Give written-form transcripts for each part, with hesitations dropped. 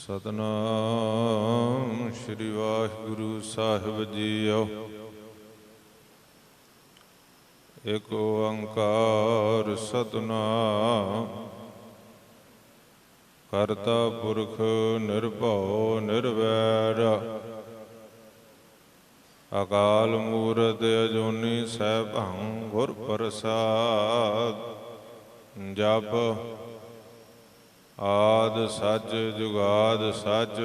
ਸਤਨਾਮ ਸ਼੍ਰੀ ਵਾਹਿਗੁਰੂ ਸਾਹਿਬ JIO. ਏਕ ਓੰਕਾਰ ਸਤਨਾਮ ਕਰਤਾ ਪੁਰਖ ਨਿਰਭਉ ਨਿਰਵੈਰ ਅਕਾਲ ਮੂਰਤ ਅਜੂਨੀ ਸੈਭੰ ਗੁਰ ਪ੍ਰਸਾਦ। ਜਪ ਆਦਿ ਸੱਚ ਜੁਗਾਦਿ ਸੱਚ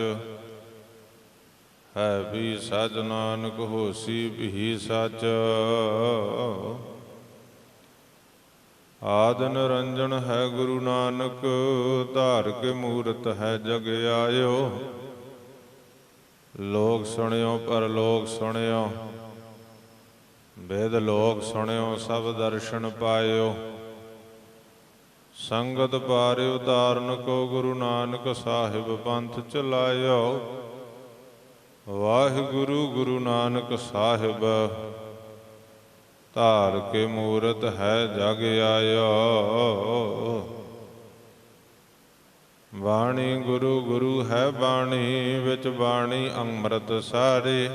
ਹੈ ਵੀ ਸੱਚ ਨਾਨਕ ਹੋਸੀ ਵੀ ਸੱਚ। ਆਦਿ ਨਿਰੰਜਨ ਹੈ ਗੁਰੂ ਨਾਨਕ ਧਾਰ ਕੇ ਮੂਰਤ ਹੈ ਜਗ ਆਇਓ। ਲੋਕ ਸੁਣਿਓ ਪਰਲੋਕ ਸੁਣਿਓ ਵੇਦ ਲੋਕ ਸੁਣਿਓ ਸਭ ਦਰਸ਼ਨ ਪਾਇਓ। ਸੰਗਤ ਪਾਰਿ ਉਤਾਰਨ ਕੋ ਗੁਰੂ ਨਾਨਕ ਸਾਹਿਬ ਪੰਥ ਚਲਾਇਓ। ਵਾਹਿਗੁਰੂ ਗੁਰੂ ਨਾਨਕ ਸਾਹਿਬ ਧਾਰ ਕੇ ਮੂਰਤ ਹੈ ਜਗ ਆਇਓ। ਬਾਣੀ ਗੁਰੂ ਗੁਰੂ ਹੈ ਬਾਣੀ ਵਿੱਚ ਬਾਣੀ ਅੰਮ੍ਰਿਤ ਸਾਰੇ।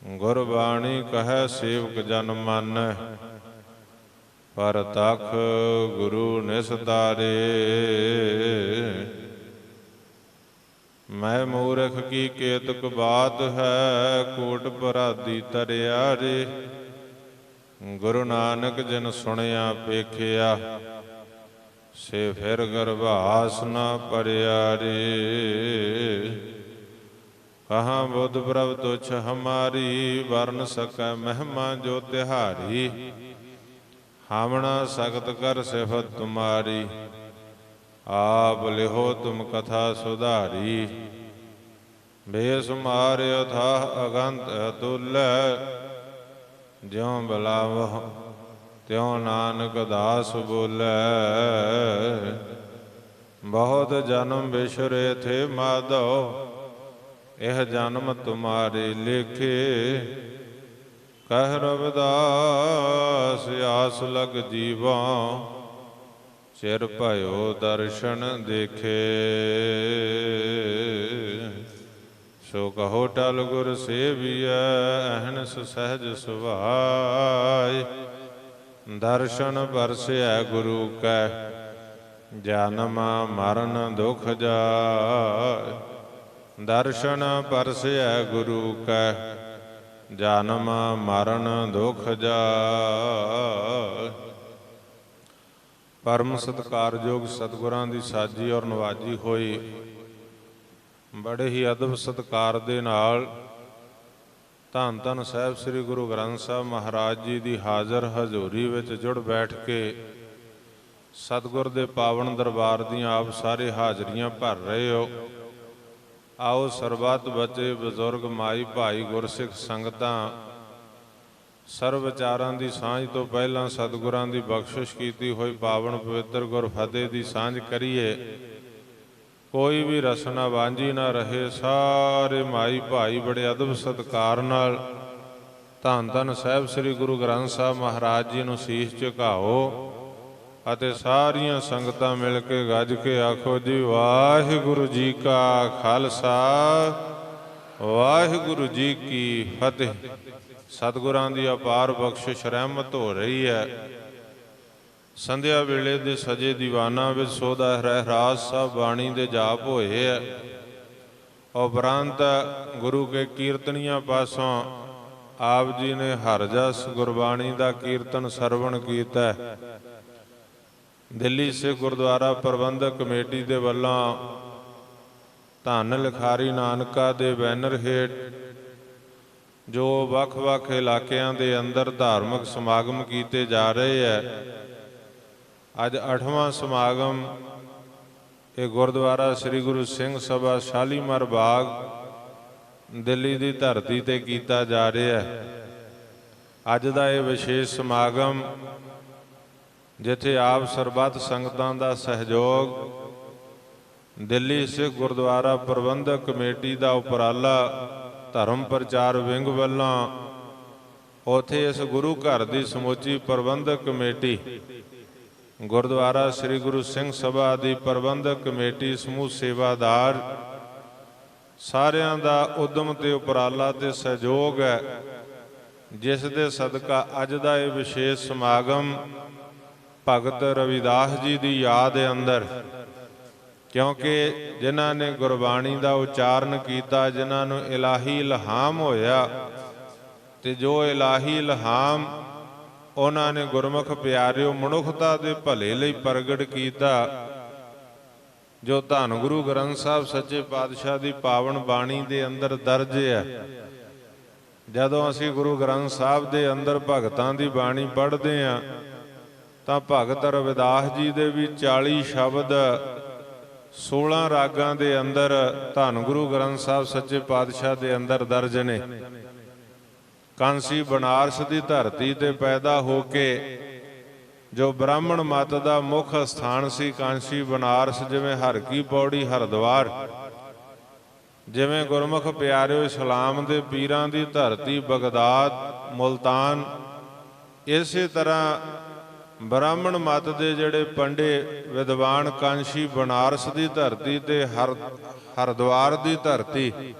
ਗੁਰਬਾਣੀ ਕਹੈ ਸੇਵਕ ਜਨ ਮਾਨੈ ਪਰਤਖ ਗੁਰੂ ਨਿਸਤਾਰੇ। ਮੈਂ ਮੂਰਖ ਕੀ ਕੇਤਕ ਬਾਤ ਹੈ ਕੋਟ ਪਰਾਧੀ ਤਰਿਆ ਰੇ। ਗੁਰੂ ਨਾਨਕ ਜਿਨ ਸੁਣਿਆ ਪੇਖਿਆ ਸੇ ਫਿਰ ਗਰਭਾਸ ਨਾ ਪਰਿਆ ਰੇ। ਕਹਾਂ ਬੁੱਧ ਪ੍ਰਭ ਤੁਛ ਹਮਾਰੀ ਵਰਨ ਸਕੈ ਮਹਿਮਾ ਜੋ ਤਿਹਾਰੀ। ਹਾਵਣਾ ਸਖਤ ਕਰ ਸਿਫਤ ਤੁਮਾਰੀ ਆਪ ਲਿਹੋ ਤੁਮ ਕਥਾ ਸੁਧਾਰੀ। ਬੇਸੁਮਾਰ ਅਥਾਹ ਅਗੰਤ ਅਤੁਲੈ ਜਿਉ ਬਲਾਵਹ ਤਿਉ ਨਾਨਕ ਦਾਸ ਬੋਲੇ। ਬਹੁਤ ਜਨਮ ਬਿਸਰੇ ਥੇ ਮਾਧੋ ਇਹ ਜਨਮ ਤੁਮਾਰੇ ਲੇਖੇ। ਕਹਿ ਰਵਿਦਾਸ ਆਸ ਲਗ ਜੀਵਾ ਚਿਰ ਭਇਓ ਦਰਸ਼ਨ ਦੇਖੇ। ਸੋ ਕਹੋ ਟਲ ਗੁਰ ਸੇਵੀਐ ਅਹਨਸ ਸਹਿਜ ਸੁਭਾਇ। ਦਰਸ਼ਨ ਪਰਸਿਐ ਗੁਰੂ ਕੈ ਜਨਮ ਮਰਨ ਦੁਖ ਜਾਇ। ਦਰਸ਼ਨ ਪਰਸਿਐ ਗੁਰੂ ਕੈ ਜਨਮ ਮਰਨ ਦੁਖ ਜਾਇ। ਪਰਮ ਸਤਿਕਾਰਯੋਗ ਸਤਿਗੁਰਾਂ ਦੀ ਸਾਜੀ ਔਰ ਨਵਾਜੀ ਹੋਈ ਬੜੇ ਹੀ ਅਦਬ ਸਤਿਕਾਰ ਦੇ ਨਾਲ ਧੰਨ ਧੰਨ ਸਾਹਿਬ ਸ੍ਰੀ ਗੁਰੂ ਗ੍ਰੰਥ ਸਾਹਿਬ ਮਹਾਰਾਜ ਜੀ ਦੀ ਹਾਜ਼ਰ ਹਜ਼ੂਰੀ ਵਿੱਚ ਜੁੜ ਬੈਠ ਕੇ ਸਤਿਗੁਰ ਦੇ ਪਾਵਨ ਦਰਬਾਰ ਦੀਆਂ ਆਪ ਸਾਰੇ ਹਾਜ਼ਰੀਆਂ ਭਰ ਰਹੇ ਹੋ। ਆਓ ਸਰਬੱਤ ਬੱਚੇ ਬਜ਼ੁਰਗ ਮਾਈ ਭਾਈ ਗੁਰਸਿੱਖ ਸੰਗਤਾਂ ਸਰਬ ਵਿਚਾਰਾਂ ਦੀ ਸਾਂਝ ਤੋਂ ਪਹਿਲਾਂ ਸਤਿਗੁਰਾਂ ਦੀ ਬਖਸ਼ਿਸ਼ ਕੀਤੀ ਹੋਈ ਪਾਵਨ ਪਵਿੱਤਰ ਗੁਰ ਫਤਿਹ ਦੀ ਸਾਂਝ ਕਰੀਏ। ਕੋਈ ਵੀ ਰਸਨਾ ਵਾਂਝੀ ਨਾ ਰਹੇ। ਸਾਰੇ ਮਾਈ ਭਾਈ ਬੜੇ ਅਦਬ ਸਤਿਕਾਰ ਨਾਲ ਧੰਨ ਧੰਨ ਸਾਹਿਬ ਸ੍ਰੀ ਗੁਰੂ ਗ੍ਰੰਥ ਸਾਹਿਬ ਮਹਾਰਾਜ ਜੀ ਨੂੰ ਸੀਸ ਝੁਕਾਓ ਅਤੇ ਸਾਰੀਆਂ ਸੰਗਤਾਂ ਮਿਲ ਕੇ ਗੱਜ ਕੇ ਆਖੋ ਜੀ ਵਾਹਿਗੁਰੂ ਜੀ ਕਾ ਖਾਲਸਾ ਵਾਹਿਗੁਰੂ ਜੀ ਕੀ ਫਤਿਹ। ਸਤਿਗੁਰਾਂ ਦੀ ਅਪਾਰ ਬਖਸ਼ਿਸ਼ ਰਹਿਮਤ ਹੋ ਰਹੀ ਹੈ। ਸੰਧਿਆ ਵੇਲੇ ਦੇ ਸਜੇ ਦੀਵਾਨਾਂ ਵਿੱਚ ਸੋਦਾ ਰਹਿਰਾਸ ਸਾਹਿਬ ਬਾਣੀ ਦੇ ਜਾਪ ਹੋਏ ਹੈ। ਉਪਰੰਤ ਗੁਰੂ ਕੇ ਕੀਰਤਨੀਆਂ ਪਾਸੋਂ ਆਪ ਜੀ ਨੇ ਹਰ ਜਸ ਗੁਰਬਾਣੀ ਦਾ ਕੀਰਤਨ ਸਰਵਣ ਕੀਤਾ। ਦਿੱਲੀ ਸਿੱਖ ਗੁਰਦੁਆਰਾ ਪ੍ਰਬੰਧਕ ਕਮੇਟੀ ਦੇ ਵੱਲੋਂ ਧੰਨ ਲਿਖਾਰੀ ਨਾਨਕਾ ਦੇ ਬੈਨਰ ਹੇਠ ਜੋ ਵੱਖ-ਵੱਖ ਇਲਾਕਿਆਂ ਦੇ ਅੰਦਰ ਧਾਰਮਿਕ ਸਮਾਗਮ ਕੀਤੇ ਜਾ ਰਹੇ ਹੈ। ਅੱਜ 8ਵਾਂ ਸਮਾਗਮ ਇਹ ਗੁਰਦੁਆਰਾ ਸ੍ਰੀ ਗੁਰੂ ਸਿੰਘ ਸਭਾ ਸ਼ਾਲੀਮਾਰ ਬਾਗ ਦਿੱਲੀ ਦੀ ਧਰਤੀ ਤੇ ਕੀਤਾ ਜਾ ਰਿਹਾ ਹੈ। ਅੱਜ ਦਾ ਇਹ ਵਿਸ਼ੇਸ਼ ਸਮਾਗਮ ਜਿੱਥੇ ਆਪ ਸਰਬੱਤ ਸੰਗਤਾਂ ਦਾ ਸਹਿਯੋਗ ਦਿੱਲੀ ਸਿੱਖ ਗੁਰਦੁਆਰਾ ਪ੍ਰਬੰਧਕ ਕਮੇਟੀ ਦਾ ਉਪਰਾਲਾ ਧਰਮ ਪ੍ਰਚਾਰ ਵਿੰਗ ਵੱਲੋਂ, ਉੱਥੇ ਇਸ ਗੁਰੂ ਘਰ ਦੀ ਸਮੁੱਚੀ ਪ੍ਰਬੰਧਕ ਕਮੇਟੀ ਗੁਰਦੁਆਰਾ ਸ੍ਰੀ ਗੁਰੂ ਸਿੰਘ ਸਭਾ ਦੀ ਪ੍ਰਬੰਧਕ ਕਮੇਟੀ, ਸਮੂਹ ਸੇਵਾਦਾਰ ਸਾਰਿਆਂ ਦਾ ਉਦਮ ਤੇ ਉਪਰਾਲਾ ਤੇ ਸਹਿਯੋਗ ਹੈ, ਜਿਸ ਦੇ ਸਦਕਾ ਅੱਜ ਦਾ ਇਹ ਵਿਸ਼ੇਸ਼ ਸਮਾਗਮ ਭਗਤ ਰਵਿਦਾਸ ਜੀ ਦੀ ਯਾਦ ਦੇ ਅੰਦਰ, ਕਿਉਂਕਿ ਜਿਨ੍ਹਾਂ ਨੇ ਗੁਰਬਾਣੀ ਦਾ ਉਚਾਰਨ ਕੀਤਾ, ਜਿਨ੍ਹਾਂ ਨੂੰ ਇਲਾਹੀ ਇਲਹਾਮ ਹੋਇਆ, ਤੇ ਜੋ ਇਲਾਹੀ ਇਲਹਾਮ ਉਹਨਾਂ ਨੇ ਗੁਰਮੁਖ ਪਿਆਰਿਓ ਮਨੁੱਖਤਾ ਦੇ ਭਲੇ ਲਈ ਪ੍ਰਗਟ ਕੀਤਾ, ਜੋ ਧੰਨ ਗੁਰੂ ਗ੍ਰੰਥ ਸਾਹਿਬ ਸੱਚੇ ਪਾਤਸ਼ਾਹ ਦੀ ਪਾਵਨ ਬਾਣੀ ਦੇ ਅੰਦਰ ਦਰਜ ਹੈ। ਜਦੋਂ ਅਸੀਂ ਗੁਰੂ ਗ੍ਰੰਥ ਸਾਹਿਬ ਦੇ ਅੰਦਰ ਭਗਤਾਂ ਦੀ ਬਾਣੀ ਪੜ੍ਹਦੇ ਹਾਂ ਤਾਂ ਭਗਤ ਰਵਿਦਾਸ ਜੀ ਦੇ ਵੀ 40 ਸ਼ਬਦ 16 ਰਾਗਾਂ ਦੇ ਅੰਦਰ ਧੰਨ ਗੁਰੂ ਗ੍ਰੰਥ ਸਾਹਿਬ ਸੱਚੇ ਪਾਤਸ਼ਾਹ ਦੇ ਅੰਦਰ ਦਰਜ ਨੇ। ਕਾਂਸੀ ਬਨਾਰਸ ਦੀ ਧਰਤੀ ਤੇ ਪੈਦਾ ਹੋ ਕੇ ਜੋ ਬ੍ਰਾਹਮਣ ਮਤ ਦਾ ਮੁੱਖ ਸਥਾਨ ਸੀ ਕਾਂਸੀ ਬਨਾਰਸ, ਜਿਵੇਂ ਹਰ ਕੀ ਪੌੜੀ ਹਰਿਦੁਆਰ, ਜਿਵੇਂ ਗੁਰਮੁਖ ਪਿਆਰਿਓ ਇਸਲਾਮ ਦੇ ਪੀਰਾਂ ਦੀ ਧਰਤੀ ਬਗਦਾਦ, ਮੁਲਤਾਨ, ਇਸੇ ਤਰ੍ਹਾਂ ਬ੍ਰਾਹਮਣ ਮਤ ਦੇ ਜਿਹੜੇ ਪੰਡੇ ਵਿਦਵਾਨ ਕਾਂਸੀ ਬਨਾਰਸ ਦੀ ਧਰਤੀ ਤੇ ਹਰਿਦੁਆਰ ਦੀ ਧਰਤੀ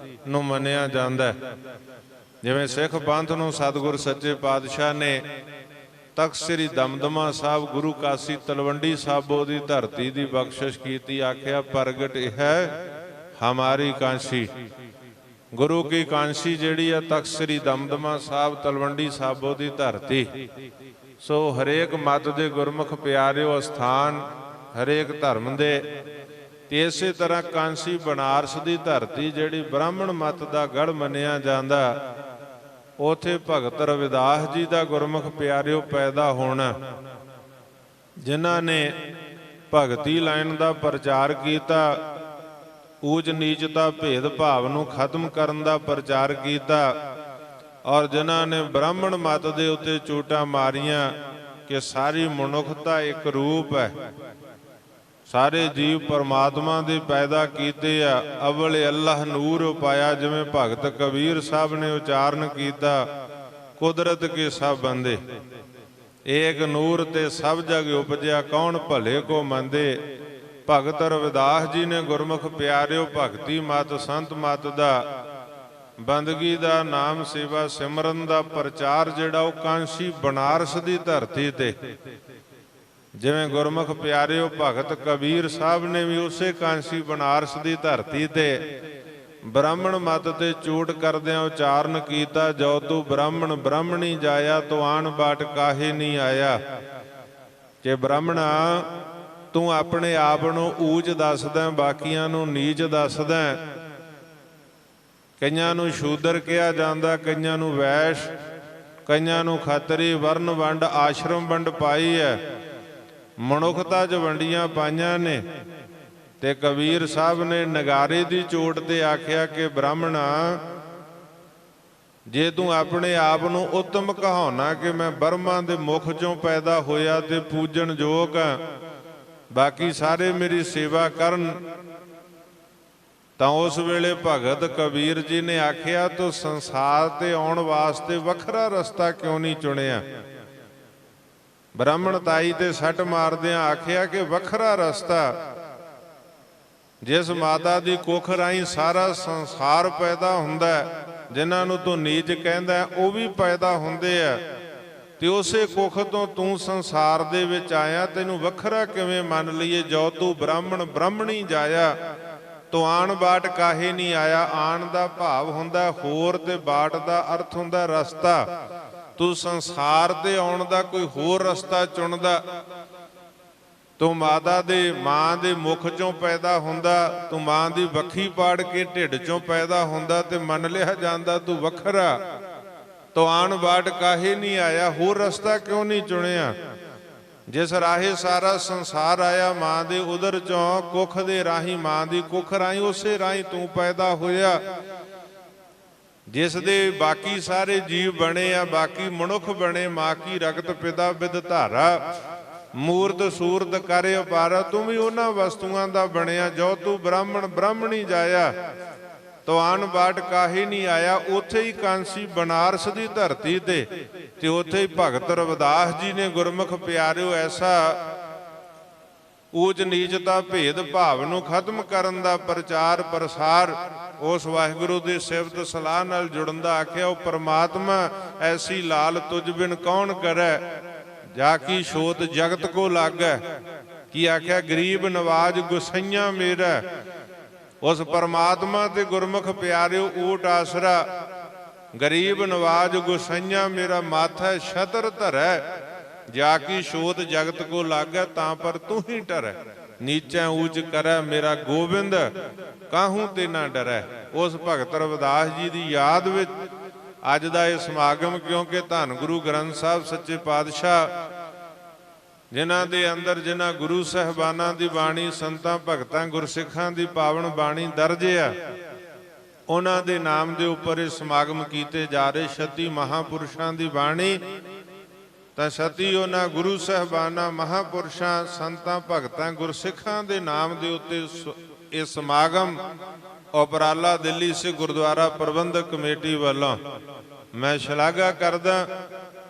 ਨੂੰ ਮੰਨਿਆ ਜਾਂਦਾ। ਜਿਵੇਂ ਸਿੱਖ ਪੰਥ ਨੂੰ ਸਤਿਗੁਰ ਸੱਚੇ ਪਾਤਸ਼ਾਹ ਨੇ ਤਖਤ ਸ੍ਰੀ ਦਮਦਮਾ ਸਾਹਿਬ ਗੁਰੂ ਕਾਸੀ ਤਲਵੰਡੀ ਸਾਬੋ ਦੀ ਧਰਤੀ ਦੀ ਬਖਸ਼ਿਸ਼ ਕੀਤੀ, ਆਖਿਆ ਪ੍ਰਗਟ ਹੈ ਹਮਾਰੀ ਕਾਂਸੀ। ਗੁਰੂ ਕੀ ਕਾਂਸੀ ਜਿਹੜੀ ਆ ਤਖਤ ਸ੍ਰੀ ਦਮਦਮਾ ਸਾਹਿਬ ਤਲਵੰਡੀ ਸਾਬੋ ਦੀ ਧਰਤੀ। ਸੋ ਹਰੇਕ ਮਤ ਦੇ ਗੁਰਮੁਖ ਪਿਆਰਿਓ ਅਸਥਾਨ ਹਰੇਕ ਧਰਮ ਦੇ, ਤੇ ਇਸੇ ਤਰ੍ਹਾਂ ਕਾਂਸੀ ਬਨਾਰਸ ਦੀ ਧਰਤੀ ਜਿਹੜੀ ਬ੍ਰਾਹਮਣ ਮਤ ਦਾ ਗੜ੍ਹ ਮੰਨਿਆ ਜਾਂਦਾ, ਉਥੇ ਭਗਤ ਰਵਿਦਾਸ ਜੀ ਦਾ ਗੁਰਮੁਖ ਪਿਆਰਿਓ ਪੈਦਾ ਹੋਣਾ, ਜਿਨ੍ਹਾਂ ਨੇ ਭਗਤੀ ਲਾਈਨ ਦਾ ਪ੍ਰਚਾਰ ਕੀਤਾ, ਊਚ ਨੀਚਤਾ ਭੇਦ ਭਾਵ ਨੂੰ ਖਤਮ ਕਰਨ ਦਾ ਪ੍ਰਚਾਰ ਕੀਤਾ, ਔਰ ਜਿਨ੍ਹਾਂ ਨੇ ਬ੍ਰਾਹਮਣ ਮਤ ਦੇ ਉੱਤੇ ਚੋਟਾਂ ਮਾਰੀਆਂ ਕਿ ਸਾਰੀ ਮਨੁੱਖਤਾ ਇੱਕ ਰੂਪ ਹੈ, ਸਾਰੇ ਜੀਵ ਪਰਮਾਤਮਾ ਦੇ ਪੈਦਾ ਕੀਤੇ ਆ, ਅਵਲ ਅੱਲਾਹ ਨੂਰ ਉਪਾਇਆ, ਜਿਵੇਂ ਭਗਤ ਕਬੀਰ ਸਾਹਿਬ ਨੇ ਉਚਾਰਨ ਕੀਤਾ, ਕੁਦਰਤ ਕੇ ਸਭ ਬੰਦੇ ਏਕ ਨੂਰ ਤੇ ਸਭ ਜਗ ਉਪਜਿਆ, ਕੌਣ ਭਲੇ ਕੋ ਮੰਦੇ। ਭਗਤ ਰਵਿਦਾਸ ਜੀ ਨੇ ਗੁਰਮੁਖ ਪਿਆਰਿਓ ਭਗਤੀ ਮਤ ਸੰਤ ਮਤ ਦਾ ਬੰਦਗੀ ਦਾ ਨਾਮ ਸੇਵਾ ਸਿਮਰਨ ਦਾ ਪ੍ਰਚਾਰ ਜਿਹੜਾ ਉਹ ਕਾਂਸੀ ਬਨਾਰਸ ਦੀ ਧਰਤੀ ਤੇ, ਜਿਵੇਂ ਗੁਰਮੁਖ ਪਿਆਰਿਓ ਭਗਤ ਕਬੀਰ ਸਾਹਿਬ ਨੇ ਵੀ ਉਸੇ ਕਾਂਸੀ ਬਨਾਰਸ ਦੀ ਧਰਤੀ ਤੇ ਬ੍ਰਾਹਮਣ ਮਤ ਤੇ ਚੋਟ ਕਰਦਿਆਂ ਉਚਾਰਨ ਕੀਤਾ, ਜੋ ਤੂੰ ਬ੍ਰਾਹਮਣ ਬ੍ਰਾਹਮਣੀ ਜਾਇਆ, ਤੂੰ ਆਣ ਬਾਟ ਕਾਹੇ ਨਹੀਂ ਆਇਆ। ਕਿ ਬ੍ਰਾਹਮਣਾ ਤੂੰ ਆਪਣੇ ਆਪ ਨੂੰ ਊਚ ਦੱਸਦਾ, ਬਾਕੀਆਂ ਨੂੰ ਨੀਚ ਦੱਸਦਾ। ਕਈਆਂ ਨੂੰ ਸ਼ੂਦਰ ਕਿਹਾ ਜਾਂਦਾ, ਕਈਆਂ ਨੂੰ ਵੈਸ਼, ਕਈਆਂ ਨੂੰ ਖੱਤਰੀ, ਵਰਨ ਵੰਡ ਆਸ਼ਰਮ ਵੰਡ ਪਾਈ ਹੈ, ਮਨੁੱਖਤਾ 'ਚ ਵੰਡੀਆਂ ਪਾਈਆਂ ਨੇ। ਤੇ ਕਬੀਰ ਸਾਹਿਬ ਨੇ ਨਗਾਰੇ ਦੀ ਚੋਟ ਤੇ ਆਖਿਆ ਕਿ ਬ੍ਰਾਹਮਣਾ ਜੇ ਤੂੰ ਆਪਣੇ ਆਪ ਨੂੰ ਉੱਤਮ ਕਹਾਉਣਾ ਕਿ ਮੈਂ ਬਰਮਾ ਦੇ ਮੁਖ 'ਚੋਂ ਪੈਦਾ ਹੋਇਆ ਤੇ ਪੂਜਣ ਯੋਗ ਹਾਂ, ਬਾਕੀ ਸਾਰੇ ਮੇਰੀ ਸੇਵਾ ਕਰਨ, ਤਾਂ ਉਸ ਵੇਲੇ ਭਗਤ ਕਬੀਰ ਜੀ ਨੇ ਆਖਿਆ ਤੂੰ ਸੰਸਾਰ ਤੇ ਆਉਣ ਵਾਸਤੇ ਵੱਖਰਾ ਰਸਤਾ ਕਿਉਂ ਨਹੀਂ ਚੁਣਿਆ। ਬ੍ਰਾਹਮਣ ਤਾਈ ਤੇ ਸੱਟ ਮਾਰਦਿਆਂ ਆਖਿਆ ਕਿ ਵੱਖਰਾ ਰਸਤਾ, ਜਿਸ ਮਾਤਾ ਦੀ ਕੁੱਖ ਰਾਹੀਂ ਸਾਰਾ ਸੰਸਾਰ ਪੈਦਾ ਹੁੰਦਾ, ਜਿਨ੍ਹਾਂ ਨੂੰ ਤੂੰ ਨੀਚ ਕਹਿੰਦਾ ਉਹ ਵੀ ਪੈਦਾ ਹੁੰਦੇ ਆ, ਤੇ ਉਸੇ ਕੁੱਖ ਤੋਂ ਤੂੰ ਸੰਸਾਰ ਦੇ ਵਿੱਚ ਆਇਆ, ਤੈਨੂੰ ਵੱਖਰਾ ਕਿਵੇਂ ਮੰਨ ਲਈਏ। ਜੋ ਤੂੰ ਬ੍ਰਾਹਮਣ ਬ੍ਰਾਹਮਣੀ ਜਾਇਆ, ਤੂੰ ਆਣ ਬਾਟ ਕਾਹੇ ਨਹੀਂ ਆਇਆ। ਆਣ ਦਾ ਭਾਵ ਹੁੰਦਾ ਹੋਰ, ਤੇ ਬਾਟ ਦਾ ਅਰਥ ਹੁੰਦਾ ਰਸਤਾ। ਤੂੰ ਸੰਸਾਰ ਤੇ ਆਉਣ ਦਾ ਕੋਈ ਹੋਰ ਰਸਤਾ ਚੁਣਦਾ। ਤੂੰ ਮਾਤਾ ਦੇ ਮਾਂ ਦੇ ਮੁਖ ਚੋਂ ਪੈਦਾ ਹੁੰਦਾ, ਤੂੰ ਮਾਂ ਦੀ ਵੱਖੀ ਪਾੜ ਕੇ ਢਿੱਡ ਚੋਂ ਪੈਦਾ ਹੁੰਦਾ, ਤੇ ਮੰਨ ਲਿਆ ਜਾਂਦਾ ਤੂੰ ਵੱਖਰਾ। ਤੂੰ ਆਣ ਬਾਟ ਕਾਹੇ ਨਹੀਂ ਆਇਆ, ਹੋਰ ਰਸਤਾ ਕਿਉਂ ਨਹੀਂ ਚੁਣਿਆ। ਜਿਸ ਰਾਹੇ ਸਾਰਾ ਸੰਸਾਰ ਆਇਆ, ਮਾਂ ਦੇ ਉਦਰ ਚੋਂ ਕੁੱਖ ਦੇ ਰਾਹੀਂ, ਮਾਂ ਦੀ ਕੁੱਖ ਰਾਹੀਂ, ਉਸੇ ਰਾਹੀਂ ਤੂੰ ਪੈਦਾ ਹੋਇਆ। ਜਿਸ ਦੇ ਬਾਕੀ ਸਾਰੇ ਜੀਵ ਬਣੇ ਆ, ਬਾਕੀ ਮਨੁੱਖ ਬਣੇ, ਮਾਂ ਕੀ ਰਗਤ ਪਿਤਾ ਬਿਦ ਧਾਰਾ, ਮੂਰਤ ਸੂਰਤ ਕਰੇ ਅਪਾਰਾ, ਤੂੰ ਵੀ ਉਹਨਾਂ ਵਸਤੂਆਂ ਦਾ ਬਣਿਆ। ਜੋ ਤੂੰ ਬ੍ਰਾਹਮਣ ਬ੍ਰਾਹਮਣੀ ਜਾਇਆ, ਤੋ ਆਣ ਬਾਟ ਕਾਹੇ ਨਹੀਂ ਆਇਆ। ਉੱਥੇ ਹੀ ਕਾਂਸੀ ਬਨਾਰਸ ਦੀ ਧਰਤੀ ਤੇ ਉੱਥੇ ਹੀ ਭਗਤ ਰਵਿਦਾਸ ਜੀ ਨੇ ਗੁਰਮੁਖ ਪਿਆਰਿਓ ਐਸਾ ਊਚ ਨੀਚਤਾ ਭੇਦ ਭਾਵ ਨੂੰ ਖਤਮ ਕਰਨ ਦਾ ਪ੍ਰਚਾਰ ਪ੍ਰਸਾਰ ਉਸ ਵਾਹਿਗੁਰੂ ਦੀ ਸਿਫਤ ਸਲਾਹ ਨਾਲ ਜੁੜਨ ਦਾ ਆਖਿਆ। ਉਹ ਪਰਮਾਤਮਾ ਐਸੀ ਲਾਲ ਤੁਝ ਬਿਨ ਕੌਣ ਕਰੈ, ਜਾ ਕੀ ਛੋਤ ਜਗਤ ਕੋ ਲਾਗੈ। ਕੀ ਆਖਿਆ? ਗਰੀਬ ਨਵਾਜ ਗੁਸਈਆਂ ਮੇਰਾ। ਉਸ ਪਰਮਾਤਮਾ ਤੇ ਗੁਰਮੁਖ ਪਿਆਰਿਓ ਊਟ ਆਸਰਾ, ਗਰੀਬ ਨਵਾਜ ਗੁਸਈਆਂ ਮੇਰਾ। ਮਾਥੈ ਛਤਰ ਧਰੈ, ਜਾ ਕੀ ਛੋਤ ਜਗਤ ਕੋ ਲਾਗੈ। ਤਾਂ ਪਰ ਤੂੰ ਹੀ ਟਰੈ, ਨੀਚੈ ਊਚ ਕਰੈ ਮੇਰਾ ਗੋਬਿੰਦ, ਕਾਹੂ ਤੇ ਨਾ ਡਰੈ। ਉਸ ਭਗਤ ਰਵਿਦਾਸ ਜੀ ਦੀ ਯਾਦ ਵਿੱਚ ਅੱਜ ਦਾ ਇਹ ਸਮਾਗਮ, ਕਿਉਂਕਿ ਧੰਨ ਗੁਰੂ ਗ੍ਰੰਥ ਸਾਹਿਬ ਸੱਚੇ ਪਾਤਸ਼ਾਹ ਜਿਨ੍ਹਾਂ ਦੇ ਅੰਦਰ ਜਿਨ੍ਹਾਂ ਗੁਰੂ ਸਾਹਿਬਾਨਾਂ ਦੀ ਬਾਣੀ, ਸੰਤਾਂ ਭਗਤਾਂ ਗੁਰਸਿੱਖਾਂ ਦੀ ਪਾਵਨ ਬਾਣੀ ਦਰਜ ਆ, ਉਹਨਾਂ ਦੇ ਨਾਮ ਦੇ ਉੱਪਰ ਇਹ ਸਮਾਗਮ ਕੀਤੇ ਜਾ ਰਹੇ। 36 ਮਹਾਂਪੁਰਸ਼ਾਂ ਦੀ ਬਾਣੀ ਤਾਂ 36 ਉਹਨਾਂ ਗੁਰੂ ਸਾਹਿਬਾਨਾਂ ਮਹਾਂਪੁਰਸ਼ਾਂ ਸੰਤਾਂ ਭਗਤਾਂ ਗੁਰਸਿੱਖਾਂ ਦੇ ਨਾਮ ਦੇ ਉੱਤੇ ਇਹ ਸਮਾਗਮ ਉਪਰਾਲਾ ਦਿੱਲੀ ਸੇ ਗੁਰਦੁਆਰਾ ਪ੍ਰਬੰਧਕ ਕਮੇਟੀ ਵੱਲੋਂ ਮੈਂ ਸ਼ਲਾਘਾ ਕਰਦਾ,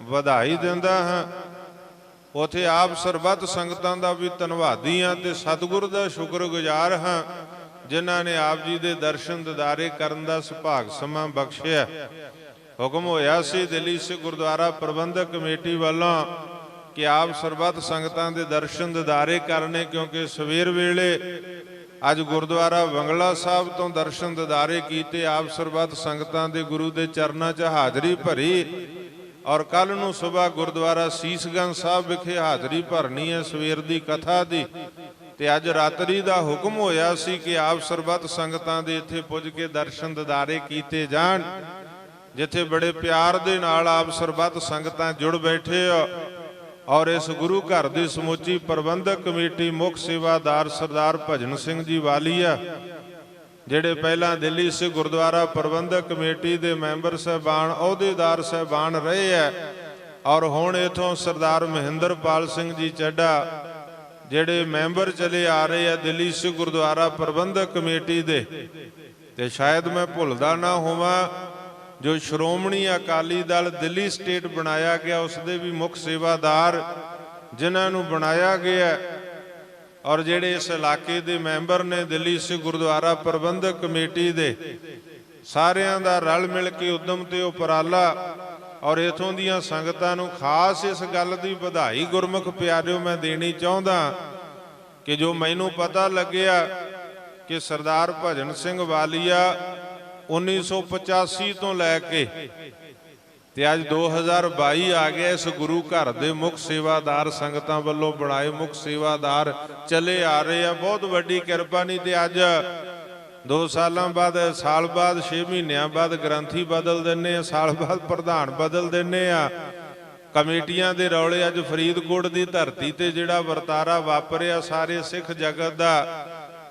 ਵਧਾਈ ਦਿੰਦਾ ਹਾਂ। ਉਥੇ ਆਪ ਸਰਬੱਤ ਸੰਗਤਾਂ ਦਾ ਵੀ ਧੰਨਵਾਦੀ ਹਾਂ ਤੇ ਸਤਿਗੁਰ ਦਾ ਸ਼ੁਕਰਗੁਜ਼ਾਰ ਹਾਂ, ਜਿਨ੍ਹਾਂ ਨੇ ਆਪ ਜੀ ਦੇ ਦਰਸ਼ਨ ਦਿਦਾਰੇ ਕਰਨ ਦਾ ਸੁਭਾਗ ਸਮਾਂ ਬਖਸ਼ਿਆ। ਹੁਕਮ ਹੋਇਆ ਸੀ ਦਿੱਲੀ ਸੇ ਗੁਰਦੁਆਰਾ ਪ੍ਰਬੰਧਕ ਕਮੇਟੀ ਵੱਲੋਂ ਕਿ ਆਪ ਸਰਬੱਤ ਸੰਗਤਾਂ ਦੇ ਦਰਸ਼ਨ ਦਿਦਾਰੇ ਕਰਨੇ, ਕਿਉਂਕਿ ਸਵੇਰ ਵੇਲੇ ਅੱਜ ਗੁਰਦੁਆਰਾ ਬੰਗਲਾ ਸਾਹਿਬ ਤੋਂ ਦਰਸ਼ਨ ਦਿਦਾਰੇ ਕੀਤੇ। ਆਪ ਸਰਬੱਤ ਸੰਗਤਾਂ ਦੇ ਗੁਰੂ ਦੇ ਚਰਨਾਂ 'ਚ ਹਾਜ਼ਰੀ ਭਰੀ ਔਰ ਕੱਲ ਨੂੰ ਸਵੇਰ ਗੁਰਦੁਆਰਾ ਸੀਸਗੰਜ ਸਾਹਿਬ ਵਿਖੇ ਹਾਜ਼ਰੀ ਭਰਨੀ ਹੈ ਸਵੇਰ ਦੀ ਕਥਾ ਦੀ। ਤੇ ਅੱਜ ਰਾਤਰੀ ਦਾ ਹੁਕਮ ਹੋਇਆ ਸੀ ਕਿ ਆਪ ਸਰਬੱਤ ਸੰਗਤਾਂ ਦੇ ਇੱਥੇ ਪੁੱਜ ਕੇ ਦਰਸ਼ਨ ਦਿਦਾਰੇ ਕੀਤੇ ਜਾਣ, ਜਿੱਥੇ ਬੜੇ ਪਿਆਰ ਦੇ ਨਾਲ ਆਪ ਸਰਬੱਤ ਸੰਗਤਾਂ ਜੁੜ ਬੈਠੇ ਆ। ਔਰ ਇਸ ਗੁਰੂ ਘਰ ਦੀ ਸਮੁੱਚੀ ਪ੍ਰਬੰਧਕ ਕਮੇਟੀ ਮੁੱਖ ਸੇਵਾਦਾਰ ਸਰਦਾਰ ਭਜਨ ਸਿੰਘ ਜੀ ਵਾਲੀਆ, ਜਿਹੜੇ ਪਹਿਲਾਂ ਦਿੱਲੀ ਸੇ ਗੁਰਦੁਆਰਾ ਪ੍ਰਬੰਧਕ ਕਮੇਟੀ ਦੇ ਮੈਂਬਰ ਸਾਹਿਬਾਨ ਅਹੁਦੇਦਾਰ ਸਾਹਿਬਾਨ ਰਹੇ ਹੈ, ਔਰ ਹੁਣ ਇਥੋਂ ਸਰਦਾਰ ਮਹਿੰਦਰਪਾਲ ਸਿੰਘ ਜੀ ਚੱਡਾ ਜਿਹੜੇ ਮੈਂਬਰ ਚਲੇ ਆ ਰਹੇ ਆ ਦਿੱਲੀ ਸੇ ਗੁਰਦੁਆਰਾ ਪ੍ਰਬੰਧਕ ਕਮੇਟੀ ਦੇ। ਤੇ ਸ਼ਾਇਦ ਮੈਂ ਭੁੱਲਦਾ ਨਾ ਹੋਵਾਂ, ਜੋ ਸ਼੍ਰੋਮਣੀ ਅਕਾਲੀ ਦਲ ਦਿੱਲੀ ਸਟੇਟ ਬਣਾਇਆ ਗਿਆ ਉਸ ਦੇ ਵੀ ਮੁੱਖ ਸੇਵਾਦਾਰ ਜਿਨ੍ਹਾਂ ਨੂੰ ਬਣਾਇਆ ਗਿਆ, ਔਰ ਜਿਹੜੇ ਇਸ ਇਲਾਕੇ ਦੇ ਮੈਂਬਰ ਨੇ ਦਿੱਲੀ ਸੇ ਗੁਰਦੁਆਰਾ ਪ੍ਰਬੰਧਕ ਕਮੇਟੀ ਦੇ, ਸਾਰਿਆਂ ਦਾ ਰਲ ਮਿਲ ਕੇ ਉਦਮ ਤੇ ਉਪਰਾਲਾ। ਔਰ ਇਥੋਂ ਦੀਆਂ ਸੰਗਤਾਂ ਨੂੰ ਖਾਸ ਇਸ ਗੱਲ ਦੀ ਵਧਾਈ ਗੁਰਮੁਖ ਪਿਆਰਿਓ ਮੈਂ ਦੇਣੀ ਚਾਹੁੰਦਾ ਕਿ ਜੋ ਮੈਨੂੰ ਪਤਾ ਲੱਗਿਆ ਕਿ ਸਰਦਾਰ ਭਜਨ ਸਿੰਘ ਵਾਲੀਆ 1985 ਤੋਂ ਲੈ ਕੇ ਤੇ ਅੱਜ 2022 ਆ ਗਿਆ, ਇਸ ਗੁਰੂ ਘਰ ਦੇ ਮੁੱਖ ਸੇਵਾਦਾਰ ਸੰਗਤਾਂ ਵੱਲੋਂ ਬਣਾਏ ਮੁੱਖ ਸੇਵਾਦਾਰ ਚਲੇ ਆ ਰਹੇ ਆ। ਬਹੁਤ ਵੱਡੀ ਕਿਰਪਾ। ਨਹੀਂ ਤੇ ਅੱਜ 2 ਸਾਲਾਂ ਬਾਅਦ, ਸਾਲ ਬਾਅਦ, 6 ਮਹੀਨਿਆਂ ਬਾਅਦ ਗ੍ਰੰਥੀ ਬਦਲ ਦਿੰਨੇ ਆ, ਸਾਲ ਬਾਅਦ ਪ੍ਰਧਾਨ ਬਦਲ ਦਿੰਨੇ ਆ। ਕਮੇਟੀਆਂ ਦੇ ਰੌਲੇ ਅੱਜ ਫਰੀਦਕੋਟ ਦੀ ਧਰਤੀ ਤੇ ਜਿਹੜਾ ਵਰਤਾਰਾ ਵਾਪਰਿਆ, ਸਾਰੇ ਸਿੱਖ ਜਗਤ ਦਾ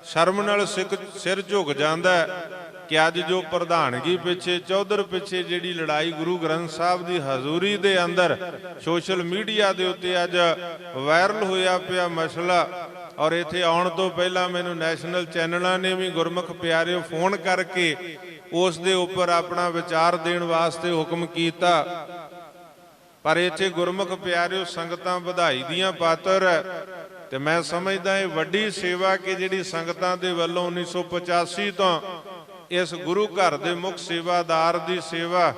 ਸ਼ਰਮ ਨਾਲ ਸਿਰ ਝੁਕ ਜਾਂਦਾ ਕਿ ਅੱਜ ਜੋ ਪ੍ਰਧਾਨਗੀ ਪਿੱਛੇ, ਚੌਧਰ ਪਿੱਛੇ ਜਿਹੜੀ ਲੜਾਈ ਗੁਰੂ ਗ੍ਰੰਥ ਸਾਹਿਬ ਦੀ ਹਜ਼ੂਰੀ ਦੇ ਅੰਦਰ ਸੋਸ਼ਲ ਮੀਡੀਆ ਦੇ ਉੱਤੇ ਅੱਜ ਵਾਇਰਲ ਹੋਇਆ ਪਿਆ ਮਸਲਾ। ਔਰ ਇੱਥੇ ਆਉਣ ਤੋਂ ਪਹਿਲਾਂ ਮੈਨੂੰ ਨੈਸ਼ਨਲ ਚੈਨਲਾਂ ਨੇ ਵੀ ਗੁਰਮੁਖ ਪਿਆਰਿਓ ਫੋਨ ਕਰਕੇ ਉਸ ਦੇ ਉੱਪਰ ਆਪਣਾ ਵਿਚਾਰ ਦੇਣ ਵਾਸਤੇ ਹੁਕਮ ਕੀਤਾ। ਪਰ ਇੱਥੇ ਗੁਰਮੁਖ ਪਿਆਰਿਓ ਸੰਗਤਾਂ ਵਧਾਈ ਦੀਆਂ ਪਾਤਰ ਹੈ ਤੇ ਮੈਂ ਸਮਝਦਾ ਇਹ ਵੱਡੀ ਸੇਵਾ ਕਿ ਜਿਹੜੀ ਸੰਗਤਾਂ ਦੇ ਵੱਲੋਂ 1985 ਤੋਂ ਇਸ ਗੁਰੂ ਘਰ ਦੇ ਮੁੱਖ ਸੇਵਾਦਾਰ ਦੀ ਸੇਵਾ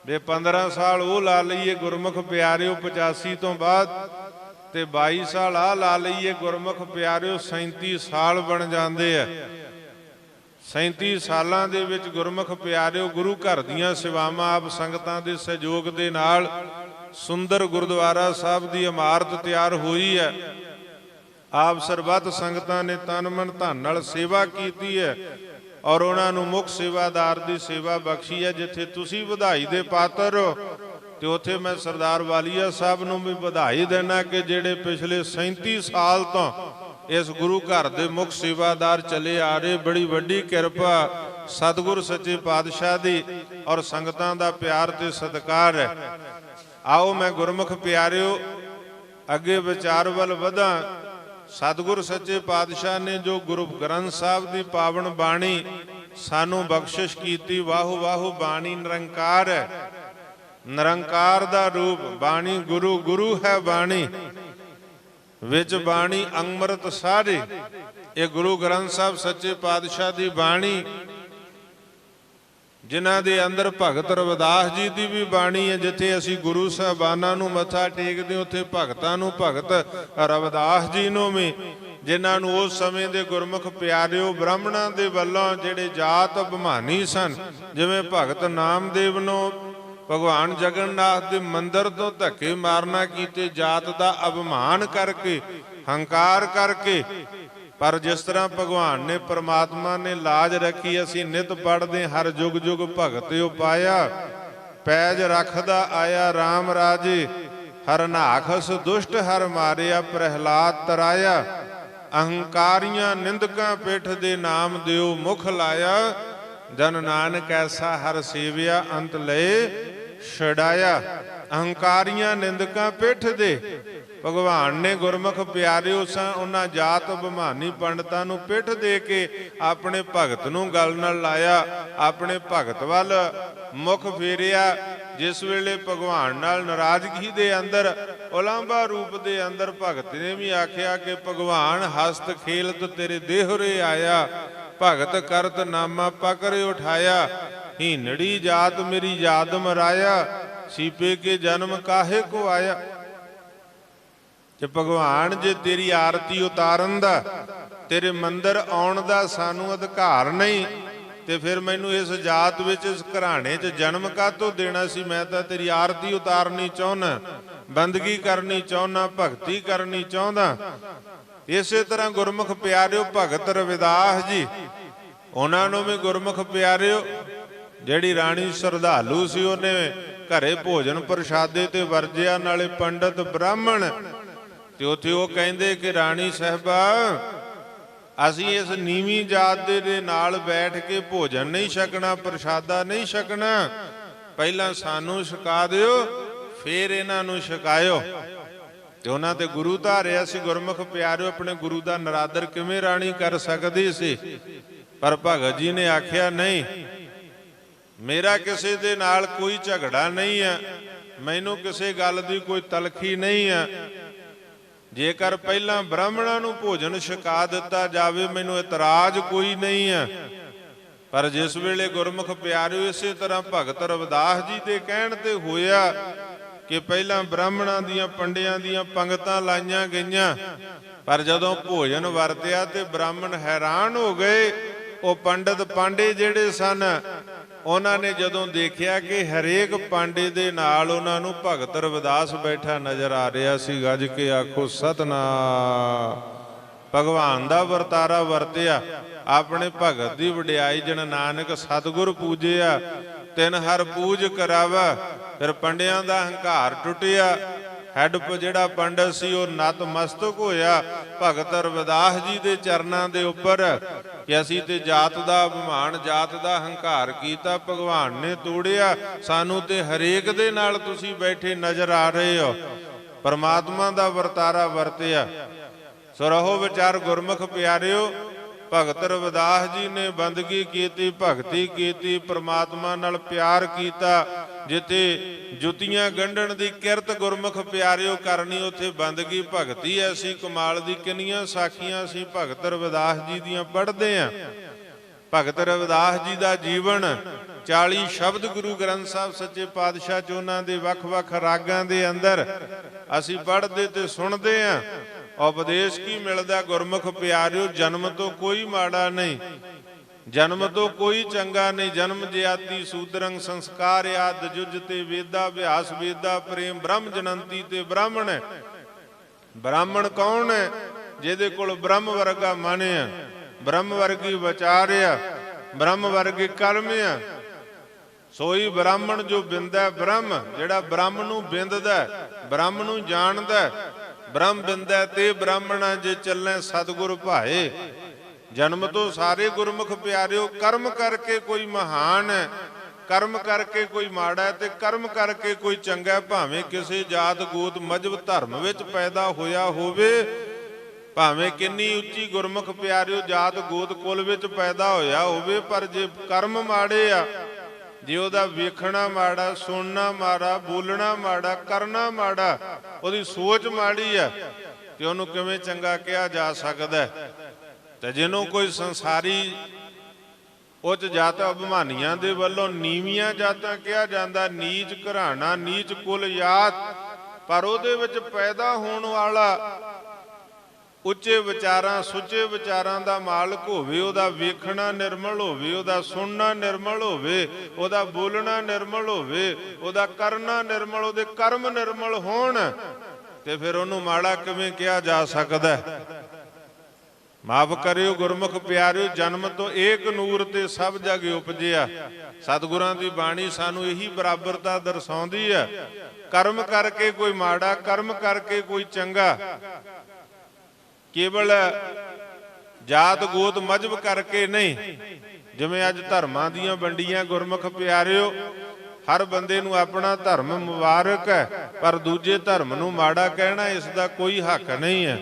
ਦੇ 15 ਸਾਲ ਉਹ ਲਾ ਲਈਏ ਗੁਰਮੁਖ ਪਿਆਰਿਓ 85 ਤੋਂ ਬਾਅਦ, ਤੇ 22 ਸਾਲ ਆ ਲਾ ਲਈਏ ਗੁਰਮੁਖ ਪਿਆਰਿਓ 37 ਸਾਲ ਬਣ ਜਾਂਦੇ ਆ। 37 ਸਾਲਾਂ ਦੇ ਵਿੱਚ ਗੁਰਮੁਖ ਪਿਆਰਿਓ ਗੁਰੂ ਘਰ ਦੀਆਂ ਸੇਵਾਵਾਂ ਆਪ ਸੰਗਤਾਂ ਦੇ ਸਹਿਯੋਗ ਦੇ ਨਾਲ ਸੁੰਦਰ ਗੁਰਦੁਆਰਾ ਸਾਹਿਬ ਦੀ ਇਮਾਰਤ ਤਿਆਰ ਹੋਈ ਹੈ। ਆਪ ਸਰਬੱਤ ਸੰਗਤਾਂ ਨੇ ਤਨ ਮਨ ਧਨ ਨਾਲ ਸੇਵਾ ਕੀਤੀ ਹੈ ਔਰ ਉਹਨਾਂ ਨੂੰ ਮੁੱਖ ਸੇਵਾਦਾਰ ਦੀ ਸੇਵਾ ਬਖਸ਼ੀ ਹੈ। ਜਿੱਥੇ ਤੁਸੀਂ ਵਧਾਈ ਦੇ ਪਾਤਰ ਹੋ ਤੇ ਉੱਥੇ ਮੈਂ ਸਰਦਾਰ ਵਾਲੀਆ ਸਾਹਿਬ ਨੂੰ ਵੀ ਵਧਾਈ ਦੇਣਾ ਕਿ ਜਿਹੜੇ ਪਿਛਲੇ 37 ਸਾਲ ਤੋਂ ਇਸ ਗੁਰੂ ਘਰ ਦੇ ਮੁੱਖ ਸੇਵਾਦਾਰ ਚਲੇ ਆ ਰਹੇ। ਬੜੀ ਵੱਡੀ ਕਿਰਪਾ ਸਤਿਗੁਰ ਸੱਚੇ ਪਾਤਸ਼ਾਹ ਦੀ ਔਰ ਸੰਗਤਾਂ ਦਾ ਪਿਆਰ ਤੇ ਸਤਿਕਾਰ ਹੈ। ਆਓ ਮੈਂ ਗੁਰਮੁਖ ਪਿਆਰਿਓ ਅੱਗੇ ਵਿਚਾਰ ਵੱਲ ਵਧਾਂ। ਸਤਿਗੁਰ ਸੱਚੇ ਪਾਤਸ਼ਾਹ ਨੇ ਜੋ ਗੁਰੂ ਗ੍ਰੰਥ ਸਾਹਿਬ ਦੀ ਪਾਵਨ ਬਾਣੀ ਸਾਨੂੰ ਬਖਸ਼ਿਸ਼ ਕੀਤੀ, ਵਾਹੋ ਵਾਹੋ ਬਾਣੀ ਨਿਰੰਕਾਰ ਹੈ, ਨਿਰੰਕਾਰ ਦਾ ਰੂਪ ਬਾਣੀ ਗੁਰੂ, ਗੁਰੂ ਹੈ ਬਾਣੀ। ਵਿੱਚ ਬਾਣੀ ਅੰਮ੍ਰਿਤ ਸਾਰੇ। ਇਹ ਗੁਰੂ ਗ੍ਰੰਥ ਸਾਹਿਬ ਸੱਚੇ ਪਾਤਸ਼ਾਹ ਦੀ ਬਾਣੀ, ਜਿਨ੍ਹਾਂ ਦੇ ਅੰਦਰ ਭਗਤ ਰਵਿਦਾਸ ਜੀ ਦੀ ਵੀ ਬਾਣੀ ਹੈ। ਜਿੱਥੇ ਅਸੀਂ ਗੁਰੂ ਸਾਹਿਬਾਨਾਂ ਨੂੰ ਮੱਥਾ ਟੇਕਦੇ ਉੱਥੇ ਭਗਤਾਂ ਨੂੰ ਭਗਤ ਰਵਿਦਾਸ ਜੀ ਨੂੰ ਵੀ, ਜਿਨ੍ਹਾਂ ਨੂੰ ਉਸ ਸਮੇਂ ਦੇ ਗੁਰਮੁਖ ਪਿਆਰਿਓ ਬ੍ਰਾਹਮਣਾਂ ਦੇ ਵੱਲੋਂ ਜਿਹੜੇ ਜਾਤ ਅਭਿਮਾਨੀ ਸਨ, ਜਿਵੇਂ ਭਗਤ ਨਾਮਦੇਵ ਨੂੰ ਭਗਵਾਨ ਜਗਨਨਾਥ ਦੇ ਮੰਦਿਰ ਤੋਂ ਧੱਕੇ ਮਾਰਨਾ ਕੀਤੇ, ਜਾਤ ਦਾ ਅਭਿਮਾਨ ਕਰਕੇ, ਹੰਕਾਰ ਕਰਕੇ। ਪਰ ਜਿਸ ਤਰ੍ਹਾਂ ਭਗਵਾਨ ਨੇ ਪ੍ਰਮਾਤਮਾ ਨੇ ਲਾਜ ਰੱਖੀ, ਅਸੀਂ ਨਿਤ ਪੜ੍ਹਦੇ ਹਰ ਜੁਗ ਜੁਗ ਭਗਤਿਓ ਪਾਇਆ, ਪੈਜ ਰੱਖਦਾ ਆਇਆ RAM ਰਾਜੇ, ਹਰਨਾਖਸ ਦੁਸ਼ਟ ਹਰ ਮਾਰਿਆ, ਪ੍ਰਹਿਲਾਦ ਤਰਾਇਆ। ਅਹੰਕਾਰੀਆਂ ਨਿੰਦਕਾਂ ਪਿੱਠ ਦੇ ਨਾਮ ਦਿਓ ਮੁਖ ਲਾਇਆ, ਜਨ ਨਾਨਕ ਐਸਾ ਹਰ ਸੇਵਿਆ, ਅੰਤ ਲਏ ਛਡਾਇਆ। ਅਹੰਕਾਰੀਆਂ ਨਿੰਦਕਾਂ ਪਿੱਠ ਦੇ ਭਗਵਾਨ ਨੇ ਗੁਰਮੁਖ ਪਿਆਰਿਓ ਉਹਨਾਂ ਜਾਤ ਅਭਿਮਾਨੀ ਪੰਡਤਾਂ ਨੂੰ ਪਿੱਠ ਦੇ ਕੇ ਆਪਣੇ ਭਗਤ ਨੂੰ ਗਲ ਨਾਲ ਲਾਇਆ, ਆਪਣੇ ਭਗਤ ਵੱਲ ਮੁਖ ਫੇਰਿਆ। ਜਿਸ ਵੇਲੇ ਭਗਵਾਨ ਨਾਲ ਨਾਰਾਜ਼ਗੀ ਦੇ ਅੰਦਰ, ਉਲਾਂਭਾ ਰੂਪ ਦੇ ਅੰਦਰ ਭਗਤ ਨੇ ਵੀ ਆਖਿਆ ਕਿ ਭਗਵਾਨ ਹਸਤ ਖੇਲਤ ਤੇਰੇ ਦੇਹੁਰੇ ਆਇਆ, ਭਗਤ ਕਰਤ ਨਾਮਾ ਪਕੜ ਉਠਾਇਆ, ਹੀਨੜੀ ਜਾਤ ਮੇਰੀ ਯਾਦ ਮਰਾਇਆ, ਸੀਪੇ ਕੇ ਜਨਮ ਕਾਹੇ ਕੋ ਆਇਆ। ਜੇ ਭਗਵਾਨ ਜੇ ਤੇਰੀ ਆਰਤੀ ਉਤਾਰਨ ਦਾ, ਤੇਰੇ ਮੰਦਰ ਆਉਣ ਦਾ ਸਾਨੂੰ ਅਧਿਕਾਰ ਨਹੀਂ, ਤੇ ਫਿਰ ਮੈਨੂੰ ਇਸ ਜਾਤ ਵਿੱਚ, ਇਸ ਘਰਾਣੇ 'ਚ ਜਨਮ ਕਾਹਤੋਂ ਦੇਣਾ ਸੀ। ਮੈਂ ਤਾਂ ਤੇਰੀ ਆਰਤੀ ਉਤਾਰਨੀ ਚਾਹੁੰਦਾ, ਬੰਦਗੀ ਕਰਨੀ ਚਾਹੁੰਦਾ, ਭਗਤੀ ਕਰਨੀ ਚਾਹੁੰਦਾ। ਇਸੇ ਤਰ੍ਹਾਂ ਗੁਰਮੁਖ ਪਿਆਰਿਓ ਭਗਤ ਰਵਿਦਾਸ ਜੀ, ਉਹਨਾਂ ਨੂੰ ਵੀ ਗੁਰਮੁਖ ਪਿਆਰਿਓ ਜਿਹੜੀ ਰਾਣੀ ਸ਼ਰਧਾਲੂ ਸੀ, ਉਹਨੇ ਘਰੇ ਭੋਜਨ ਪ੍ਰਸ਼ਾਦੇ ਤੇ ਵਰਜਿਆ, ਨਾਲੇ ਪੰਡਤ ਬ੍ਰਾਹਮਣ। ਤੇ ਉੱਥੇ ਉਹ ਕਹਿੰਦੇ ਕਿ ਰਾਣੀ ਸਾਹਿਬਾ, ਅਸੀਂ ਇਸ ਨੀਵੀਂ ਜਾਤ ਦੇ ਨਾਲ ਬੈਠ ਕੇ ਭੋਜਨ ਨਹੀਂ ਛਕਣਾ, ਪ੍ਰਸ਼ਾਦਾ ਨਹੀਂ ਛਕਣਾ, ਪਹਿਲਾਂ ਸਾਨੂੰ ਛਕਾ ਦਿਓ, ਫੇਰ ਇਹਨਾਂ ਨੂੰ ਛਕਾਇਓ। ਤੇ ਉਹਨਾਂ ਤੇ ਗੁਰੂ ਧਾਰਿਆ ਸੀ। ਗੁਰਮੁਖ ਪਿਆਰਿਓ, ਆਪਣੇ ਗੁਰੂ ਦਾ ਨਰਾਦਰ ਕਿਵੇਂ ਰਾਣੀ ਕਰ ਸਕਦੀ ਸੀ? ਪਰ ਭਗਤ ਜੀ ਨੇ ਆਖਿਆ ਨਹੀਂ, ਮੇਰਾ ਕਿਸੇ ਦੇ ਨਾਲ ਕੋਈ ਝਗੜਾ ਨਹੀਂ ਹੈ, ਮੈਨੂੰ ਕਿਸੇ ਗੱਲ ਦੀ ਕੋਈ ਤਲਖੀ ਨਹੀਂ ਹੈ। ਜੇਕਰ ਪਹਿਲਾਂ ਬ੍ਰਾਹਮਣਾਂ ਨੂੰ ਭੋਜਨ ਛਕਾ ਦਿੱਤਾ ਜਾਵੇ, ਮੈਨੂੰ ਇਤਰਾਜ਼ ਕੋਈ ਨਹੀਂ ਹੈ। ਪਰ ਜਿਸ ਵੇਲੇ ਗੁਰਮੁਖ ਪਿਆਰਿਓ ਇਸੇ ਤਰ੍ਹਾਂ ਭਗਤ ਰਵਿਦਾਸ ਜੀ ਦੇ ਕਹਿਣ ਤੇ ਹੋਇਆ ਕਿ ਪਹਿਲਾਂ ਬ੍ਰਾਹਮਣਾਂ ਦੀਆਂ ਪੰਡਿਆਂ ਦੀਆਂ ਪੰਗਤਾਂ ਲਾਈਆਂ ਗਈਆਂ, ਪਰ ਜਦੋਂ ਭੋਜਨ ਵਰਤਿਆ ਤੇ ਬ੍ਰਾਹਮਣ ਹੈਰਾਨ ਹੋ ਗਏ। ਉਹ ਪੰਡਤ ਪਾਂਡੇ ਜਿਹੜੇ ਸਨ, ਉਹਨਾਂ ਨੇ ਜਦੋਂ ਦੇਖਿਆ ਕਿ ਹਰੇਕ ਪਾਂਡੇ ਦੇ ਨਾਲ ਉਹਨਾਂ ਨੂੰ ਭਗਤ ਰਵਿਦਾਸ ਬੈਠਾ ਨਜ਼ਰ ਆ ਰਿਹਾ ਸੀ, ਗੱਜ ਕੇ ਆਖੋ ਸਤਿਨਾਮ। ਭਗਵਾਨ ਦਾ ਵਰਤਾਰਾ ਵਰਤਿਆ, ਆਪਣੇ ਭਗਤ ਦੀ ਵਡਿਆਈ। ਜਨ ਨਾਨਕ ਸਤਿਗੁਰ ਪੂਜਿਆ, ਤਿਨ ਹਰ ਪੂਜ ਕਰਾਵਾ। ਫਿਰ ਪੰਡਿਆਂ ਦਾ ਹੰਕਾਰ ਟੁੱਟਿਆ। ਹੈਡ ਜਿਹੜਾ ਪੰਡਤ ਸੀ ਉਹ ਨਤਮਸਤਕ ਹੋਇਆ ਭਗਤ ਰਵਿਦਾਸ ਜੀ ਦੇ ਚਰਨਾਂ ਦੇ ਉੱਪਰ ਕਿ ਅਸੀਂ ਤੇ ਜਾਤ ਦਾ ਅਭਿਮਾਨ, ਜਾਤ ਦਾ ਹੰਕਾਰ ਕੀਤਾ, ਭਗਵਾਨ ਨੇ ਤੋੜਿਆ, ਸਾਨੂੰ ਤੇ ਹਰੇਕ ਦੇ ਨਾਲ ਤੁਸੀਂ ਬੈਠੇ ਨਜ਼ਰ ਆ ਰਹੇ ਹੋ। ਪਰਮਾਤਮਾ ਦਾ ਵਰਤਾਰਾ ਵਰਤਿਆ। ਸੋ ਰਹੋ ਵਿਚਾਰ ਗੁਰਮੁਖ ਪਿਆਰਿਓ, ਭਗਤ ਰਵਿਦਾਸ ਜੀ ਨੇ ਬੰਦਗੀ ਕੀਤੀ, ਭਗਤੀ ਕੀਤੀ, ਪਰਮਾਤਮਾ ਨਾਲ ਪਿਆਰ ਕੀਤਾ। ਜਿੱਥੇ ਜੁੱਤੀਆਂ ਗੰਢਣ ਦੀ ਕਿਰਤ ਗੁਰਮੁਖ ਪਿਆਰਿਓ ਕਰਨੀ, ਉੱਥੇ ਬੰਦਗੀ ਭਗਤੀ ਐਸੀ ਕਮਾਲ ਦੀ। ਕਿੰਨੀਆਂ ਸਾਖੀਆਂ ਅਸੀਂ ਭਗਤ ਰਵਿਦਾਸ ਜੀ ਦੀਆਂ ਪੜ੍ਹਦੇ ਹਾਂ। ਭਗਤ ਰਵਿਦਾਸ ਜੀ ਦਾ ਜੀਵਨ 40 ਸ਼ਬਦ ਗੁਰੂ ਗ੍ਰੰਥ ਸਾਹਿਬ ਸੱਚੇ ਪਾਤਸ਼ਾਹ ਚ ਉਹਨਾਂ ਦੇ ਵੱਖ-ਵੱਖ ਰਾਗਾਂ ਦੇ ਅੰਦਰ ਅਸੀਂ ਪੜ੍ਹਦੇ ਤੇ ਸੁਣਦੇ ਹਾਂ। ਉਪਦੇਸ਼ ਕੀ ਮਿਲਦਾ ਗੁਰਮੁਖ ਪਿਆਰਿਓ? ਜਨਮ ਤੋਂ ਕੋਈ ਮਾੜਾ ਨਹੀਂ, ਜਨਮ ਤੋਂ ਕੋਈ ਚੰਗਾ ਨਹੀਂ। ਜਨਮ ਜਿਆਤੀ ਸੂਦਰੰਗ ਸੰਸਕਾਰ ਆਦ ਜੁਜ ਤੇ ਵੇਦਾ ਅਭਿਆਸ ਵੇਦਾ ਪ੍ਰੇਮ ਬ੍ਰਹਮ ਜਨੰਤੀ ਤੇ ਬ੍ਰਾਹਮਣ ਹੈ। ਬ੍ਰਾਹਮਣ ਕੌਣ ਹੈ? ਜਿਹਦੇ ਕੋਲ ਬ੍ਰਹਮ ਵਰਗਾ ਮਨ ਆ, ਬ੍ਰਹਮ ਵਰਗੀ ਵਿਚਾਰ ਆ, ਬ੍ਰਹਮ ਵਰਗੀ ਕਰਮ ਆ। ਸੋਈ ਬ੍ਰਾਹਮਣ ਜੋ ਬਿੰਦਾ ਬ੍ਰਹਮ, ਜਿਹੜਾ ਬ੍ਰਹਮ ਨੂੰ ਬਿੰਦਦਾ, ਬ੍ਰਹਮ ਨੂੰ ਜਾਣਦਾ। ਬ੍ਰਹਮ ਬਿੰਦਾ ਤੇ ਬ੍ਰਾਹਮਣਾ ਜੇ ਚੱਲੇ ਸਤਿਗੁਰ ਭਾਏ। ਜਨਮ ਤੋਂ ਸਾਰੇ ਗੁਰਮੁਖ ਪਿਆਰਿਓ ਕਰਮ ਕਰਕੇ ਕੋਈ ਮਹਾਨ ਹੈ, ਕਰਮ ਕਰਕੇ ਕੋਈ ਮਾੜਾ ਹੈ, ਤੇ ਕਰਮ ਕਰਕੇ ਕੋਈ ਚੰਗਾ। ਭਾਵੇਂ ਕਿਸੇ ਜਾਤ ਗੋਤ ਮਜ਼ਹਬ ਧਰਮ ਵਿੱਚ ਪੈਦਾ ਹੋਇਆ ਹੋਵੇ, ਭਾਵੇਂ ਕਿੰਨੀ ਉੱਚੀ ਗੁਰਮੁਖ ਪਿਆਰਿਓ ਜਾਤ ਗੋਤ ਕੁਲ ਵਿੱਚ ਪੈਦਾ ਹੋਇਆ ਹੋਵੇ, ਪਰ ਜੇ ਕਰਮ ਮਾੜੇ ਆ, ਜੇ ਉਹਦਾ ਵੇਖਣਾ ਮਾੜਾ, ਸੁਣਨਾ ਮਾੜਾ, ਬੋਲਣਾ ਮਾੜਾ, ਕਰਨਾ ਮਾੜਾ, ਉਹਦੀ ਸੋਚ ਮਾੜੀ ਆ, ਤੇ ਉਹਨੂੰ ਕਿਵੇਂ ਚੰਗਾ ਕਿਹਾ ਜਾ ਸਕਦਾ। ਤੇ ਜਿਹਨੂੰ ਕੋਈ ਸੰਸਾਰੀ ਉੱਚ ਜਾਤ ਅਭਿਮਾਨੀਆਂ ਦੇ ਵੱਲੋਂ ਨੀਵੀਆਂ ਜਾਤਾਂ ਕਿਹਾ ਜਾਂਦਾ, ਨੀਚ ਘਰਾਣਾ, ਨੀਚ ਕੁਲ ਜਾਤ, ਪਰ ਉਹਦੇ ਵਿੱਚ ਪੈਦਾ ਹੋਣ ਵਾਲਾ ਉੱਚੇ ਵਿਚਾਰਾਂ ਸੁੱਚੇ ਵਿਚਾਰਾਂ ਦਾ ਮਾਲਕ ਹੋਵੇ, ਉਹਦਾ ਵੇਖਣਾ ਨਿਰਮਲ ਹੋਵੇ, ਉਹਦਾ ਸੁਣਨਾ ਨਿਰਮਲ ਹੋਵੇ, ਉਹਦਾ ਬੋਲਣਾ ਨਿਰਮਲ ਹੋਵੇ, ਉਹਦਾ ਕਰਨਾ ਨਿਰਮਲ, ਉਹਦੇ ਕਰਮ ਨਿਰਮਲ ਹੋਣ, ਤੇ ਫਿਰ ਉਹਨੂੰ ਮਾੜਾ ਕਿਵੇਂ ਕਿਹਾ ਜਾ ਸਕਦਾ। ਮਾਫ ਕਰਿਓ ਗੁਰਮੁਖ ਪਿਆਰਿਓ, ਜਨਮ ਤੋਂ ਏਕ ਨੂਰ ਤੇ ਸਭ ਜਗ ਉਪਜਿਆ। ਸਤਿਗੁਰਾਂ ਦੀ ਬਾਣੀ ਸਾਨੂੰ ਇਹੀ ਬਰਾਬਰਤਾ ਦਰਸਾਉਂਦੀ ਹੈ। ਕਰਮ ਕਰਕੇ ਕੋਈ ਮਾੜਾ, ਕਰਮ ਕਰਕੇ ਕੋਈ ਚੰਗਾ, ਕੇਵਲ ਜਾਤ ਗੋਤ ਮਜ਼ਹਬ ਕਰਕੇ ਨਹੀਂ। ਜਿਵੇਂ ਅੱਜ ਧਰਮਾਂ ਦੀਆਂ ਵੰਡੀਆਂ ਗੁਰਮੁਖ ਪਿਆਰਿਓ, ਹਰ ਬੰਦੇ ਨੂੰ ਆਪਣਾ ਧਰਮ ਮੁਬਾਰਕ ਹੈ, ਪਰ ਦੂਜੇ ਧਰਮ ਨੂੰ ਮਾੜਾ ਕਹਿਣਾ ਇਸ ਦਾ ਕੋਈ ਹੱਕ ਨਹੀਂ ਹੈ।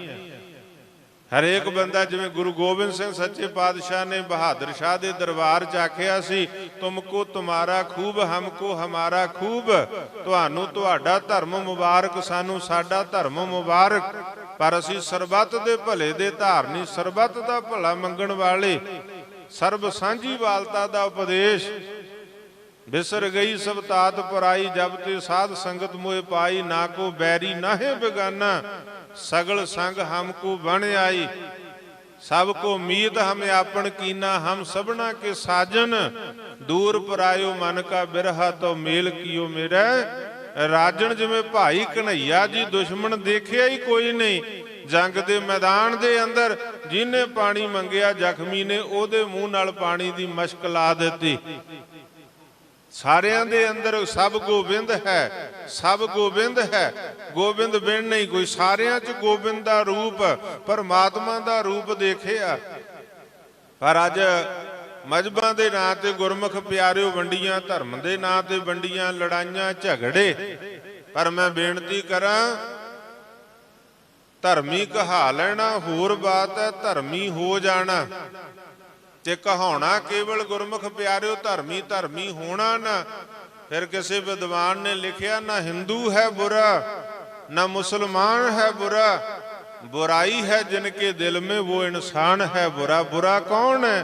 ਹਰੇਕ ਬੰਦਾ, ਜਿਵੇਂ ਗੁਰੂ ਗੋਬਿੰਦ ਸਿੰਘ ਸੱਚੇ ਪਾਤਸ਼ਾਹ ਨੇ ਬਹਾਦਰ ਸ਼ਾਹ ਦੇ ਦਰਬਾਰ 'ਚ ਆਖਿਆ ਸੀ, ਤੁਮਕੋ ਤੁਮਾਰਾ ਖੂਬ, ਹਮਕੋ ਹਮਾਰਾ ਖੂਬ, ਤੁਹਾਨੂੰ ਤੁਹਾਡਾ ਧਰਮ ਮੁਬਾਰਕ, ਸਾਨੂੰ ਸਾਡਾ ਧਰਮ ਮੁਬਾਰਕ। ਪਰ ਅਸੀਂ ਸਰਬੱਤ ਦੇ ਭਲੇ ਦੇ ਧਾਰਨੀ, ਸਰਬੱਤ ਦਾ ਭਲਾ ਮੰਗਣ ਵਾਲੇ, ਸਰਬ ਸਾਂਝੀਵਾਲਤਾ ਦਾ ਉਪਦੇਸ਼। ਬਿਸਰ ਗਈ ਸਭ ਤਾਤ ਪਰਾਈ, ਜਬ ਤੇ ਸਾਧ ਸੰਗਤ ਮੋਹਿ ਪਾਈ, ਨਾ ਕੋ ਬੈਰੀ ਨਾਹੇ ਬੇਗਾਨਾ, सगल संग हमको बन आई, सबको मीत हमें आपन कीना, हम सबना के साजन, दूर परायो मन का बिरहा, तो मेल कियो मेरा राजन। जिवें भाई कन्हैया जी दुश्मन देखिया ही कोई नहीं, जंग दे मैदान दे अंदर जिन्हें पानी मंगिया, जख्मी ने ओदे मूँह नाल पानी दी मश्क ला दित्ती। सारियां दे अंदर सब गोबिंद है, सब गोबिंद है, गोबिंद बिन नहीं कोई। सारियां च गोबिंद दा रूप, परमात्मा दा रूप देखिया। पर अज मजहबां दे नां ते गुरमुख प्यारिओ वंडियां, धर्म दे नां ते वंडियां, लड़ाइयां झगड़े। पर मैं बेनती करां, धर्मी कहा लेना होर बात है, धर्मी हो जाना ते कहाउणा केवल गुरमुख प्यारिओ धर्मी, धर्मी होना ना। फिर किसी विद्वान ने लिखिया, ना हिंदू है बुरा, ना मुसलमान है बुरा, बुराई है जिनके दिल में वो इंसान है बुरा। बुरा कौन है?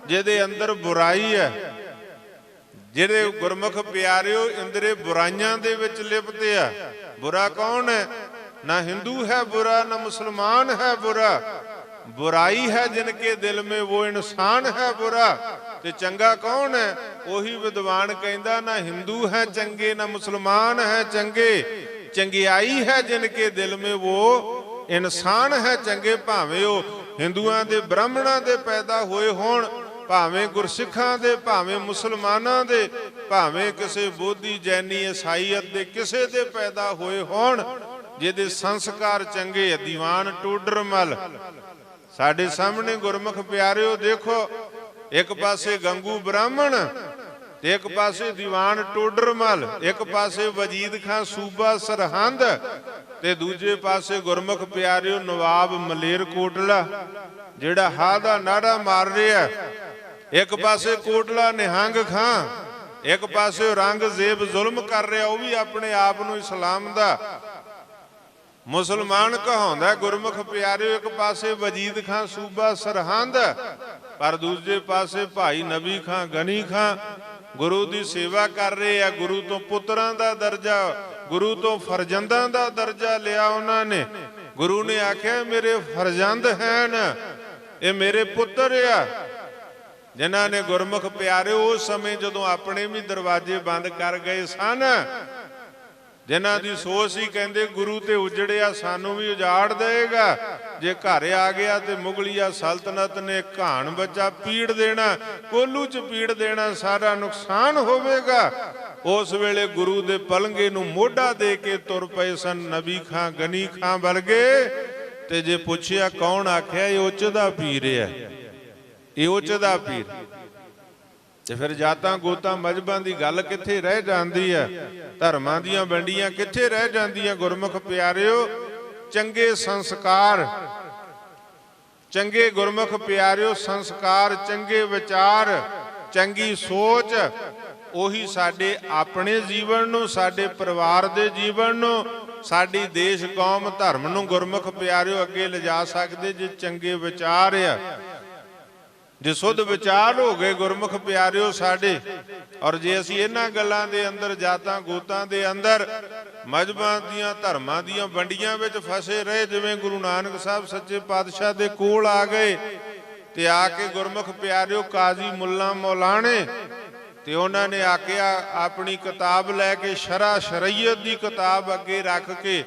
जिहदे अंदर बुराई है। जिहड़े गुरमुख प्यारिओ इंदरे बुराइयां दे विच लिपते आ। बुरा कौन है? ना हिंदू है बुरा, ना मुसलमान है बुरा, बुराई है जिनके दिल में वो इंसान है बुरा। ते चंगा कौन है? ओही विद्वान कहंदा, ना हिंदू है चंगे, ना मुसलमान है चंगे, चंगियाई है जिनके दिल में वो इंसान है चंगे। भावें वो हिंदुआं दे ब्राह्मणां दे पैदा होए होण, भावें गुरसिखां दे, भावें मुसलमानां दे, भावें किसी बोधी जैनी ईसाईयत दे किसे दे पैदा होए होण, जिहदे संस्कार चंगे। दीवान टोडरमल साडे सामने गुरमुख प्यारिओ देखो, एक पासे गंगू ब्राह्मण, एक पासे दीवान टोडरमल, एक पासे वजीद खां सूबा सरहंद, ते दूजे पासे गुरमुख प्यारिओ नवाब मलेरकोटला जिहड़ा हा दा नाड़ा मार रिहा। एक पासे कोटला निहंग खां, एक पासे औरंगजेब जुल्म कर रहा, वह भी अपने आप नूं इस्लाम दा मुसलमान कहाउंदा। गुरमुख प्यारिओ एक पासे वजीद खां सूबा सरहंद, पर दूजे पासे भाई नबी खां गनी खां गुरु की सेवा कर रहे हैं। गुरु तो पुत्रां दा दर्जा, गुरु तो फरजंदां दा दर्जा लिया उन्होंने। गुरु ने आख्या मेरे फरजंद हैं, ये मेरे पुत्र आ। जिन्हां ने गुरमुख प्यारिओ उस समय जदों अपने भी दरवाजे बंद कर गए सन, जिन्हां दी सोच ही कहंदे गुरु ते उजड़िया सानू भी उजाड़ देगा, जे घर आ गया तो मुगलिया सल्तनत ने घाण बच्चा पीड़ देना, कोलू च पीड़ देना, सारा नुकसान होवेगा। उस वेले गुरु दे पलंगे नूं मोढा दे के तुर पए सन नबी खां गनी खां वर्गे। ते जे पुछिया कौन, आख्या ये उच्च दा पीर है, ये उच्च दा पीर। ते फिर जातां गोतां मजहबां दी गल कित्थे रह जांदी है, धर्मां दीयां वंडियां कित्थे रह जांदियां। गुरमुख प्यारिओ चंगे संस्कार, चंगे गुरमुख प्यारिओ संस्कार, चंगे विचार, चंगी सोच, उही साडे अपने जीवन नूं, साडे परिवार दे जीवन नूं, ਸਾਡੀ ਦੇਸ਼ ਕੌਮ ਧਰਮ ਨੂੰ ਗੁਰਮੁਖ ਪਿਆਰਿਓ ਅੱਗੇ ਲਿਜਾ ਸਕਦੇ ਜੇ ਚੰਗੇ ਵਿਚਾਰ ਆ, ਜੇ ਸੁਧ ਵਿਚਾਰ ਹੋ ਗਏ ਗੁਰਮੁਖ ਪਿਆਰਿਓ ਸਾਡੇ। ਔਰ ਜੇ ਅਸੀਂ ਇਹਨਾਂ ਗੱਲਾਂ ਦੇ ਅੰਦਰ, ਜਾਤਾਂ ਗੋਤਾਂ ਦੇ ਅੰਦਰ, ਮਜ਼ਹਬਾਂ ਦੀਆਂ ਧਰਮਾਂ ਦੀਆਂ ਵੰਡੀਆਂ ਵਿੱਚ ਫਸੇ ਰਹੇ, ਜਿਵੇਂ ਗੁਰੂ ਨਾਨਕ ਸਾਹਿਬ ਸੱਚੇ ਪਾਤਸ਼ਾਹ ਦੇ ਕੋਲ ਆ ਗਏ ਤੇ ਆ ਕੇ ਗੁਰਮੁਖ ਪਿਆਰਿਓ ਕਾਜ਼ੀ ਮੁੱਲਾ ਮੌਲਾਣੇ ਤੇ ਉਹਨਾਂ ਨੇ ਆਖਿਆ, ਆਪਣੀ ਕਿਤਾਬ ਲੈ ਕੇ ਸ਼ਰ੍ਹਾ ਸ਼ਰੀਅਤ ਦੀ ਕਿਤਾਬ ਅੱਗੇ ਰੱਖ ਕੇ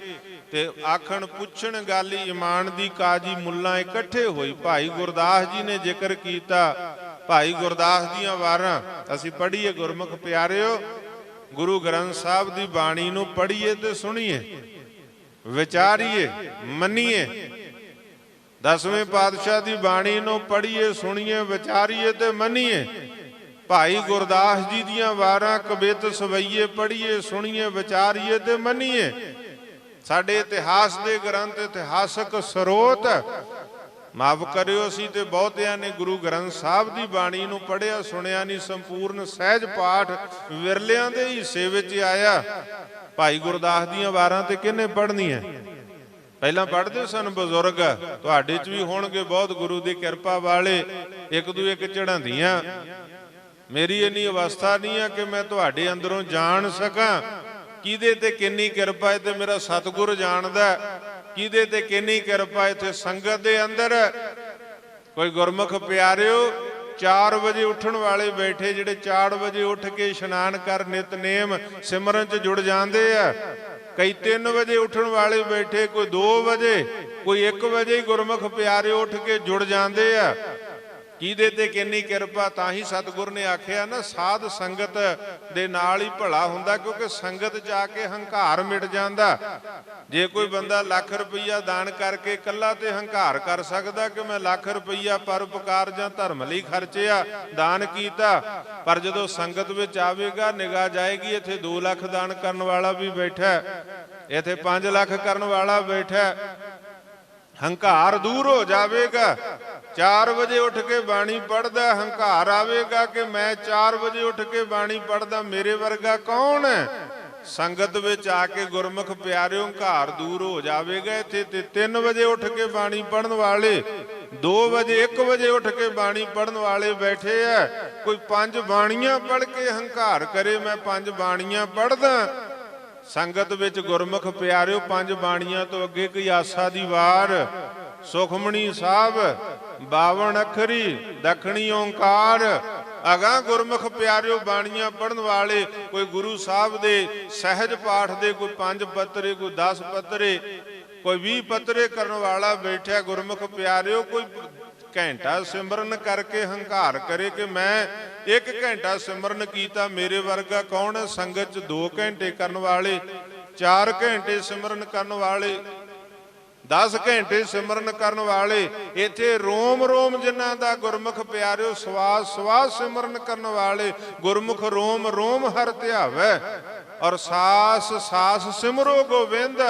ਤੇ ਆਖਣ ਪੁੱਛਣ ਗੱਲ ਈਮਾਨ ਦੀ, ਕਾਜ਼ੀ ਮੁੱਲਾ ਇਕੱਠੇ ਹੋਈ। ਭਾਈ ਗੁਰਦਾਸ ਜੀ ਨੇ ਜ਼ਿਕਰ ਕੀਤਾ, ਭਾਈ ਗੁਰਦਾਸ ਦੀਆਂ ਵਾਰਾਂ ਅਸੀਂ ਪੜ੍ਹੀਏ ਗੁਰਮੁਖ ਪਿਆਰਿਓ, ਗੁਰੂ ਗ੍ਰੰਥ ਸਾਹਿਬ ਦੀ ਬਾਣੀ ਨੂੰ ਪੜ੍ਹੀਏ ਤੇ ਸੁਣੀਏ, ਵਿਚਾਰੀਏ, ਮੰਨੀਏ। ਦਸਵੇਂ ਪਾਤਸ਼ਾਹ ਦੀ ਬਾਣੀ ਨੂੰ ਪੜ੍ਹੀਏ, ਸੁਣੀਏ, ਵਿਚਾਰੀਏ ਤੇ ਮੰਨੀਏ। ਭਾਈ ਗੁਰਦਾਸ ਜੀ ਦੀਆਂ ਵਾਰਾਂ ਕਵਿਤ ਸਵਈਏ, ਪੜ੍ਹੀਏ, ਸੁਣੀਏ, ਵਿਚਾਰੀਏ ਤੇ ਮੰਨੀਏ। ਸਾਡੇ ਇਤਿਹਾਸ ਦੇ ਗ੍ਰੰਥ, ਇਤਿਹਾਸਕ ਸਰੋਤ, ਮਾਫ ਕਰਿਓ ਅਸੀਂ ਤੇ ਬਹੁਤਿਆਂ ਨੇ ਗੁਰੂ ਗ੍ਰੰਥ ਸਾਹਿਬ ਦੀ ਬਾਣੀ ਨੂੰ ਪੜ੍ਹਿਆ ਸੁਣਿਆ ਨਹੀਂ। ਸੰਪੂਰਨ ਸਹਿਜ ਪਾਠ ਵਿਰਲਿਆਂ ਦੇ ਹਿੱਸੇ ਵਿੱਚ ਆਇਆ। ਭਾਈ ਗੁਰਦਾਸ ਦੀਆਂ ਵਾਰਾਂ ਤੇ ਕਿਹਨੇ ਪੜ੍ਹਨੀਆਂ? ਪਹਿਲਾਂ ਪੜ੍ਹਦੇ ਸਨ ਬਜ਼ੁਰਗ, ਤੁਹਾਡੇ 'ਚ ਵੀ ਹੋਣਗੇ ਬਹੁਤ ਗੁਰੂ ਦੀ ਕਿਰਪਾ ਵਾਲੇ, ਇੱਕ ਦੂ ਇੱਕ ਚੜ੍ਹਾਉਂਦੀਆਂ। ਮੇਰੀ ਇੰਨੀ ਅਵਸਥਾ ਨਹੀਂ ਆ ਕਿ ਮੈਂ ਤੁਹਾਡੇ ਅੰਦਰੋਂ ਜਾਣ ਸਕਾਂ ਕਿਹਦੇ ਤੇ ਕਿੰਨੀ ਕਿਰਪਾ ਹੈ, ਤੇ ਮੇਰਾ ਸਤਿਗੁਰ ਜਾਣਦਾ ਕਿਹਦੇ ਤੇ ਕਿੰਨੀ ਕਿਰਪਾ। ਇੱਥੇ ਸੰਗਤ ਦੇ ਅੰਦਰ ਕੋਈ ਗੁਰਮੁਖ ਪਿਆਰਿਓ 4 ਵਜੇ ਉੱਠਣ ਵਾਲੇ ਬੈਠੇ, ਜਿਹੜੇ 4 ਵਜੇ ਉੱਠ ਕੇ ਇਸ਼ਨਾਨ ਕਰ ਨਿਤਨੇਮ ਸਿਮਰਨ 'ਚ ਜੁੜ ਜਾਂਦੇ ਆ। ਕਈ 3 ਵਜੇ ਉੱਠਣ ਵਾਲੇ ਬੈਠੇ, ਕੋਈ 2 ਵਜੇ, ਕੋਈ 1 ਵਜੇ ਹੀ ਗੁਰਮੁਖ ਪਿਆਰਿਓ ਉੱਠ ਕੇ ਜੁੜ ਜਾਂਦੇ ਆ। ਕਿਹਦੇ ਤੇ ਕਿੰਨੀ ਕਿਰਪਾ। ਤਾਂ ਹੀ ਸਤਿਗੁਰ ਨੇ ਆਖਿਆ ਨਾ, ਸਾਧ ਸੰਗਤ ਦੇ ਨਾਲ ਹੀ ਭਲਾ ਹੁੰਦਾ, ਕਿਉਂਕਿ ਸੰਗਤ 'ਚ ਆ ਕੇ ਹੰਕਾਰ ਮਿਟ ਜਾਂਦਾ। ਜੇ ਕੋਈ ਬੰਦਾ ਲੱਖ ਰੁਪਈਆ ਦਾਨ ਕਰਕੇ ਇਕੱਲਾ ਤੇ ਹੰਕਾਰ ਕਰ ਸਕਦਾ ਕਿ ਮੈਂ ਲੱਖ ਰੁਪਈਆ ਪਰਉਪਕਾਰ ਜਾਂ ਧਰਮ ਲਈ ਖਰਚਿਆ, ਦਾਨ ਕੀਤਾ, ਪਰ ਜਦੋਂ ਸੰਗਤ ਵਿੱਚ ਆਵੇਗਾ ਨਿਗਾਹ ਜਾਏਗੀ, ਇੱਥੇ 2 ਲੱਖ ਦਾਨ ਕਰਨ ਵਾਲਾ ਵੀ ਬੈਠਾ, ਇੱਥੇ 5 ਲੱਖ ਕਰਨ ਵਾਲਾ ਬੈਠਾ, ਹੰਕਾਰ ਦੂਰ ਹੋ ਜਾਵੇਗਾ। 4 ਵਜੇ ਉੱਠ ਕੇ ਬਾਣੀ ਪੜ੍ਹਦਾ, ਹੰਕਾਰ ਆਵੇਗਾ ਕਿ ਮੈਂ 4 ਵਜੇ ਉੱਠ ਕੇ ਬਾਣੀ ਪੜ੍ਹਦਾ, ਮੇਰੇ ਵਰਗਾ ਕੌਣ ਹੈ। ਸੰਗਤ ਵਿੱਚ ਆ ਕੇ ਗੁਰਮੁਖ ਪਿਆਰਿਓ ਹੰਕਾਰ ਦੂਰ ਹੋ ਜਾਵੇਗਾ। ਇੱਥੇ ਤੇ 3 ਵਜੇ ਉੱਠ ਕੇ ਬਾਣੀ ਪੜ੍ਹਨ ਵਾਲੇ, 2 ਵਜੇ 1 ਵਜੇ ਉੱਠ ਕੇ ਬਾਣੀ ਪੜ੍ਹਨ ਵਾਲੇ ਬੈਠੇ ਆ। ਕੋਈ 5 ਬਾਣੀਆਂ ਪੜ੍ਹ ਕੇ ਹੰਕਾਰ ਕਰੇ ਮੈਂ 5 ਬਾਣੀਆਂ ਪੜ੍ਹਦਾ। ਸੰਗਤ ਵਿੱਚ ਗੁਰਮੁਖ ਪਿਆਰਿਓ 5 ਬਾਣੀਆਂ ਤੋਂ ਅੱਗੇ ਕੋਈ ਆਸਾ ਦੀ ਵਾਰ, ਸੁਖਮਣੀ ਸਾਹਿਬ, 52 ਅੱਖਰੀ, ਦਖਣੀ ਓਂਕਾਰ, ਅਗਾਂਹ ਗੁਰਮੁਖ ਪਿਆਰਿਓ ਬਾਣੀਆਂ ਪੜ੍ਹਨ ਵਾਲੇ, ਕੋਈ ਗੁਰੂ ਸਾਹਿਬ ਦੇ ਸਹਿਜ ਪਾਠ ਦੇ ਕੋਈ 5 ਪੱਤਰੇ, ਕੋਈ 10 ਪੱਤਰੇ, ਕੋਈ 20 ਪੱਤਰੇ ਕਰਨ ਵਾਲਾ ਬੈਠਿਆ। ਗੁਰਮੁਖ ਪਿਆਰਿਓ ਕੋਈ ਘੰਟਾ ਸਿਮਰਨ ਕਰਕੇ ਹੰਕਾਰ ਕਰੇ ਕਿ ਮੈਂ 1 ਘੰਟਾ ਸਿਮਰਨ ਕੀਤਾ, ਮੇਰੇ ਵਰਗਾ ਕੌਣ ਹੈ। ਸੰਗਤ 'ਚ 2 ਘੰਟੇ ਕਰਨ ਵਾਲੇ, 4 ਘੰਟੇ ਸਿਮਰਨ ਕਰਨ ਵਾਲੇ, 10 ਘੰਟੇ ਸਿਮਰਨ ਕਰਨ ਵਾਲੇ, ਇੱਥੇ ਰੋਮ ਰੋਮ ਜਿਨ੍ਹਾਂ ਦਾ ਗੁਰਮੁਖ ਪਿਆਰਿਓ ਸਵਾਸ ਸਵਾਸ ਸਿਮਰਨ ਕਰਨ ਵਾਲੇ। ਗੁਰਮੁਖ ਰੋਮ ਰੋਮ ਹਰਿ ਧਿਆਵੈ ਔਰ ਸਾਸ ਸਾਸ ਸਿਮਰੋ ਗੋਬਿੰਦ।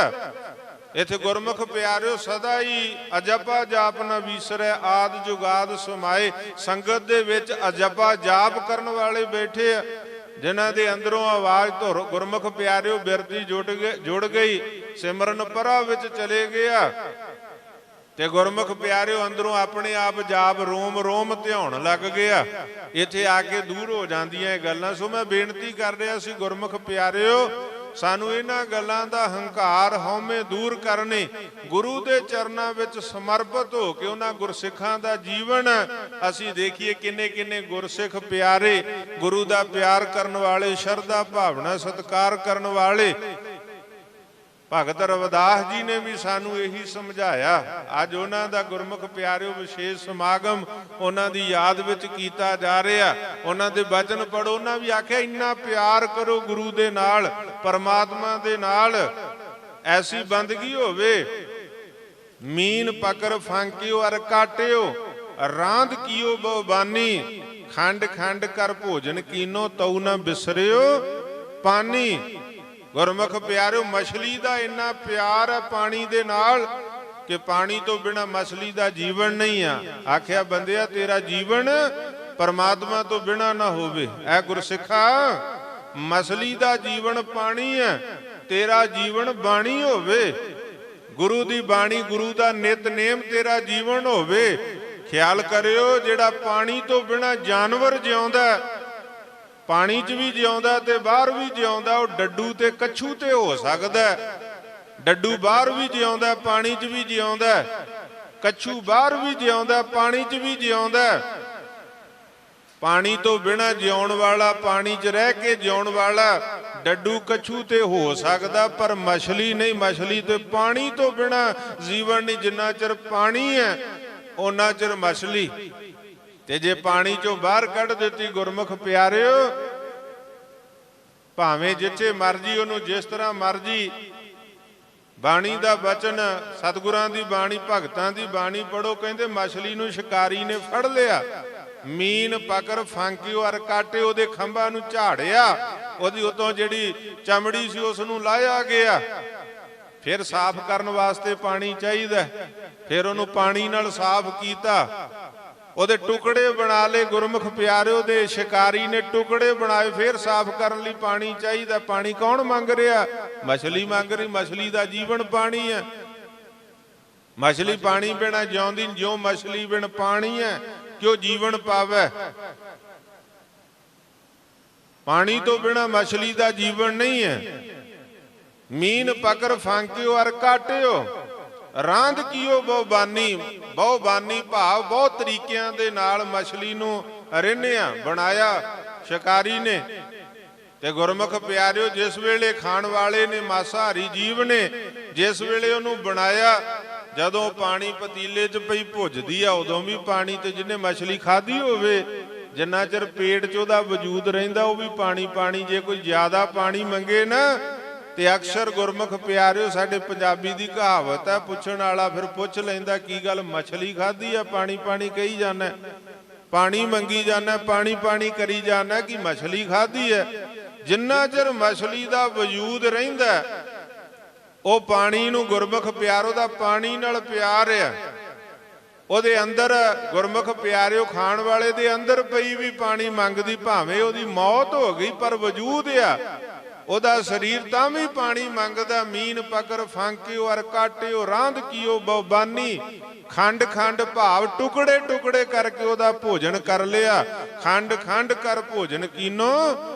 ਇੱਥੇ ਗੁਰਮੁਖ ਪਿਆਰਿਓ ਸਦਾ ਹੀ ਅਜਪਾ ਜਾਪ ਨਾ ਵੀਸਰੈ, ਆਦ ਜੁਗਾਦ ਸਮਾਏ। ਸੰਗਤ ਦੇ ਵਿੱਚ ਅਜਪਾ ਜਾਪ ਕਰਨ ਵਾਲੇ ਬੈਠੇ ਆ, ਜਿਨ੍ਹਾਂ ਦੇ ਅੰਦਰੋਂ ਆਵਾਜ਼ ਧੁਰ ਗੁਰਮੁਖ ਪਿਆਰਿਓ ਬਿਰਤੀ ਜੁੜ ਗਈ, ਸਿਮਰਨ ਪਰਾ ਵਿੱਚ ਚਲੇ ਗਿਆ ਤੇ ਗੁਰਮੁਖ ਪਿਆਰਿਓ ਅੰਦਰੋਂ ਆਪਣੇ ਆਪ ਜਾਪ ਰੋਮ ਰੋਮ ਧਿਆਉਣ ਲੱਗ ਗਿਆ। ਇੱਥੇ ਆ ਕੇ ਦੂਰ ਹੋ ਜਾਂਦੀਆਂ ਇਹ ਗੱਲਾਂ। ਸੋ ਮੈਂ ਬੇਨਤੀ ਕਰ ਰਿਹਾ ਸੀ ਗੁਰਮੁਖ ਪਿਆਰਿਓ, ਸਾਨੂੰ ਇਹਨਾਂ ਗੱਲਾਂ ਦਾ ਹੰਕਾਰ ਹਉਮੈ ਦੂਰ ਕਰਨੇ, ਗੁਰੂ ਦੇ ਚਰਨਾਂ ਵਿੱਚ ਸਮਰਪਿਤ ਹੋ ਕੇ ਉਹਨਾਂ ਗੁਰਸਿੱਖਾਂ ਦਾ ਜੀਵਨ ਅਸੀਂ ਦੇਖੀਏ। ਕਿੰਨੇ ਕਿੰਨੇ ਗੁਰਸਿੱਖ ਪਿਆਰੇ, ਗੁਰੂ ਦਾ ਪਿਆਰ ਕਰਨ ਵਾਲੇ, ਸ਼ਰਧਾ ਭਾਵਨਾ ਸਤਿਕਾਰ ਕਰਨ ਵਾਲੇ। ਭਗਤ ਰਵਿਦਾਸ ਜੀ ਨੇ ਵੀ ਸਾਨੂੰ ਇਹੀ ਸਮਝਾਇਆ। ਅੱਜ ਉਹਨਾਂ ਦਾ ਗੁਰਮੁਖ ਪਿਆਰਿਓ ਵਿਸ਼ੇਸ਼ ਸਮਾਗਮ ਉਹਨਾਂ ਦੀ ਯਾਦ ਵਿੱਚ ਕੀਤਾ ਜਾ ਰਿਹਾ। ਉਹਨਾਂ ਦੇ ਬਚਨ ਪੜ੍ਹੋ। ਉਹਨਾਂ ਵੀ ਆਖਿਆ ਇੰਨਾ ਪਿਆਰ ਕਰੋ ਗੁਰੂ ਦੇ ਨਾਲ, ਪਰਮਾਤਮਾ ਦੇ ਨਾਲ, ਐਸੀ ਬੰਦਗੀ ਹੋਵੇ। ਮੀਨ ਪਕੜ ਫਾਂਕਿਓ ਅਰ ਕਾਟਿਓ, ਰਾਂਦ ਕੀਓ ਬਹੁਬਾਨੀ, ਖੰਡ ਖੰਡ ਕਰ ਭੋਜਨ ਕੀਨੋ, ਤਉ ਨਾ ਬਿਸਰਿਓ ਪਾਨੀ। ਗੁਰਮੁਖ ਪਿਆਰਿਓ ਮਛਲੀ ਦਾ ਇੰਨਾ ਪਿਆਰ ਹੈ ਪਾਣੀ ਦੇ ਨਾਲ ਕਿ ਪਾਣੀ ਤੋਂ ਬਿਨਾਂ ਮਛਲੀ ਦਾ ਜੀਵਨ ਨਹੀਂ ਆ। ਆਖਿਆ ਬੰਦਿਆ ਤੇਰਾ ਜੀਵਨ ਪਰਮਾਤਮਾ ਤੋਂ ਬਿਨਾਂ ਨਾ ਹੋਵੇ। ਐ ਗੁਰਸਿੱਖਾ, ਮਛਲੀ ਦਾ ਜੀਵਨ ਪਾਣੀ ਹੈ ਤੇਰਾ ਜੀਵਨ ਬਾਣੀ ਹੋਵੇ। ਗੁਰੂ ਦੀ ਬਾਣੀ, ਗੁਰੂ ਦਾ ਨਿਤਨੇਮ ਤੇਰਾ ਜੀਵਨ ਹੋਵੇ। ਖਿਆਲ ਕਰਿਓ, ਜਿਹੜਾ ਪਾਣੀ ਤੋਂ ਬਿਨਾਂ ਜਾਨਵਰ ਜਿਉਂਦਾ, ਪਾਣੀ 'ਚ ਵੀ ਜਿਉਂਦਾ ਤੇ ਬਾਹਰ ਵੀ ਜਿਉਂਦਾ, ਉਹ ਡੱਡੂ ਤੇ ਕੱਛੂ ਤੇ ਹੋ ਸਕਦਾ। ਡੱਡੂ ਬਾਹਰ ਵੀ ਜਿਉਂਦਾ, ਪਾਣੀ 'ਚ ਵੀ ਜਿਉਂਦਾ, ਕੱਛੂ ਬਾਹਰ ਵੀ ਜਿਉਂਦਾ, ਪਾਣੀ 'ਚ ਵੀ ਜਿਉਂਦਾ। ਪਾਣੀ ਤੋਂ ਬਿਨਾਂ ਜਿਉਣ ਵਾਲਾ, ਪਾਣੀ 'ਚ ਰਹਿ ਕੇ ਜਿਉਣ ਵਾਲਾ ਡੱਡੂ ਕੱਛੂ ਤੇ ਹੋ ਸਕਦਾ, ਪਰ ਮਛਲੀ ਨਹੀਂ। ਮਛਲੀ ਤੇ ਪਾਣੀ ਤੋਂ ਬਿਨਾਂ ਜੀਵਨ ਨਹੀਂ। ਜਿੰਨਾ ਚਿਰ ਪਾਣੀ ਹੈ ਉਹਨਾਂ ਚਿਰ ਮਛਲੀ। ਤੇ ਜੇ ਪਾਣੀ ਚੋਂ ਬਾਹਰ ਕੱਢ ਦਿੱਤੀ ਗੁਰਮੁਖ ਪਿਆਰਿਓ, ਭਾਵੇਂ ਜਿੱਥੇ ਮਰਜੀ ਉਹਨੂੰ ਜਿਸ ਤਰ੍ਹਾਂ ਮਰਜੀ ਬਾਣੀ ਦਾ ਬਚਨ, ਸਤਿਗੁਰਾਂ ਦੀ ਬਾਣੀ, ਭਗਤਾਂ ਦੀ ਬਾਣੀ ਪੜੋ। ਕਹਿੰਦੇ ਮਛਲੀ ਨੂੰ ਸ਼ਿਕਾਰੀ ਨੇ ਫੜ ਲਿਆ, ਮੀਨ ਪਕੜ ਫਾਂਕਿਓ ਅਰ ਕਾਟੇ, ਉਹਦੇ ਖੰਭਾਂ ਨੂੰ ਝਾੜਿਆ, ਉਹਦੀ ਉਤੋਂ ਜਿਹੜੀ ਚਮੜੀ ਸੀ ਉਸ ਨੂੰ ਲਾਇਆ ਗਿਆ। ਫਿਰ ਸਾਫ਼ ਕਰਨ ਵਾਸਤੇ ਪਾਣੀ ਚਾਹੀਦਾ, ਫਿਰ ਉਹਨੂੰ ਪਾਣੀ ਨਾਲ ਸਾਫ਼ ਕੀਤਾ, ਉਹਦੇ ਟੁਕੜੇ ਬਣਾ ਲਏ। ਗੁਰਮੁਖ ਪਿਆਰਿਓ ਦੇ ਸ਼ਿਕਾਰੀ ਨੇ ਟੁਕੜੇ ਬਣਾਏ, ਫਿਰ ਸਾਫ਼ ਕਰਨ ਲਈ ਪਾਣੀ ਚਾਹੀਦਾ। ਪਾਣੀ ਕੌਣ ਮੰਗ ਰਿਹਾ? ਮਛਲੀ ਮੰਗ ਰਹੀ। ਮਛਲੀ ਦਾ ਜੀਵਨ ਪਾਣੀ ਹੈ। ਮਛਲੀ ਪਾਣੀ ਬਿਨਾਂ ਜਿਉਂਦੀ, ਜਿਉਂ ਮਛਲੀ ਬਿਨ ਪਾਣੀ ਹੈ ਕਿਉਂ ਜੀਵਨ ਪਾਵੇ। ਪਾਣੀ ਤੋਂ ਬਿਨਾਂ ਮਛਲੀ ਦਾ ਜੀਵਨ ਨਹੀਂ ਹੈ। ਮੀਨ ਪਕੜ ਫਾਂਕਿਓ ਅਰ ਕਾਟਿਓ, ਰਾਂਦ ਕੀਓ ਬਹੁ ਬਾਨੀ। ਬਹੁ ਬਾਨੀ ਭਾਵ ਬਹੁਤ ਤਰੀਕਿਆਂ ਦੇ ਨਾਲ ਮਛਲੀ ਨੂੰ ਰਿੰਨਿਆ, ਬਣਾਇਆ ਸ਼ਿਕਾਰੀ ਨੇ। ਤੇ ਗੁਰਮੁਖ ਪਿਆਰਿਓ, ਜਿਸ ਵੇਲੇ ਖਾਣ ਵਾਲੇ ਨੇ, ਮਾਸਾਹਾਰੀ ਜੀਵ ਨੇ, ਜਿਸ ਵੇਲੇ ਉਹਨੂੰ ਬਣਾਇਆ, ਜਦੋਂ ਪਾਣੀ ਪਤੀਲੇ 'ਚ ਪਈ ਭੁੱਜਦੀ ਆ ਉਦੋਂ ਵੀ ਪਾਣੀ, ਤੇ ਜਿਹਨੇ ਮਛਲੀ ਖਾਧੀ ਹੋਵੇ ਜਿੰਨਾ ਚਿਰ ਪੇਟ 'ਚ ਉਹਦਾ ਵਜੂਦ ਰਹਿੰਦਾ ਉਹ ਵੀ ਪਾਣੀ ਪਾਣੀ। ਜੇ ਕੋਈ ਜ਼ਿਆਦਾ ਪਾਣੀ ਮੰਗੇ ਨਾ ਤੇ ਅਕਸਰ ਗੁਰਮੁਖ ਪਿਆਰਿਓ, ਸਾਡੇ ਪੰਜਾਬੀ ਦੀ ਕਹਾਵਤ ਹੈ, ਪੁੱਛਣ ਵਾਲਾ ਫਿਰ ਪੁੱਛ ਲੈਂਦਾ ਕੀ ਗੱਲ ਮਛਲੀ ਖਾਧੀ ਆ, ਪਾਣੀ ਪਾਣੀ ਕਹੀ ਜਾਂਦਾ, ਪਾਣੀ ਮੰਗੀ ਜਾਂਦਾ, ਪਾਣੀ ਪਾਣੀ ਕਰੀ ਜਾਂਦਾ ਕਿ ਮਛਲੀ ਖਾਧੀ ਹੈ। ਜਿੰਨਾ ਚਿਰ ਮਛਲੀ ਦਾ ਵਜੂਦ ਰਹਿੰਦਾ ਉਹ ਪਾਣੀ ਨੂੰ, ਗੁਰਮੁਖ ਪਿਆਰੋ ਦਾ ਪਾਣੀ ਨਾਲ ਪਿਆਰ ਆ। ਉਹਦੇ ਅੰਦਰ ਗੁਰਮੁਖ ਪਿਆਰਿਓ, ਖਾਣ ਵਾਲੇ ਦੇ ਅੰਦਰ ਪਈ ਵੀ ਪਾਣੀ ਮੰਗਦੀ, ਭਾਵੇਂ ਉਹਦੀ ਮੌਤ ਹੋ ਗਈ ਪਰ ਵਜੂਦ ਆ ਉਹਦਾ ਸਰੀਰ, ਤਾਂ ਵੀ ਪਾਣੀ ਮੰਗਦਾ। ਮੀਨ ਪਕੜ ਫਾਂਕਿਓ ਅਰ ਕਾਟਿਓ, ਰਾਂਦ ਕੀਓ ਬਹੁ ਬਾਨੀ। ਖੰਡ ਖੰਡ ਭਾਵ ਟੁਕੜੇ ਟੁਕੜੇ ਕਰਕੇ ਉਹਦਾ ਭੋਜਨ ਕਰ ਲਿਆ। ਖੰਡ ਖੰਡ ਕਰ ਭੋਜਨ ਕੀਨੋ,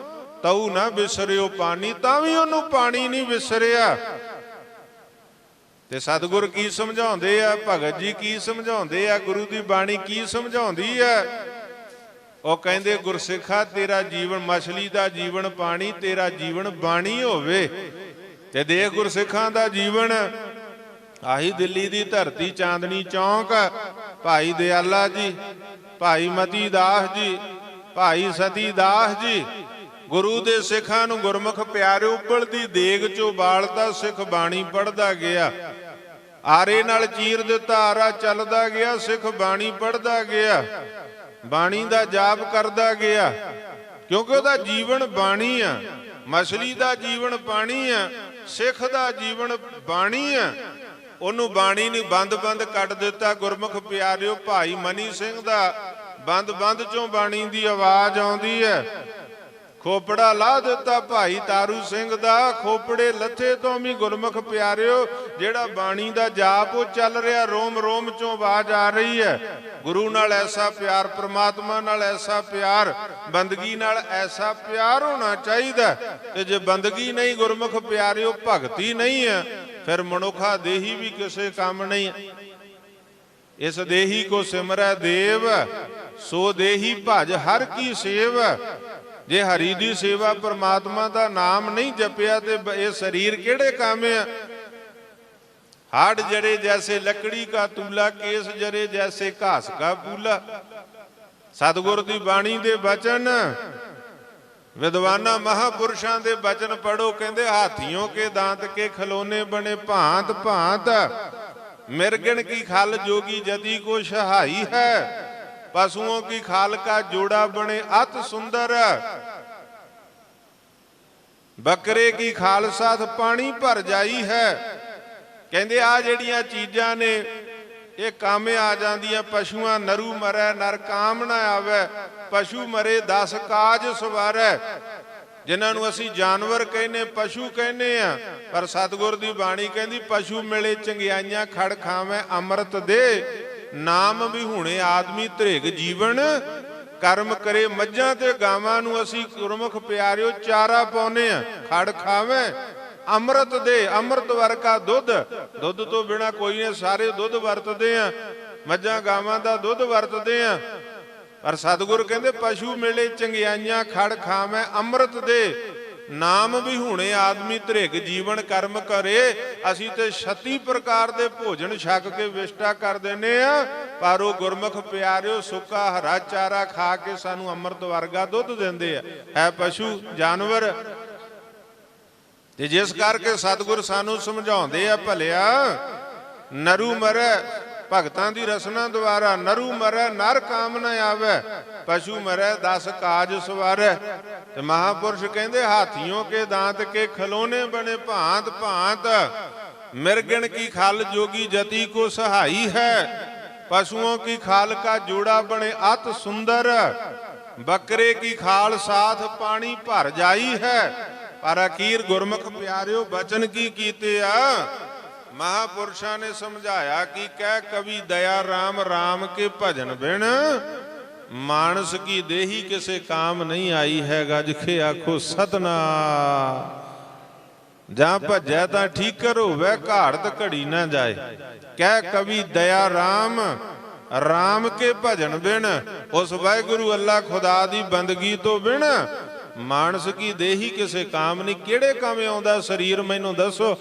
ਤਉ ਨਾ ਵਿਸਰਿਓ ਪਾਣੀ, ਤਾਂ ਵੀ ਉਹਨੂੰ ਪਾਣੀ ਨਹੀਂ ਵਿਸਰਿਆ। ਤੇ ਸਤਿਗੁਰ ਕੀ ਸਮਝਾਉਂਦੇ ਆ, ਭਗਤ ਜੀ ਕੀ ਸਮਝਾਉਂਦੇ ਆ, ਗੁਰੂ ਦੀ ਬਾਣੀ ਕੀ ਸਮਝਾਉਂਦੀ ਹੈ? ਉਹ ਕਹਿੰਦੇ ਗੁਰਸਿੱਖਾ, ਤੇਰਾ ਜੀਵਨ, ਮਛਲੀ ਦਾ ਜੀਵਨ ਪਾਣੀ, ਤੇਰਾ ਜੀਵਨ ਬਾਣੀ ਹੋਵੇ। ਤੇ ਦੇਖ ਗੁਰਸਿੱਖਾਂ ਦਾ ਜੀਵਨ, ਆਹੀ ਦਿੱਲੀ ਦੀ ਧਰਤੀ, ਚਾਂਦਨੀ ਚੌਂਕ, ਭਾਈ ਦਿਆਲਾ ਜੀ, ਭਾਈ ਮਤੀ ਦਾਸ ਜੀ, ਭਾਈ ਸਤੀ ਦਾਸ ਜੀ, ਗੁਰੂ ਦੇ ਸਿੱਖਾਂ ਨੂੰ ਗੁਰਮੁਖ ਪਿਆਰੇ ਉਬਲਦੀ ਦੇਗ ਚੋਂ ਬਾਲਦਾ, ਸਿੱਖ ਬਾਣੀ ਪੜ੍ਹਦਾ ਗਿਆ। ਆਰੇ ਨਾਲ ਚੀਰ ਦਿੱਤਾ, ਆਰਾ ਚੱਲਦਾ ਗਿਆ, ਸਿੱਖ ਬਾਣੀ ਪੜ੍ਹਦਾ ਗਿਆ, ਬਾਣੀ ਦਾ ਜਾਪ ਕਰਦਾ ਗਿਆ, ਕਿਉਂਕਿ ਉਹਦਾ ਜੀਵਨ ਬਾਣੀ ਆ। ਮਛਲੀ ਦਾ ਜੀਵਨ ਪਾਣੀ ਆ, ਸਿੱਖ ਦਾ ਜੀਵਨ ਬਾਣੀ ਆ। ਉਹਨੂੰ ਬਾਣੀ ਨੂੰ ਬੰਦ ਬੰਦ ਕੱਟ ਦਿੱਤਾ। ਗੁਰਮੁਖ ਪਿਆਰਿਓ, ਭਾਈ ਮਨੀ ਸਿੰਘ ਦਾ ਬੰਦ ਬੰਦ ਚੋਂ ਬਾਣੀ ਦੀ ਆਵਾਜ਼ ਆਉਂਦੀ ਹੈ। ਖੋਪੜਾ ਲਾ ਦਿੱਤਾ ਭਾਈ ਤਾਰੂ ਸਿੰਘ ਦਾ, ਖੋਪੜੇ ਲੱਥੇ ਤੋਂ ਵੀ ਗੁਰਮੁਖ ਪਿਆਰਿਓ ਜਿਹੜਾ ਬਾਣੀ ਦਾ ਜਾਪ ਉਹ ਚੱਲ ਰਿਹਾ, ਰੋਮ ਰੋਮ ਚੋਂ ਆਵਾਜ਼ ਆ ਰਹੀ ਹੈ। ਗੁਰੂ ਨਾਲ ਐਸਾ ਪਿਆਰ, ਪ੍ਰਮਾਤਮਾ ਨਾਲ ਐਸਾ ਪਿਆਰ, ਬੰਦਗੀ ਨਾਲ ਐਸਾ ਪਿਆਰ ਹੋਣਾ ਚਾਹੀਦਾ। ਤੇ ਜੇ ਬੰਦਗੀ ਨਹੀਂ ਗੁਰਮੁਖ ਪਿਆਰਿਓ, ਭਗਤੀ ਨਹੀਂ ਹੈ, ਫਿਰ ਮਨੁੱਖਾ ਦੇਹੀ ਵੀ ਕਿਸੇ ਕੰਮ ਨਹੀਂ। ਇਸ ਦੇਹੀ ਕੋ ਸਿਮਰੈ ਦੇਵ, ਸੋ ਦੇਹੀ ਭਜ ਹਰ ਕੀ ਸੇਵ। ਜੇ ਹਰੀ ਦੀ ਸੇਵਾ, ਪਰਮਾਤਮਾ ਦਾ ਨਾਮ ਨਹੀਂ ਜਪਿਆ ਤੇ ਇਹ ਸਰੀਰ ਕਿਹੜੇ ਕੰਮ ਆ? हाड़ जरे जैसे लकड़ी का तूला, केस जरे जैसे घास का पूला। सतगुर दी बाणी दे बचन, विद्वाना महापुरुषां दे बचन पढ़ो। कहंदे हाथियों के दांत के खिलौने बने भांत भांत, मिर्गन की खाल जोगी जदी को सहाई है। पशुओं की खाल का जोड़ा बने अत सुंदर, बकरे की खाल साथ पानी भर जाई है। कहंदे आ जिहड़ियां चीज़ां ने ये काम आ जांदियां। पशुआं नरू मरै नर काम ना आवे, पशु मरे 10 काज सवारै। ਜਿਨ੍ਹਾਂ ਨੂੰ ਅਸੀਂ ਜਾਨਵਰ ਕਹਿੰਦੇ, ਪਸ਼ੂ ਕਹਿੰਦੇ ਆ, ਪਰ ਸਤਿਗੁਰ ਦੀ ਬਾਣੀ ਕਹਿੰਦੀ ਪਸ਼ੂ ਮਿਲੇ ਚੰਗਿਆਈਆਂ ਖੜ ਖਾਵੇਂ ਅੰਮ੍ਰਿਤ ਦੇ, ਨਾਮ ਵੀ ਹੁਣੇ ਆਦਮੀ ਧ੍ਰਿਗ ਜੀਵਨ ਕਰਮ ਕਰੇ। ਮੱਝਾਂ ਤੇ ਗਾਵਾਂ ਨੂੰ ਅਸੀਂ ਗੁਰਮੁਖ ਪਿਆਰਿਓ ਚਾਰਾ ਪਾਉਨੇ ਆ, ਖੜ ਖਾਵੇਂ ਅੰਮ੍ਰਿਤ ਦੇ, ਅੰਮ੍ਰਿਤ ਵਰਗਾ ਦੁੱਧ। ਦੁੱਧ ਤੋਂ ਬਿਨਾ ਕੋਈ ਨਹੀਂ, ਸਾਰੇ ਦੁੱਧ ਵਰਤਦੇ ਆ, ਮੱਝਾਂ ਗਾਵਾਂ ਦਾ ਦੁੱਧ ਵਰਤਦੇ ਆ, ਪਰ ਸਤਿਗੁਰ ਕਹਿੰਦੇ ਪਸ਼ੂ ਮਿਲੇ ਚੰਗਿਆਈਆਂ ਖੜ ਖਾਵੇਂ ਅੰਮ੍ਰਿਤ ਦੇ, ਨਾਮ ਵੀ ਹੁਣੇ ਆਦਮੀ ਧ੍ਰਿਗ ਜੀਵਨ ਕਰਮ ਕਰੇ। ਅਸੀਂ ਤੇ 36 ਪ੍ਰਕਾਰ ਦੇ ਭੋਜਨ ਛਕ ਕੇ ਵਿਸ਼ਟਾ ਕਰ ਦਿੰਦੇ ਆ, ਪਰ ਉਹ ਗੁਰਮੁਖ ਪਿਆਰਿਓ ਸੁੱਕਾ ਹਰਾ ਚਾਰਾ ਖਾ ਕੇ ਸਾਨੂੰ ਅੰਮ੍ਰਿਤ ਵਰਗਾ ਦੁੱਧ ਦਿੰਦੇ ਆ, ਹੈ ਪਸ਼ੂ ਜਾਨਵਰ। ਤੇ ਜਿਸ ਕਰਕੇ ਸਤਿਗੁਰ ਸਾਨੂੰ ਸਮਝਾਉਂਦੇ ਆ, ਭਲਿਆ ਨਰੂ ਮਰੈ ਭਗਤਾਂ ਦੀ ਰਸਨਾ ਦੁਆਰਾ, ਨਰੂ ਮਰੈ ਨਰ ਕਾਮ ਨ ਆਵੈ, ਪਸ਼ੂ ਮਰੈ 10 ਕਾਜ ਸਵਾਰੈ। ਤੇ ਮਹਾਪੁਰਸ਼ ਕਹਿੰਦੇ ਹਾਥੀਓਂ ਕੇ दांत के खिलौने बने भांत भांत, मिर्गन की खाल जोगी जति को सहाई है, पशुओं की खाल का जोड़ा बने अत सुंदर, बकरे की खाल साथ पानी भर जाई है। पर अखीर गुरमुख प्यारियो बचन की कीते आ। महापुरुषां ने समझाया कि कह कवि दया राम, राम के भजन बिन मानस की देही किसे काम नहीं आई है। गज खे आखो सतनाम, जहां भजै तां ठीकर होवे, घाड़त घड़ी ना जाए। कह कवि दया राम, राम के भजन बिन, उस वाहिगुरु अल्लाह खुदा दी बंदगी तो बिन मानस की देही किसे काम नहीं। किहड़े काम आउंदा शरीर, मैनूं दसो।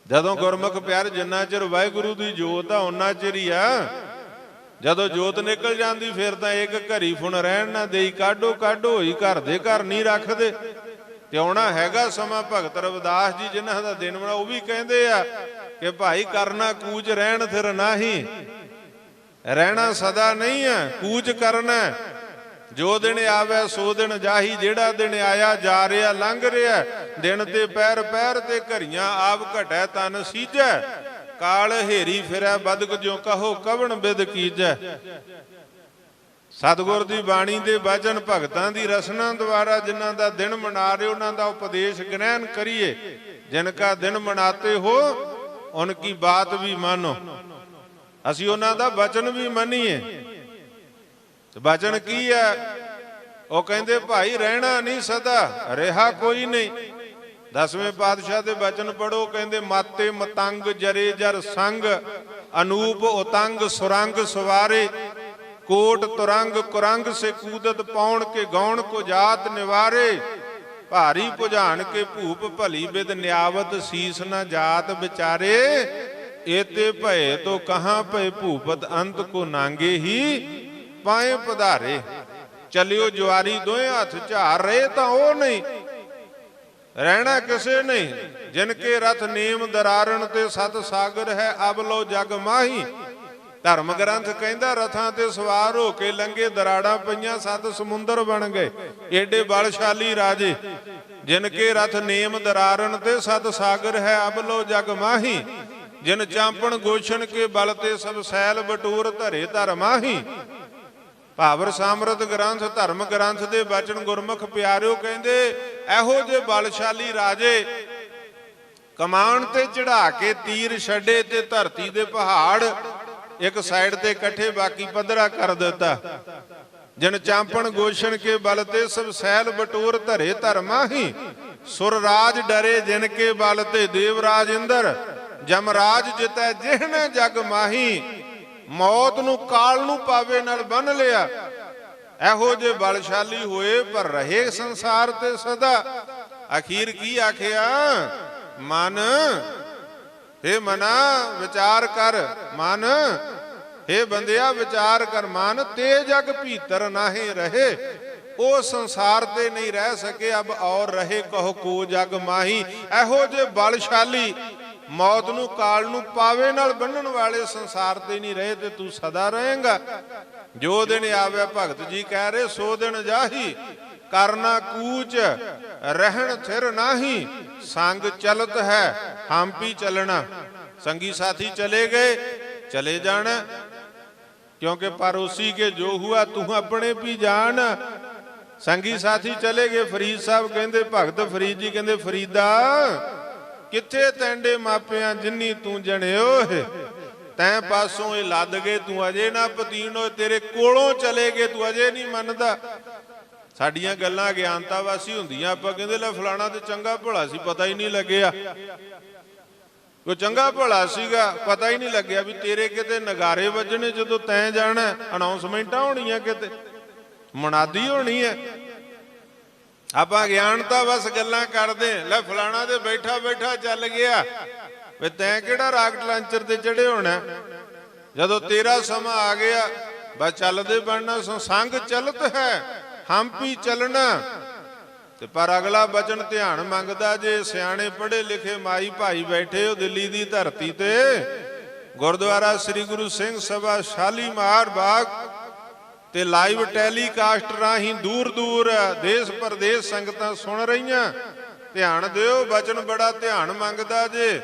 ਜਦੋਂ ਗੁਰਮੁਖ ਪਿਆਰ ਜਿੰਨਾ ਚਿਰ ਵਾਹਿਗੁਰੂ ਦੀ ਜੋਤ ਆ ਉਹਨਾਂ ਚਿਰ ਹੀ ਆ, ਜਦੋਂ ਜੋਤ ਨਿਕਲ ਜਾਂਦੀ ਫਿਰ ਤਾਂ ਇੱਕ ਘਰੀ ਫੁਣ ਰਹਿਣ ਨਾ ਦੇਈ, ਕਾਢੋ ਕਾਢੋ ਹੋਈ ਘਰ ਦੇ ਘਰ ਨਹੀਂ ਰੱਖਦੇ। ਤੇ ਆਉਣਾ ਹੈਗਾ ਸਮਾਂ, ਭਗਤ ਰਵਿਦਾਸ ਜੀ ਜਿਨ੍ਹਾਂ ਦਾ ਦਿਨ ਬਣਾ ਉਹ ਵੀ ਕਹਿੰਦੇ ਆ ਕਿ ਭਾਈ ਕਰਨਾ ਕੂਚ ਰਹਿਣ ਫਿਰ ਨਾਹੀ, ਰਹਿਣਾ ਸਦਾ ਨਹੀਂ ਆ, ਕੂਚ ਕਰਨਾ। ਜੋ ਦਿਨ ਆਵੇ ਸੋ ਦਿਨ ਜਾਹੀ, ਜਿਹੜਾ ਦਿਨ ਆਇਆ ਜਾ ਰਿਹਾ ਲੰਘ ਰਿਹਾ, ਦਿਨ ਤੇ ਪੈਰ ਪੈਰ ਤੇ ਘਰੀਆਂ ਆਪ ਘਟੈ ਤਨ ਸੀਜੈ, ਕਾਲ ਹੇਰੀ ਫਿਰੈ ਬਦਕ ਜੋ ਕਹੋ ਕਵਣ ਬਿਦ ਕੀਜੈ। ਸਤਿਗੁਰ ਦੀ ਬਾਣੀ ਦੇ ਵਚਨ ਭਗਤਾਂ ਦੀ ਰਸਨਾ ਦੁਆਰਾ ਜਿਨ੍ਹਾਂ ਦਾ ਦਿਨ ਮਨਾ ਰਹੇ ਉਹਨਾਂ ਦਾ ਉਪਦੇਸ਼ ਗ੍ਰਹਿਣ ਕਰੀਏ। ਜਿਨ ਕਾ ਦਿਨ ਮਨਾਤੇ ਹੋ ਉਨ ਕੀ ਬਾਤ ਵੀ ਮਾਨੋ, ਅਸੀਂ ਉਹਨਾਂ ਦਾ ਵਚਨ ਵੀ ਮੰਨੀਏ। ਵਚਨ ਕੀ ਹੈ? ਉਹ ਕਹਿੰਦੇ ਭਾਈ ਰਹਿਣਾ ਨਹੀਂ ਸਦਾ, ਰਿਹਾ ਕੋਈ ਨਹੀਂ। 10ਵੇਂ ਪਾਤਸ਼ਾਹ ਦੇ ਵਚਨ ਪੜੋ, ਕਹਿੰਦੇ ਮਾਤੇ ਮਤੰਗ ਜਰੇ ਜਰ ਸੰਗ, ਅਨੂਪ ਉਤੰਗ ਸੁਰੰਗ ਸਵਾਰੇ, ਕੋਟ ਤੁਰੰਗ ਕੁਰੰਗ ਸੇ ਕੂਦਤ ਪਾਉਣ ਕੇ ਗੌਣ ਕੋ ਜਾਤ ਨਿਵਾਰੇ, ਭਾਰੀ ਭੁਜਾਨ ਕੇ ਭੂਪ ਭਲੀ ਬਿਦ ਨਿਆਵਤ ਸੀਸ ਨਾ ਜਾਤ ਵਿਚਾਰੇ, ਏਤੇ ਭਏ ਤੋ ਕਹਾਂ ਭਏ ਭੂਪਤ ਅੰਤ ਕੋ ਨਾਂਗੇ ਹੀ ਪਾਏ ਪਧਾਰੇ। ਚੱਲਿਓ ਜੁਆਰੀ ਦੋਵੇਂ ਹੱਥ ਝਾਰ ਰਹੇ ਤਾਂ ਉਹ ਨਹੀਂ, ਰਹਿਣਾ ਕਿਸੇ ਨਹੀਂ। ਜਿਨ ਕੇ ਰਥ ਨੇਮ ਦਰਾਰਨ ਤੇ ਸਤ ਸਾਗਰ ਹੈ, ਅਬ ਲੋ ਜਗ ਮਾਹੀ। ਧਰਮ ਗ੍ਰੰਥ ਕਹਿੰਦਾ ਰਥਾਂ ਤੇ ਸਵਾਰ ਹੋ ਕੇ ਲੰਘੇ, ਦਰਾੜਾਂ ਪਈਆਂ, 7 ਸਮੁੰਦਰ ਬਣ ਗਏ, ਏਡੇ ਬਲਸ਼ਾਲੀ ਰਾਜੇ। ਜਿਨ ਕੇ ਰਥ ਨੇਮ ਦਰਾਰਨ ਤੇ ਸਤ ਸਾਗਰ ਹੈ, ਅਬ ਲੋ ਜਗ ਮਾਹੀ। ਜਿਨ ਚਾਂਪਣ ਗੋਸ਼ਣ ਕੇ ਬਲ ਤੇ ਸਭ ਸੈਲ ਬਟੂਰ ਧਰੇ ਧਰ ਮਾਹੀ। ਭਾਵਰ ਸਾਮਰਤ ਗ੍ਰੰਥ ਧਰਮ ਗ੍ਰੰਥ ਦੇ ਬਚਨ ਗੁਰਮੁਖ ਪਿਆਰਿਓ ਕਹਿੰਦੇ ਇਹੋ ਜਿਹੇ ਬਲਸ਼ਾਲੀ ਰਾਜੇ ਕਮਾਨ ਤੇ ਚੜਾ ਕੇ ਤੀਰ ਛੱਡੇ ਤੇ ਧਰਤੀ ਦੇ ਪਹਾੜ ਇੱਕ ਸਾਈਡ ਤੇ ਇਕੱਠੇ ਬਾਕੀ ਪੱਧਰਾ ਕਰ ਦਿੱਤਾ। ਜਿਨ ਚਾਂਪਣ ਗੋਸ਼ਣ ਕੇ ਬਲ ਤੇ ਸਭ ਸੈਲ ਬਟੂਰ ਧਰੇ ਧਰ ਮਾਹੀ। ਸੁਰਰਾਜ ਡਰੇ ਜਿਨ ਕੇ ਬਲ ਤੇ ਦੇਵਰਾਜ ਇੰਦਰ, ਜਮਰਾਜ ਜਿਤੈ ਜਿਹਨੇ ਜਗ ਮਾਹੀ। ਮੌਤ ਨੂੰ ਕਾਲ ਨੂੰ ਪਾਵੇ ਨਾਲ ਬੰਨ ਲਿਆ। ਇਹੋ ਜਿਹੇ ਬਲਸ਼ਾਲੀ ਹੋਏ ਪਰ ਰਹੇ ਸੰਸਾਰ ਤੇ ਸਦਾ। ਅਖੀਰ ਕੀ ਆਖਿਆ? ਮਨ हे ਮਨਾ ਵਿਚਾਰ ਕਰ, ਮਨ हे ਬੰਦਿਆ ਵਿਚਾਰ ਕਰ। ਮਨ ਤੇ ਜਗ ਭੀਤਰ ਨਾਹੀ ਰਹੇ, ਉਹ ਸੰਸਾਰ ਤੇ ਨਹੀਂ ਰਹਿ ਸਕੇ, ਅਬ ਔਰ ਰਹੇ ਕਹੋ ਕੋ ਜਗ ਮਾਹੀ। ਇਹੋ ਜਿਹੇ ਬਲਸ਼ਾਲੀ ਮੌਤ ਨੂੰ ਕਾਲ ਨੂੰ ਪਾਵੇ ਨਾਲ ਬੰਨਣ ਵਾਲੇ ਸੰਸਾਰ ਤੇ ਨਹੀਂ ਰਹੇ ਤੇ ਤੂੰ ਸਦਾ ਰਹੇਗਾ। ਜੋ ਦਿਨ ਆਵੇ ਭਗਤ ਜੀ ਕਹਿ ਰਹੇ ਸੋ ਦਿਨ ਜਾਹੀ। ਕਰਨਾ ਕੂਚ ਰਹਿਣ ਥਿਰ ਨਾਹੀ, ਸੰਗ ਚਲਤ ਹੈ ਹਮ ਵੀ ਚੱਲਣਾ। ਸੰਗੀ ਸਾਥੀ ਚਲੇ ਗਏ, ਚਲੇ ਜਾਣਾ, क्योंकि पड़ोसी के जो हुआ तू अपने भी जान। ਸੰਗੀ ਸਾਥੀ ਚਲੇ ਗਏ। ਫਰੀਦ ਸਾਹਿਬ ਕਹਿੰਦੇ, ਭਗਤ ਫਰੀਦ ਜੀ ਕਹਿੰਦੇ, ਫਰੀਦਾ ਕਿੱਥੇ ਤੈਂਡੇ ਮਾਪਿਆਂ ਜਿੰਨੀ ਤੂੰ ਜਣਿਓ, ਤੈਂ ਪਾਸੋਂ ਇਹ ਲੱਦ ਗਏ, ਤੂੰ ਅਜੇ ਨਾ ਪਤੀਨ ਹੋਏ, ਤੇਰੇ ਕੋਲੋਂ ਚਲੇ ਗਏ, ਤੂੰ ਅਜੇ ਨਹੀਂ ਮੰਨਦਾ। ਸਾਡੀਆਂ ਗੱਲਾਂ ਗਿਆਨਤਾ ਵਾਸੀ ਹੁੰਦੀਆਂ, ਆਪਾਂ ਕਹਿੰਦੇ ਲੈ ਫਲਾਣਾ ਤੇ ਚੰਗਾ ਭਲਾ ਸੀ, ਪਤਾ ਹੀ ਨਹੀਂ ਲੱਗਿਆ। ਕੋਈ ਚੰਗਾ ਭਲਾ ਸੀਗਾ, ਪਤਾ ਹੀ ਨਹੀਂ ਲੱਗਿਆ ਵੀ ਤੇਰੇ ਕਿਤੇ ਨਗਾਰੇ ਵੱਜਣੇ ਜਦੋਂ ਤੈਂ ਜਾਣਾ, ਅਨਾਉਂਸਮੈਂਟਾਂ ਹੋਣੀਆਂ, ਕਿਤੇ ਮੁਨਾਦੀ ਹੋਣੀ ਹੈ। ਆਪਾਂ ਗਿਆਨਤਾ ਬਸ ਗੱਲਾਂ ਕਰਦੇ, ਲੈ ਫਲਾਣਾ ਤੇ ਬੈਠਾ ਬੈਠਾ ਚੱਲ ਗਿਆ, ਵੇ ਤੈਂ ਕਿਹੜਾ ਰਾਕਟ ਲਾਂਚਰ ਤੇ ਚੜੇ ਹੋਣਾ। ਜਦੋਂ ਤੇਰਾ ਸਮਾਂ ਆ ਗਿਆ ਬਸ ਚੱਲਦੇ ਬਣਨਾ। ਸੰਗ ਚਲਤ ਹੈ ਹੰਪੀ ਚੱਲਣਾ। ਤੇ ਪਰ ਅਗਲਾ ਬਚਨ ਧਿਆਨ ਮੰਗਦਾ, ਜੇ ਸਿਆਣੇ ਪੜ੍ਹੇ ਲਿਖੇ ਮਾਈ ਭਾਈ ਬੈਠੇ ਹੋ ਦਿੱਲੀ ਦੀ ਧਰਤੀ ਤੇ, ਗੁਰਦੁਆਰਾ ਸ੍ਰੀ ਗੁਰੂ ਸਿੰਘ ਸਭਾ ਸ਼ਾਲੀਮਾਰ ਬਾਗ ਤੇ ਲਾਈਵ ਟੈਲੀਕਾਸਟ ਰਾਹੀਂ ਦੂਰ ਦੂਰ ਦੇਸ਼ ਪ੍ਰਦੇਸ਼ ਸੰਗਤਾਂ ਸੁਣ ਰਹੀਆਂ, ਧਿਆਨ ਦਿਓ, ਬਚਨ ਬੜਾ ਧਿਆਨ ਮੰਗਦਾ ਜੇ।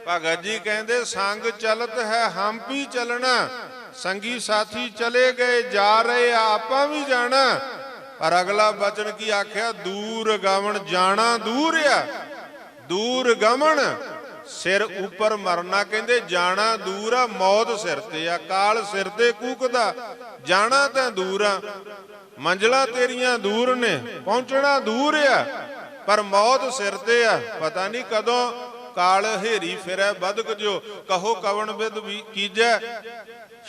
ਭਗਤ ਜੀ ਕਹਿੰਦੇ, ਸੰਗ ਚਲਤ ਹੈ ਹੰਪੀ ਚੱਲਣਾ। ਸੰਗੀ ਸਾਥੀ ਚਲੇ ਗਏ, ਜਾ ਰਹੇ ਆ, ਆਪਾਂ ਵੀ ਜਾਣਾ। ਪਰ ਅਗਲਾ ਬਚਨ ਕੀ ਆਖਿਆ, ਦੂਰ ਗਮਨ ਜਾਣਾ ਦੂਰ ਆ, ਦੂਰ ਗਮਨ ਸਿਰ ਉੱਪਰ ਮਰਨਾ। ਕਹਿੰਦੇ ਜਾਣਾ ਦੂਰ ਆ, ਮੌਤ ਸਿਰ ਤੇ ਆ, ਕਾਲ ਸਿਰ ਤੇ ਕੂਕਦਾ। ਜਾਣਾ ਤਾਂ ਦੂਰ ਆ, ਮੰਜ਼ਲਾਂ ਤੇਰੀਆਂ ਦੂਰ ਨੇ, ਪਹੁੰਚਣਾ ਦੂਰ ਆ, ਪਰ ਮੌਤ ਸਿਰ ਤੇ ਆ। ਪਤਾ ਨਹੀਂ ਕਦੋਂ ਕਾਲ ਹੇਰੀ ਫਿਰੈ ਬਦਕ ਜੋ, ਕਹੋ ਕਵਣ ਵਿਦ ਵੀ ਕੀਜੈ।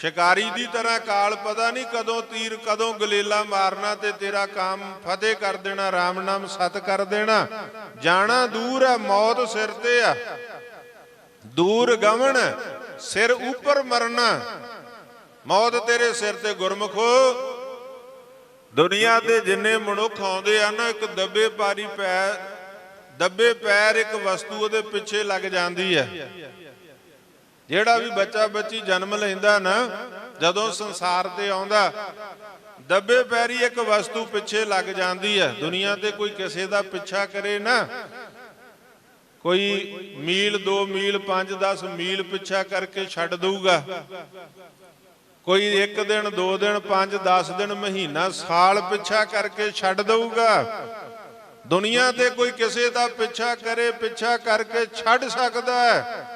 ਸ਼ਿਕਾਰੀ ਦੀ ਤਰ੍ਹਾਂ ਕਾਲ ਪਤਾ ਨਹੀਂ ਕਦੋਂ ਤੀਰ, ਕਦੋਂ ਗਲੇਲਾ ਮਾਰਨਾ ਤੇ ਤੇਰਾ ਕੰਮ ਫਤਿਹ ਕਰ ਦੇਣਾ, ਰਾਮ ਨਾਮ ਸਤ ਕਰ ਦੇਣਾ। ਜਾਣਾ ਦੂਰ ਆ, ਮੌਤ ਸਿਰ ਤੇ ਆ, ਦੂਰ ਗਮਨ ਸਿਰ ਉੱਪਰ ਮਰਨਾ। ਮੌਤ ਤੇਰੇ ਸਿਰ ਤੇ। ਗੁਰਮੁਖੋ, ਦੁਨੀਆ ਤੇ ਜਿੰਨੇ ਮਨੁੱਖ ਆਉਂਦੇ ਆ ਨਾ, ਇੱਕ ਦੱਬੇ ਪੈਰ ਇੱਕ ਵਸਤੂ ਉਹਦੇ ਪਿੱਛੇ ਲੱਗ ਜਾਂਦੀ ਹੈ। ਜਿਹੜਾ ਵੀ ਬੱਚਾ ਬੱਚੀ ਜਨਮ ਲੈਂਦਾ ਨਾ, ਜਦੋਂ ਸੰਸਾਰ ਤੇ ਆਉਂਦਾ, ਦੱਬੇ ਪੈਰੀ ਇੱਕ ਵਸਤੂ ਪਿੱਛੇ ਲੱਗ ਜਾਂਦੀ ਹੈ। ਦੁਨੀਆ ਤੇ ਕੋਈ ਕਿਸੇ ਦਾ ਪਿੱਛਾ ਕਰੇ ਨਾ, ਕੋਈ ਮੀਲ 2 ਮੀਲ 5-10 ਮੀਲ ਪਿੱਛਾ ਕਰਕੇ ਛੱਡ ਦਊਗਾ। ਕੋਈ 1 ਦਿਨ 2 ਦਿਨ 5-10 ਦਿਨ ਮਹੀਨਾ ਸਾਲ ਪਿੱਛਾ ਕਰਕੇ ਛੱਡ ਦਊਗਾ। ਦੁਨੀਆ ਤੇ ਕੋਈ ਕਿਸੇ ਦਾ ਪਿੱਛਾ ਕਰੇ, ਪਿੱਛਾ ਕਰਕੇ ਛੱਡ ਸਕਦਾ ਹੈ।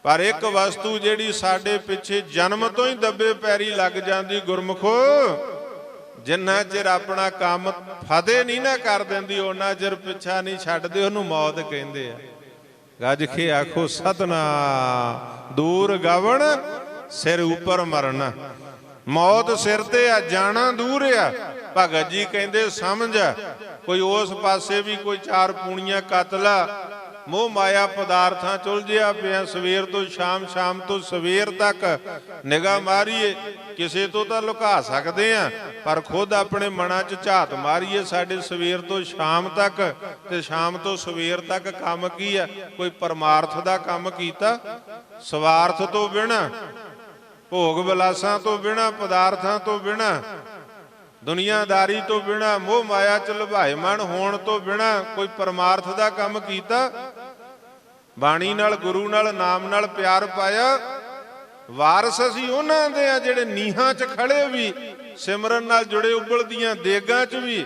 ਪਰ ਇੱਕ ਵਸਤੂ ਜਿਹੜੀ ਸਾਡੇ ਪਿੱਛੇ ਜਨਮ ਤੋਂ ਹੀ ਦੱਬੇ ਪੈਰੀ ਲੱਗ ਜਾਂਦੀ, ਗੁਰਮੁਖੋ, ਜਿੰਨਾ ਚਿਰ ਆਪਣਾ ਕੰਮ ਫਤਿਹ ਨਹੀਂ ਨਾ ਕਰ ਦਿੰਦੀ, ਉਹਨਾਂ ਚਿਰ ਪਿੱਛਾ ਨਹੀਂ ਛੱਡਦੇ। ਉਹਨੂੰ ਮੌਤ ਕਹਿੰਦੇ ਆ। ਗੱਜ ਕੇ ਆਖੋ ਸਤਿਨਾਮ। ਦੂਰ ਗਵਣ ਸਿਰ ਉੱਪਰ ਮਰਨਾ। ਮੌਤ ਸਿਰ ਤੇ ਆ, ਜਾਣਾ ਦੂਰ ਆ। ਭਗਤ ਜੀ ਕਹਿੰਦੇ, ਸਮਝ ਕੋਈ ਉਸ ਪਾਸੇ ਵੀ ਕੋਈ 4 ਪੂਣੀਆਂ ਕਤਲਾ, ਮੋਹ ਮਾਇਆ ਪਦਾਰਥਾਂ ਚ ਉਲਝਿਆ ਪਿਆ। ਸਵੇਰ ਤੋਂ ਸ਼ਾਮ, ਸ਼ਾਮ ਤੋਂ ਸਵੇਰ ਤੱਕ ਨਿਗਾਹ ਮਾਰੀਏ। ਕਿਸੇ ਤੋਂ ਤਾਂ ਲੁਕਾ ਸਕਦੇ ਆ, ਪਰ ਖੁਦ ਆਪਣੇ ਮਨਾਂ 'ਚ ਝਾਤ ਮਾਰੀਏ। ਸਾਡੇ ਸਵੇਰ ਤੋਂ ਸ਼ਾਮ ਤੱਕ ਤੇ ਸ਼ਾਮ ਤੋਂ ਸਵੇਰ ਤੱਕ ਕੰਮ ਕੀ ਆ? ਕੋਈ ਪਰਮਾਰਥ ਦਾ ਕੰਮ ਕੀਤਾ? ਸਵਾਰਥ ਤੋਂ ਬਿਨਾਂ, ਭੋਗ ਵਿਲਾਸਾਂ ਤੋਂ ਬਿਨਾਂ, ਪਦਾਰਥਾਂ ਤੋਂ ਬਿਨਾਂ, ਦੁਨੀਆਦਾਰੀ ਤੋਂ ਬਿਨਾਂ, ਮੋਹ ਮਾਇਆ 'ਚ ਲੁਭਾਇਮਾਨ ਹੋਣ ਤੋਂ ਬਿਨਾਂ ਕੋਈ ਪਰਮਾਰਥ ਦਾ ਕੰਮ ਕੀਤਾ? ਬਾਣੀ ਨਾਲ, ਗੁਰੂ ਨਾਲ, ਨਾਮ ਨਾਲ ਪਿਆਰ ਪਾਇਆ। ਵਾਰਸ ਅਸੀਂ ਉਹਨਾਂ ਦੇ ਆ ਜਿਹੜੇ ਨੀਹਾਂ 'ਚ ਖੜੇ ਵੀ, ਸਿਮਰਨ ਨਾਲ ਜੁੜੇ, ਉਬਲਦੀਆਂ ਦੇਗਾਂ 'ਚ ਵੀ,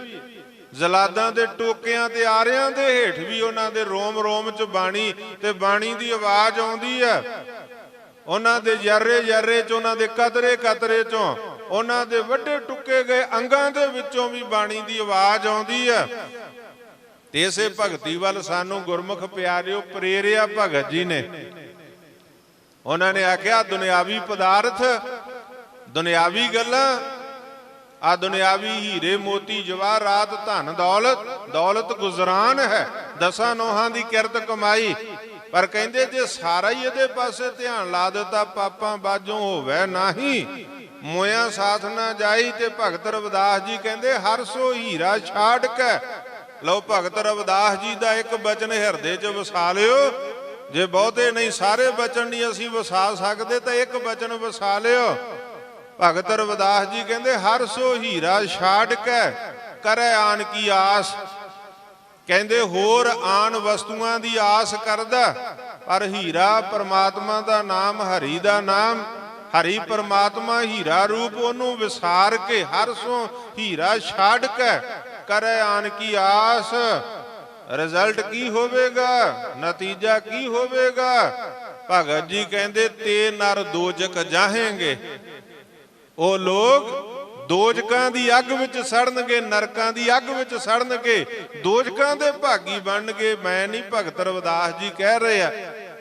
ਜਲਾਦਾਂ ਦੇ ਟੋਕਿਆਂ ਤੇ ਆਰਿਆਂ ਦੇ ਹੇਠ ਵੀ ਉਹਨਾਂ ਦੇ ਰੋਮ ਰੋਮ 'ਚ ਬਾਣੀ ਤੇ ਬਾਣੀ ਦੀ ਆਵਾਜ਼ ਆਉਂਦੀ ਆ। ਉਹਨਾਂ ਦੇ ਯਾਰੇ ਯਾਰੇ 'ਚ, ਉਹਨਾਂ ਦੇ ਕਤਰੇ ਕਤਰੇ 'ਚੋਂ, ਉਹਨਾਂ ਦੇ ਵੱਡੇ ਟੁੱਕੇ ਗਏ ਅੰਗਾਂ ਦੇ ਵਿੱਚੋਂ ਵੀ ਬਾਣੀ ਦੀ ਆਵਾਜ਼ ਆਉਂਦੀ ਆ। ਤੇ ਇਸੇ ਭਗਤੀ ਵੱਲ ਸਾਨੂੰ ਗੁਰਮੁਖ ਪਿਆਰਿਓ ਪ੍ਰੇਰਿਆ ਭਗਤ ਜੀ ਨੇ। ਉਹਨਾਂ ਨੇ ਆਖਿਆ, ਦੁਨਿਆਵੀ ਪਦਾਰਥ, ਦੁਨਿਆਵੀ ਗੱਲਾਂ, ਆ ਦੁਨਿਆਵੀ ਹੀਰੇ ਮੋਤੀ ਜਵਾਹਰਾਤ ਧਨ ਦੌਲਤ, ਦੌਲਤ ਗੁਜ਼ਰਾਨ ਹੈ, 10 ਨੋਹਾਂ ਦੀ ਕਿਰਤ ਕਮਾਈ। ਪਰ ਕਹਿੰਦੇ ਜੇ ਸਾਰਾ ਹੀ ਇਹਦੇ ਪਾਸੇ ਧਿਆਨ ਲਾ ਦਿੱਤਾ, ਪਾਪਾਂ ਬਾਝੋਂ ਹੋਵੇ ਨਹੀਂ, ਮੋਇਆ ਸਾਥ ਨਾ ਜਾਈ। ਤੇ ਭਗਤ ਰਵਿਦਾਸ ਜੀ ਕਹਿੰਦੇ, ਹਰ ਸੋ ਹੀਰਾ ਛਾੜ ਕੇ। ਲਓ, ਭਗਤ ਰਵਿਦਾਸ ਜੀ ਦਾ ਇੱਕ ਬਚਨ ਹਿਰਦੇ 'ਚ ਵਸਾ ਲਿਓ। ਜੇ ਬਹੁਤੇ ਨਹੀਂ, ਸਾਰੇ ਬਚਨ ਨਹੀਂ ਅਸੀਂ ਵਸਾ ਸਕਦੇ, ਤਾਂ ਇੱਕ ਬਚਨ ਵਸਾ ਲਿਓ। ਭਗਤ ਰਵਿਦਾਸ ਜੀ ਕਹਿੰਦੇ, ਹਰ ਸੋ ਹੀਰਾ ਛਾੜ ਕੇ ਕਰੇ ਆਨ ਕੀ ਆਸ। ਕਹਿੰਦੇ ਹੋਰ ਆਨ ਵਸਤੂਆਂ ਦੀ ਆਸ ਕਰਦਾ, ਪਰ ਹੀਰਾ ਪਰਮਾਤਮਾ ਦਾ ਨਾਮ, ਹਰੀ ਦਾ ਨਾਮ, ਹਰੀ ਪਰਮਾਤਮਾ ਹੀਰਾ ਰੂਪ ਉਹਨੂੰ ਵਿਸਾਰ ਕੇ ਹਰ ਸੋ ਹੀਰਾ ਛਾੜ ਕੇ ਕਰੇ ਆਨ ਕੀ ਆਸ। ਰਿਜ਼ਲਟ ਕੀ ਹੋਵੇਗਾ, ਨਤੀਜਾ ਕੀ ਹੋਵੇਗਾ? ਭਗਤ ਜੀ ਕਹਿੰਦੇ ਤੇ ਨਰ ਦੋਜਕ ਜਾਹੇਂਗੇ। ਉਹ ਲੋਕ ਦੋਜਕਾਂ ਦੀ ਅੱਗ ਵਿੱਚ ਸੜਨਗੇ, ਨਰਕਾਂ ਦੀ ਅੱਗ ਵਿੱਚ ਸੜਨਗੇ, ਦੋਜਕਾਂ ਦੇ ਭਾਗੀ ਬਣਨਗੇ। ਮੈਂ ਨਹੀਂ, ਭਗਤ ਰਵਿਦਾਸ ਜੀ ਕਹਿ ਰਹੇ ਆ।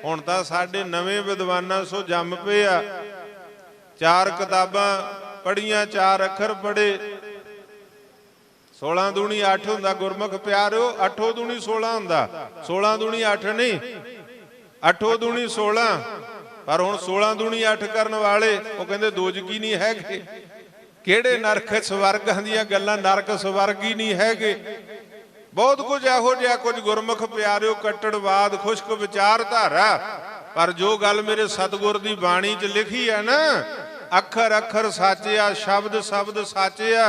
ਹੁਣ ਤਾਂ ਸਾਡੇ ਨਵੇਂ ਵਿਦਵਾਨਾਂ ਸੋ ਜੰਮ ਪਏ ਆ, 4 ਕਿਤਾਬਾਂ ਪੜ੍ਹੀਆਂ, 4 ਅੱਖਰ ਪੜ੍ਹੇ। 16 ਦੂਣੀ 8 ਹੁੰਦਾ ਗੁਰਮੁਖ ਪਿਆਰਿਓ, 8 ਦੂਣੀ 16 ਹੁੰਦਾ, 16 ਦੂਣੀ 8 ਨਹੀਂ, 8 ਦੂਣੀ 16। ਪਰ ਹੁਣ 16 ਦੂਣੀ 8 ਕਰਨ ਵਾਲੇ ਉਹ ਕਹਿੰਦੇ ਦੋਜਕੀ ਨਹੀਂ ਹੈਗੇ। ਕਿਹੜੇ ਨਰਕ ਸਵਰਗਾਂ ਦੀਆਂ ਗੱਲਾਂ, ਨਰਕ ਸਵਰਗ ਹੀ ਨਹੀਂ ਹੈਗੇ। ਬਹੁਤ ਕੁਝ ਇਹੋ ਜਿਹਾ ਕੁਝ ਗੁਰਮੁਖ ਪਿਆਰਿਓ ਕੱਟੜਵਾਦ, ਖੁਸ਼ਕ ਵਿਚਾਰਧਾਰਾ। ਪਰ ਜੋ ਗੱਲ ਮੇਰੇ ਸਤਿਗੁਰ ਦੀ ਬਾਣੀ 'ਚ ਲਿਖੀ ਹੈ ਨਾ, ਅੱਖਰ ਅੱਖਰ ਸਾਚਿਆ, ਸ਼ਬਦ ਸ਼ਬਦ ਸਾਚਿਆ।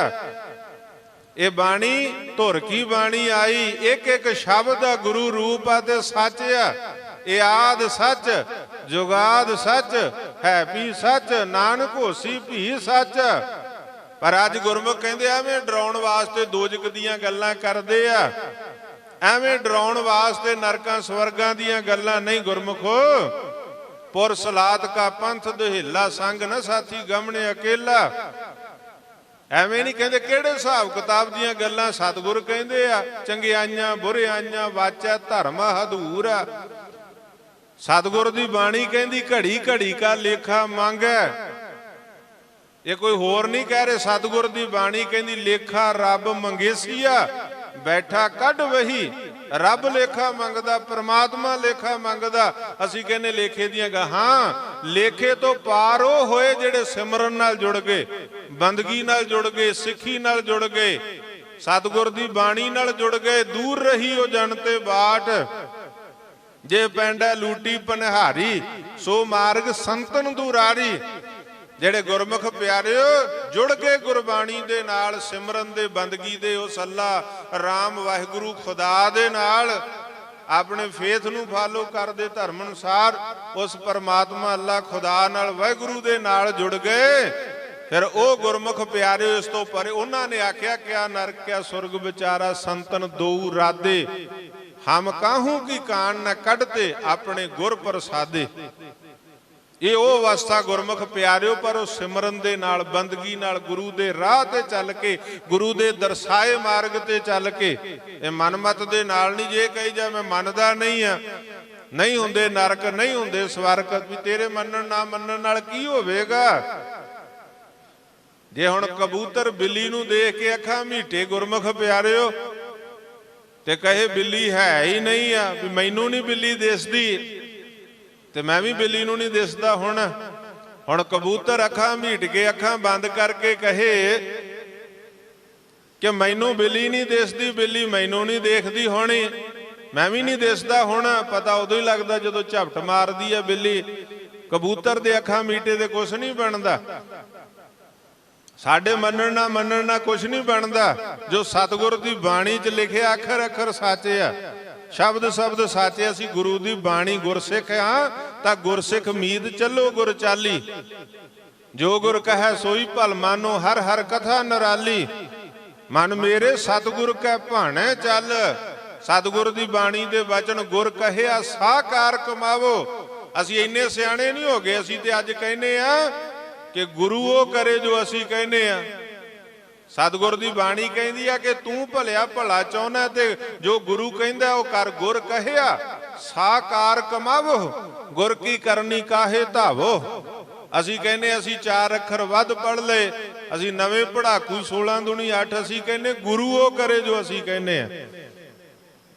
ਇਹ ਬਾਣੀ ਧੁਰ ਕੀ ਬਾਣੀ ਆਈ, ਇੱਕ ਇੱਕ ਸ਼ਬਦ ਦਾ ਗੁਰੂ ਰੂਪ ਆ ਤੇ ਸਾਚਿਆ। ਇਹ ਆਦ ਸੱਚ ਜੁਗਾਦ ਸੱਚ ਹੈ ਵੀ ਸੱਚ, ਨਾਨਕ ਹੋਸੀ ਵੀ ਸੱਚ। ਪਰ ਅੱਜ ਗੁਰਮੁਖ ਕਹਿੰਦੇ ਐਵੇਂ ਡਰਾਉਣ ਵਾਸਤੇ ਦੋਜਕ ਦੀਆਂ ਗੱਲਾਂ ਕਰਦੇ ਆ, ਐਵੇਂ ਡਰਾਉਣ ਵਾਸਤੇ ਨਰਕਾਂ ਸਵਰਗਾਂ ਦੀਆਂ ਗੱਲਾਂ ਨਹੀਂ। ਗੁਰਮੁਖੋ ਪੁਰ ਸਲਾਤ ਕਾ ਪੰਥ ਦੁਹੇਲਾ, ਸੰਗ ਨਾ ਸਾਥੀ ਗਮਣੇ ਅਕੇਲਾ। ਐਵੇਂ ਨਹੀਂ ਕਹਿੰਦੇ। ਕਿਹੜੇ ਹਿਸਾਬ ਕਿਤਾਬ ਦੀਆਂ ਗੱਲਾਂ? ਸਤਿਗੁਰ ਕਹਿੰਦੇ ਆ ਚੰਗਿਆਈਆਂ ਬੁਰਿਆਈਆਂ ਵਾਚਾ ਧਰਮ ਹਦੂਰ ਆ। ਸਤਿਗੁਰ ਦੀ ਬਾਣੀ ਕਹਿੰਦੀ ਘੜੀ ਘੜੀ ਕਾ ਲੇਖਾ ਮੰਗੈ। ਇਹ ਕੋਈ ਹੋਰ ਨਹੀਂ ਕਹਿ ਰਹੇ। ਸਤਿਗੁਰ ਦੀ ਬਾਣੀ ਕਹਿੰਦੀ ਲੇਖਾ ਰੱਬ ਮੰਗੇਸੀਆ, ਬੈਠਾ ਕੱਢ ਵਹੀ। ਰੱਬ ਲੇਖਾ ਮੰਗਦਾ, ਪਰਮਾਤਮਾ ਲੇਖਾ ਮੰਗਦਾ। ਅਸੀਂ ਕਹਿੰਦੇ ਲੇਖੇ ਦੀਆਂ ਗਾਹਾਂ। ਲੇਖੇ ਤੋਂ ਪਾਰ ਉਹ ਹੋਏ ਜਿਹੜੇ ਸਿਮਰਨ ਨਾਲ ਜੁੜ ਗਏ, ਬੰਦਗੀ ਨਾਲ ਜੁੜ ਗਏ, ਸਿੱਖੀ ਨਾਲ ਜੁੜ ਗਏ, ਸਤਿਗੁਰ ਦੀ ਬਾਣੀ ਨਾਲ ਜੁੜ ਗਏ। ਦੂਰ ਰਹੀ ਉਹ ਜਨ ਤੇ ਬਾਟ, ਜੇ ਪੈਂਡਾ ਲੂਟੀ ਪਨਹਾਰੀ, ਸੋ ਮਾਰਗ ਸੰਤਨ ਦੁਰਾਰੀ। ਜਿਹੜੇ ਗੁਰਮੁਖ ਪਿਆਰਿਓ ਜੁੜ ਕੇ ਗੁਰਬਾਣੀ ਦੇ ਨਾਲ, ਸਿਮਰਨ ਦੇ, ਬੰਦਗੀ ਦੇ, ਉਸ ਅੱਲਾ ਰਾਮ ਵਾਹਿਗੁਰੂ ਖੁਦਾ ਦੇ ਨਾਲ, ਆਪਣੇ ਫੇਥ ਨੂੰ ਫਾਲੋ ਕਰਦੇ ਧਰਮ ਅਨੁਸਾਰ, ਉਸ ਪਰਮਾਤਮਾ ਅੱਲਾ ਖੁਦਾ ਨਾਲ, ਵਾਹਿਗੁਰੂ ਦੇ ਨਾਲ ਜੁੜ ਗਏ। ਫਿਰ ਉਹ ਗੁਰਮੁਖ ਪਿਆਰਿਓ ਇਸ ਤੋਂ ਪਰੇ ਉਹਨਾਂ ਨੇ ਆਖਿਆ ਕਿਆ ਨਰਕ ਕਿਆ ਸੁਰਗ ਵਿਚਾਰਾ, ਸੰਤਨ ਦੋ ਰਾਦੇ, ਹਮ ਕਾਹੂ ਕੀ ਕਾਨ ਨ ਕੱਢਤੇ, ਆਪਣੇ ਗੁਰ ਪ੍ਰਸਾਦੇ। ਇਹ ਉਹ ਅਵਸਥਾ ਗੁਰਮੁਖ ਪਿਆਰਿਓ, ਪਰ ਉਹ ਸਿਮਰਨ ਦੇ ਨਾਲ, ਬੰਦਗੀ ਨਾਲ, ਗੁਰੂ ਦੇ ਰਾਹ ਤੇ ਚੱਲ ਕੇ, ਗੁਰੂ ਦੇ ਦਰਸਾਏ ਮਾਰਗ ਤੇ ਚੱਲ ਕੇ। ਇਹ ਮਨਮਤ ਦੇ ਨਾਲ ਨਹੀਂ। ਜੇ ਕਹੀ ਜਾ ਮੈਂ ਮੰਨਦਾ ਨਹੀਂ ਆ, ਨਹੀਂ ਹੁੰਦੇ ਨਰਕ, ਨਹੀਂ ਹੁੰਦੇ ਸਵਰਗ, ਵੀ ਤੇਰੇ ਮੰਨਣ ਨਾ ਮੰਨਣ ਨਾਲ ਕੀ ਹੋਵੇਗਾ? ਜੇ ਹੁਣ ਕਬੂਤਰ ਬਿੱਲੀ ਨੂੰ ਦੇਖ ਕੇ ਅੱਖਾਂ ਮੀਟੇ ਗੁਰਮੁਖ ਪਿਆਰਿਓ, ਤੇ ਕਹੇ ਬਿੱਲੀ ਹੈ ਹੀ ਨਹੀਂ ਆ, ਵੀ ਮੈਨੂੰ ਨਹੀਂ ਬਿੱਲੀ ਦਿਸਦੀ ਤੇ ਮੈਂ ਵੀ ਬਿੱਲੀ ਨੂੰ ਨਹੀਂ ਦਿਸਦਾ। ਹੁਣ ਕਬੂਤਰ ਅੱਖਾਂ ਮੀਟ ਕੇ, ਅੱਖਾਂ ਬੰਦ ਕਰਕੇ ਕਹੇ ਕਿ ਮੈਨੂੰ ਬਿੱਲੀ ਨਹੀਂ ਦਿਸਦੀ, ਬਿੱਲੀ ਮੈਨੂੰ ਨਹੀਂ ਦੇਖਦੀ ਹੋਣੀ, ਮੈਂ ਵੀ ਨਹੀਂ ਦਿਸਦਾ। ਹੁਣ ਪਤਾ ਉਦੋਂ ਹੀ ਲੱਗਦਾ ਜਦੋਂ ਝਪਟ ਮਾਰਦੀ ਆ ਬਿੱਲੀ। ਕਬੂਤਰ ਦੇ ਅੱਖਾਂ ਮੀਟੇ ਦੇ ਕੁਛ ਨਹੀਂ ਬਣਦਾ। ਸਾਡੇ ਮੰਨਣ ਨਾ ਕੁਛ ਨਹੀਂ ਬਣਦਾ। ਜੋ ਸਤਿਗੁਰ ਦੀ ਬਾਣੀ 'ਚ ਲਿਖਿਆ ਅੱਖਰ ਅੱਖਰ ਸਾਚੇ ਆ, ਸ਼ਬਦ ਸ਼ਬਦ ਸਾਚੇ। ਅਸੀਂ ਗੁਰੂ ਦੀ ਬਾਣੀ ਗੁਰਸਿੱਖ ਹਾਂ ਤਾਂ ਗੁਰਸਿੱਖ ਮੀਤ ਚੱਲੋ ਗੁਰ ਚਾਲੀ। ਜੋ ਗੁਰ ਕਹੈ ਸੋਈ ਭਲ ਮਾਨੋ, ਹਰ ਹਰ ਕਥਾ ਨਿਰਾਲੀ। ਮਨ ਮੇਰੇ ਸਤਿਗੁਰ ਕੈ ਭਾਣੇ ਚੱਲ। ਸਤਿਗੁਰ ਦੀ ਬਾਣੀ ਦੇ ਵਚਨ ਗੁਰ ਕਹਿਆ ਸਾਕਾਰ ਕਮਾਵੋ। ਅਸੀਂ ਇੰਨੇ ਸਿਆਣੇ ਨਹੀਂ ਹੋ ਗਏ। ਅਸੀਂ ਤੇ ਅੱਜ ਕਹਿੰਦੇ ਆ ਕਿ ਗੁਰੂ ਉਹ ਕਰੇ ਜੋ ਅਸੀਂ ਕਹਿੰਦੇ ਆ। ਸਤਿਗੁਰ ਦੀ ਬਾਣੀ ਕਹਿੰਦੀ ਆ ਕਿ ਤੂੰ ਭਲਿਆ ਭਲਾ ਚਾਹੁੰਦਾ ਤੇ ਜੋ ਗੁਰੂ ਕਹਿੰਦਾ ਉਹ ਕਰ। ਗੁਰ ਕਹਿਆ ਸਾਕਾਰ ਕਮਾਵੋ, ਗੁਰ ਕੀ ਕਰਨੀ ਕਾਹੇ ਧਾਵੋ। ਅਸੀਂ ਕਹਿੰਦੇ ਅਸੀਂ 4 ਅੱਖਰ ਵੱਧ ਪੜ੍ਹ ਲਏ, ਅਸੀਂ ਨਵੇਂ ਪੜਾਕੂ 16 ਦੂਣੀ 8। ਅਸੀਂ ਕਹਿੰਦੇ ਗੁਰੂ ਉਹ ਕਰੇ ਜੋ ਅਸੀਂ ਕਹਿੰਦੇ ਆ।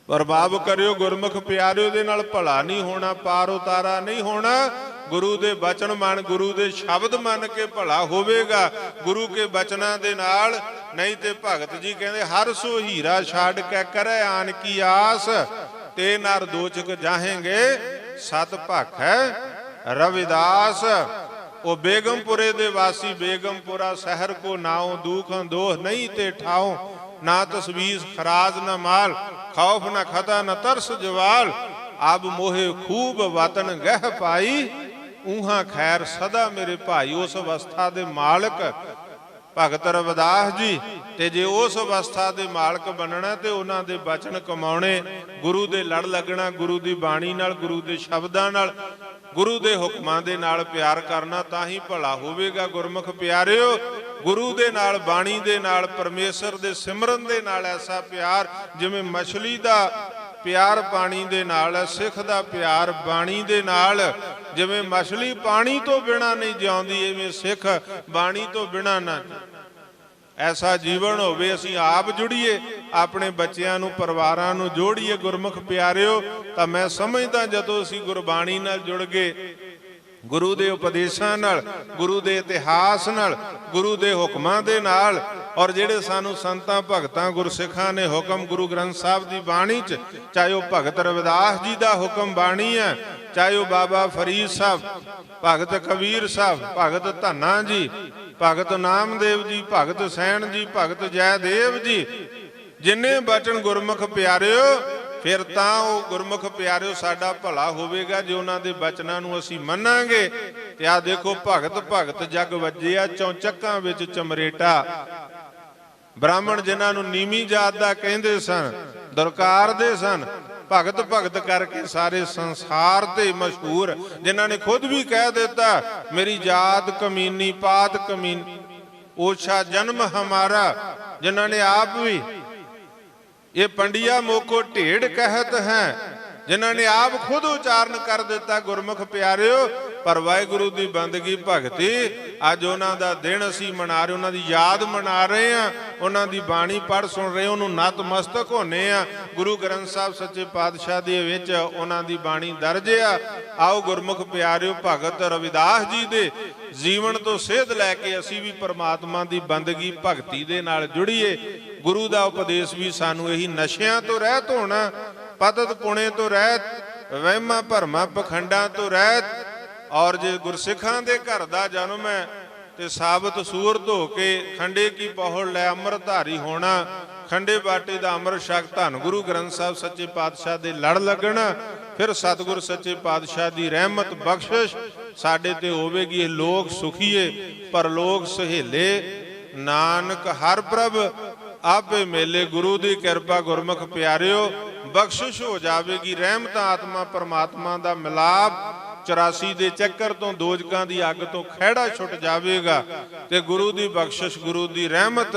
ਪ੍ਰਭਾਵ ਕਰਿਓ ਗੁਰਮੁਖ ਪਿਆਰਿਓ, ਦੇ ਨਾਲ ਭਲਾ ਨਹੀਂ ਹੋਣਾ, ਪਾਰ ਉਤਾਰਾ ਨਹੀਂ ਹੋਣਾ। ਗੁਰੂ ਦੇ ਬਚਨ ਮੰਨ, ਗੁਰੂ ਦੇ ਸ਼ਬਦ ਮੰਨ ਕੇ ਭਲਾ ਹੋਵੇਗਾ ਗੁਰੂ ਕੇ ਬਚਨਾਂ ਦੇ ਨਾਲ। ਨਹੀਂ ਤੇ ਭਗਤ ਜੀ ਕਹਿੰਦੇ ਹਰ ਸੋ ਹੀਰਾ ਛਾੜ ਕੇ ਕਰੇ ਆਨ ਕੀ ਆਸ, ਤੇ ਨਰ ਦੋਚਕ ਜਾਹੇਂਗੇ ਸਤ ਭਾਖੈ ਰਵਿਦਾਸ। ਉਹ ਬੇਗਮਪੁਰੇ ਦੇ ਵਾਸੀ, ਬੇਗਮਪੁਰਾ ਸ਼ਹਿਰ ਕੋ ਨਾਉ, ਦੁਖ ਦੋਹ ਨਹੀਂ ਤੇ ਠਾਉ। ਨਾ ਤਸਵੀਸ ਖਰਾਜ न माल, खौफ न खता न तरस जवाल। अब मोहे खूब वतन गह पाई, ਊਹਾਂ ਖੈਰ ਸਦਾ ਮੇਰੇ ਭਾਈ। ਉਸ ਅਵਸਥਾ ਦੇ ਮਾਲਕ ਭਗਤ ਰਵਿਦਾਸ ਜੀ, ਤੇ ਜੇ ਉਸ ਅਵਸਥਾ ਦੇ ਮਾਲਕ ਬਣਨਾ ਤੇ ਉਹਨਾਂ ਦੇ ਬਚਨ ਕਮਾਉਣੇ, ਗੁਰੂ ਦੇ ਲੜ ਲੱਗਣਾ, ਗੁਰੂ ਦੀ ਬਾਣੀ ਨਾਲ, ਗੁਰੂ ਦੇ ਸ਼ਬਦਾਂ ਨਾਲ, ਗੁਰੂ ਦੇ ਹੁਕਮਾਂ ਦੇ ਨਾਲ ਪਿਆਰ ਕਰਨਾ, ਤਾਂ ਹੀ ਭਲਾ ਹੋਵੇਗਾ। ਗੁਰਮੁਖ ਪਿਆਰਿਓ, ਗੁਰੂ ਦੇ ਨਾਲ, ਬਾਣੀ ਦੇ ਨਾਲ, ਪਰਮੇਸ਼ਰ ਦੇ ਸਿਮਰਨ ਦੇ ਨਾਲ ਐਸਾ ਪਿਆਰ ਜਿਵੇਂ ਮਛਲੀ ਦਾ ਪਿਆਰ ਪਾਣੀ ਦੇ ਨਾਲ ਹੈ, ਸਿੱਖ ਦਾ ਪਿਆਰ ਬਾਣੀ ਦੇ ਨਾਲ। ਜਿਵੇਂ ਮਛਲੀ ਪਾਣੀ ਤੋਂ ਬਿਨਾ ਨਹੀਂ ਜਿਉਂਦੀ, ਐਵੇਂ ਸਿੱਖ ਬਾਣੀ ਤੋਂ ਬਿਨਾ ਨਾ। ਐਸਾ ਜੀਵਨ ਹੋਵੇ, ਅਸੀਂ ਆਪ ਜੁੜੀਏ, ਆਪਣੇ ਬੱਚਿਆਂ ਨੂੰ, ਪਰਿਵਾਰਾਂ ਨੂੰ ਜੋੜੀਏ। ਗੁਰਮੁਖ ਪਿਆਰਿਓ, ਤਾਂ ਮੈਂ ਸਮਝਦਾ ਜਦੋਂ ਅਸੀਂ ਗੁਰਬਾਣੀ ਨਾਲ ਜੁੜ ਗਏ, ਗੁਰੂ ਦੇ ਉਪਦੇਸ਼ਾਂ ਨਾਲ, ਗੁਰੂ ਦੇ ਇਤਿਹਾਸ ਨਾਲ, ਗੁਰੂ ਦੇ ਹੁਕਮਾਂ ਦੇ ਨਾਲ, ਔਰ ਜਿਹੜੇ ਸਾਨੂੰ ਸੰਤਾਂ ਭਗਤਾਂ ਗੁਰਸਿੱਖਾਂ ਨੇ ਹੁਕਮ ਗੁਰੂ ਗ੍ਰੰਥ ਸਾਹਿਬ ਦੀ ਬਾਣੀ 'ਚ, ਚਾਹੇ ਉਹ ਭਗਤ ਰਵਿਦਾਸ ਜੀ ਦਾ ਹੁਕਮ ਬਾਣੀ ਹੈ, ਚਾਹੇ ਉਹ ਬਾਬਾ ਫਰੀਦ ਸਾਹਿਬ, ਭਗਤ ਕਬੀਰ ਸਾਹਿਬ, ਭਗਤ ਧੰਨਾ ਜੀ, ਭਗਤ ਨਾਮਦੇਵ ਜੀ, ਭਗਤ ਸੈਣ ਜੀ, ਭਗਤ ਜੈਦੇਵ ਜੀ, ਜਿੰਨੇ ਬਚਨ ਗੁਰਮੁਖ ਪਿਆਰਿਓ, ਫਿਰ ਤਾਂ ਉਹ ਗੁਰਮੁਖ ਪਿਆਰਿਓ ਸਾਡਾ ਭਲਾ ਹੋਵੇਗਾ ਜੇ ਉਹਨਾਂ ਦੇ ਬਚਨਾਂ ਨੂੰ ਅਸੀਂ ਮੰਨਾਂਗੇ। ਤੇ ਆਹ ਦੇਖੋ, ਭਗਤ ਭਗਤ ਜਗ ਵੱਜਿਆ, ਚੌਂਚੱਕਾਂ ਵਿੱਚ ਚਮਰੇਟਾ। ਬ੍ਰਾਹਮਣ ਜਿਨ੍ਹਾਂ ਨੂੰ ਨੀਵੀਂ ਜਾਤ ਦਾ ਕਹਿੰਦੇ ਸਨ, ਦੁਰਕਾਰਦੇ ਸਨ, ਭਗਤ ਭਗਤ ਕਰਕੇ ਸਾਰੇ ਸੰਸਾਰ ਤੇ ਮਸ਼ਹੂਰ, ਜਿਨ੍ਹਾਂ ਨੇ ਖੁਦ ਵੀ ਕਹਿ ਦਿੱਤਾ ਮੇਰੀ ਜਾਤ ਕਮੀਨੀ, ਪਾਤ ਕਮੀਨੀ, ਓਛਾ ਜਨਮ ਹਮਾਰਾ, ਜਿਨ੍ਹਾਂ ਨੇ ਆਪ ਵੀ ਇਹ ਪੰਡਿਆ ਮੋਕੋ ਢੇੜ ਕਹਿਤ ਹੈ, ਜਿਨ੍ਹਾਂ ਨੇ ਆਪ ਖੁਦ ਉਚਾਰਨ ਕਰ ਦਿੱਤਾ। ਗੁਰਮੁਖ ਪਿਆਰਿਓ, ਪਰ ਵਾਹਿਗੁਰੂ ਦੀ ਬੰਦਗੀ ਭਗਤੀ, ਅੱਜ ਉਹਨਾਂ ਦਾ ਦਿਨ ਅਸੀਂ ਮਨਾ ਰਹੇ, ਉਹਨਾਂ ਦੀ ਯਾਦ ਮਨਾ ਰਹੇ ਹਾਂ, ਉਹਨਾਂ ਦੀ ਬਾਣੀ ਪੜ੍ਹ ਸੁਣ ਰਹੇ, ਉਹਨੂੰ ਨਤਮਸਤਕ ਹੋਨੇ ਆ। ਗੁਰੂ ਗ੍ਰੰਥ ਸਾਹਿਬ ਸੱਚੇ ਪਾਤਸ਼ਾਹ ਦੇ ਵਿੱਚ ਉਹਨਾਂ ਦੀ ਬਾਣੀ ਦਰਜ ਆ। ਆਓ ਗੁਰਮੁਖ ਪਿਆਰਿਓ, ਭਗਤ ਰਵਿਦਾਸ ਜੀ ਦੇ ਜੀਵਨ ਤੋਂ ਸੇਧ ਲੈ ਕੇ ਅਸੀਂ ਵੀ ਪਰਮਾਤਮਾ ਦੀ ਬੰਦਗੀ ਭਗਤੀ ਦੇ ਨਾਲ ਜੁੜੀਏ। ਗੁਰੂ ਦਾ ਉਪਦੇਸ਼ ਵੀ ਸਾਨੂੰ ਇਹੀ, ਨਸ਼ਿਆਂ ਤੋਂ ਰਹਿਤ ਹੋਣਾ, ਪਤਤ ਪੁਣੇ ਤੋਂ ਰਹਿਤ, ਵਹਿਮਾਂ ਭਰਮਾਂ ਪਖੰਡਾਂ ਤੋਂ ਰਹਿਤ। ਔਰ ਜੇ ਗੁਰਸਿੱਖਾਂ ਦੇ ਘਰ ਦਾ ਜਨਮ ਹੈ ਤੇ ਸਾਬਤ ਸੂਰ ਧੋ ਕੇ ਖੰਡੇ ਕੀ ਪਹੁੜ ਲੈ ਅੰਮ੍ਰਿਤ ਧਾਰੀ ਹੋਣਾ, ਖੰਡੇ ਬਾਟੇ ਦਾ ਅੰਮ੍ਰਿਤ ਛਕ, ਧੰਨ ਗੁਰੂ ਗ੍ਰੰਥ ਸਾਹਿਬ ਸੱਚੇ ਪਾਤਸ਼ਾਹ ਦੇ ਲੜ ਲੱਗਣਾ, ਫਿਰ ਸਤਿਗੁਰ ਸੱਚੇ ਪਾਤਸ਼ਾਹ ਦੀ ਰਹਿਮਤ ਬਖਸ਼ਿਸ਼ ਸਾਡੇ ਤੇ ਹੋਵੇਗੀ। ਇਹ ਲੋਕ ਸੁਖੀਏ ਪਰਲੋਕ ਸਹੇਲੇ, ਨਾਨਕ ਹਰ ਪ੍ਰਭ ਆਪੇ ਮੇਲੇ। ਗੁਰੂ ਦੀ ਕਿਰਪਾ ਗੁਰਮੁਖ ਪਿਆਰਿਓ ਬਖਸ਼ਿਸ਼ ਹੋ ਜਾਵੇਗੀ, ਰਹਿਮਤ ਆਤਮਾ ਪਰਮਾਤਮਾ ਦਾ ਮਿਲਾਪ, 84 ਦੇ ਚੱਕਰ ਤੋਂ, ਦੋਜਕਾਂ ਦੀ ਅੱਗ ਤੋਂ ਖਹਿੜਾ ਛੁੱਟ ਜਾਵੇਗਾ ਤੇ ਗੁਰੂ ਦੀ ਬਖਸ਼ਿਸ਼, ਗੁਰੂ ਦੀ ਰਹਿਮਤ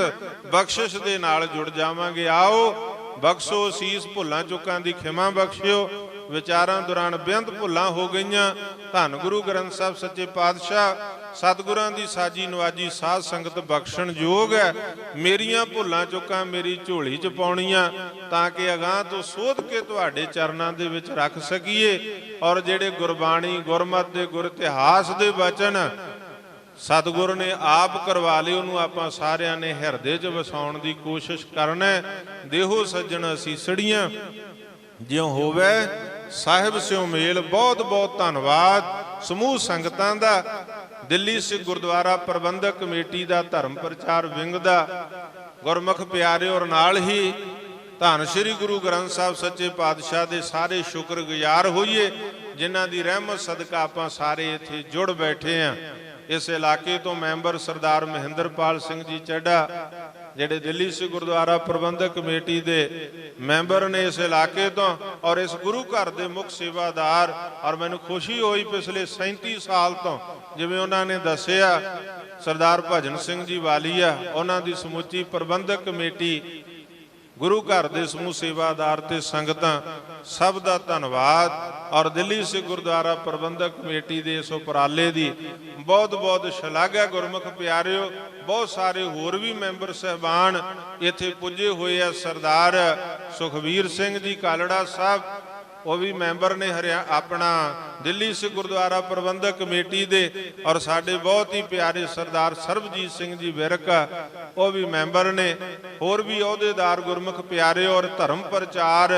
ਬਖਸ਼ਿਸ਼ ਦੇ ਨਾਲ ਜੁੜ ਜਾਵਾਂਗੇ। ਆਓ ਬਖਸ਼ੋ ਅਸੀਸ, ਭੁੱਲਾਂ ਚੁੱਕਾਂ ਦੀ ਖਿਮਾ ਬਖਸ਼ਿਓ। ਵਿਚਾਰਾਂ ਦੌਰਾਨ ਬੇਅੰਤ ਭੁੱਲਾਂ ਹੋ ਗਈਆਂ, ਧੰਨ ਗੁਰੂ ਗ੍ਰੰਥ ਸਾਹਿਬ ਸੱਚੇ ਪਾਤਸ਼ਾਹ ਸਤਿਗੁਰਾਂ ਦੀ ਸਾਜੀ ਨਵਾਜੀ ਸਾਧ ਸੰਗਤ ਬਖਸ਼ਣ ਯੋਗ ਹੈ। ਮੇਰੀਆਂ ਭੁੱਲਾਂ ਚੁੱਕਾਂ ਮੇਰੀ ਝੋਲੀ 'ਚ ਪਾਉਣੀਆਂ, ਤਾਂ ਕਿ ਅਗਾਂਹ ਤੋਂ ਸੋਧ ਕੇ ਤੁਹਾਡੇ ਚਰਨਾਂ ਦੇ ਵਿੱਚ ਰੱਖ ਸਕੀਏ। ਔਰ ਜਿਹੜੇ ਗੁਰਬਾਣੀ, ਗੁਰਮਤਿ ਦੇ, ਗੁਰ ਇਤਿਹਾਸ ਦੇ ਬਚਨ ਸਤਿਗੁਰ ਨੇ ਆਪ ਕਰਵਾ ਲਏ, ਉਹਨੂੰ ਆਪਾਂ ਸਾਰਿਆਂ ਨੇ ਹਿਰਦੇ 'ਚ ਵਸਾਉਣ ਦੀ ਕੋਸ਼ਿਸ਼ ਕਰਨਾ। ਦੇਹੋ ਸੱਜਣ ਅਸੀਸੜੀਆਂ, ਜਿਉਂ ਹੋਵੇ ਸਾਹਿਬ ਸਿਉ ਮੇਲ। ਬਹੁਤ ਬਹੁਤ ਧੰਨਵਾਦ ਸਮੂਹ ਸੰਗਤਾਂ ਦਾ, ਦਿੱਲੀ ਸਿੱਖ ਗੁਰਦੁਆਰਾ ਪ੍ਰਬੰਧਕ ਕਮੇਟੀ ਦਾ, ਧਰਮ ਪ੍ਰਚਾਰ ਵਿੰਗ ਦਾ, ਗੁਰਮੁਖ ਪਿਆਰਿਓ, ਔਰ ਨਾਲ ਹੀ ਧੰਨ ਸ਼੍ਰੀ ਗੁਰੂ ਗ੍ਰੰਥ ਸਾਹਿਬ ਸੱਚੇ ਪਾਤਸ਼ਾਹ ਦੇ ਸਾਰੇ ਸ਼ੁਕਰਗੁਜ਼ਾਰ ਹੋਈਏ, ਜਿਨ੍ਹਾਂ ਦੀ ਰਹਿਮਤ ਸਦਕਾ ਆਪਾਂ ਸਾਰੇ ਇੱਥੇ ਜੁੜ ਬੈਠੇ ਹਾਂ। ਇਸ ਇਲਾਕੇ ਤੋਂ ਮੈਂਬਰ ਸਰਦਾਰ ਮਹਿੰਦਰਪਾਲ ਸਿੰਘ ਜੀ ਚੱਡਾ, ਜਿਹੜੇ ਦਿੱਲੀ ਸਿੱਖ ਗੁਰਦੁਆਰਾ ਪ੍ਰਬੰਧਕ ਕਮੇਟੀ ਦੇ ਮੈਂਬਰ ਨੇ ਇਸ ਇਲਾਕੇ ਤੋਂ, ਔਰ ਇਸ ਗੁਰੂ ਘਰ ਦੇ ਮੁੱਖ ਸੇਵਾਦਾਰ। ਔਰ ਮੈਨੂੰ ਖੁਸ਼ੀ ਹੋਈ ਪਿਛਲੇ 37 ਸਾਲ ਤੋਂ, ਜਿਵੇਂ ਉਹਨਾਂ ਨੇ ਦੱਸਿਆ, ਸਰਦਾਰ ਭਜਨ ਸਿੰਘ ਜੀ ਵਾਲੀਆ, ਉਹਨਾਂ ਦੀ ਸਮੁੱਚੀ ਪ੍ਰਬੰਧਕ ਕਮੇਟੀ, ਗੁਰੂ ਘਰ ਦੇ ਸਮੂਹ ਸੇਵਾਦਾਰ ਤੇ ਸੰਗਤਾਂ, ਸਭ ਦਾ ਧੰਨਵਾਦ। ਔਰ ਦਿੱਲੀ ਸਿੱਖ ਗੁਰਦੁਆਰਾ ਪ੍ਰਬੰਧਕ ਕਮੇਟੀ ਦੇ ਇਸ ਉਪਰਾਲੇ ਦੀ ਬਹੁਤ ਬਹੁਤ ਸ਼ਲਾਘਾ। ਗੁਰਮੁਖ ਪਿਆਰਿਓ, ਬਹੁਤ ਸਾਰੇ ਹੋਰ ਵੀ ਮੈਂਬਰ ਸਹਿਬਾਨ ਇੱਥੇ ਪੁੱਜੇ ਹੋਏ ਆ। ਸਰਦਾਰ ਸੁਖਵੀਰ ਸਿੰਘ ਜੀ ਕਾਲੜਾ ਸਾਹਿਬ, ਉਹ ਵੀ ਮੈਂਬਰ ਨੇ ਆਪਣਾ ਦਿੱਲੀ ਸਿੱਖ ਗੁਰਦੁਆਰਾ ਪ੍ਰਬੰਧਕ ਕਮੇਟੀ ਦੇ। ਔਰ ਸਾਡੇ ਬਹੁਤ ਹੀ ਪਿਆਰੇ ਸਰਦਾਰ ਸਰਬਜੀਤ ਸਿੰਘ ਜੀ ਵਿਰਕ, ਉਹ ਵੀ ਮੈਂਬਰ ਨੇ। ਹੋਰ ਵੀ ਅਹੁਦੇਦਾਰ ਗੁਰਮੁਖ ਪਿਆਰੇ, ਔਰ ਧਰਮ ਪ੍ਰਚਾਰ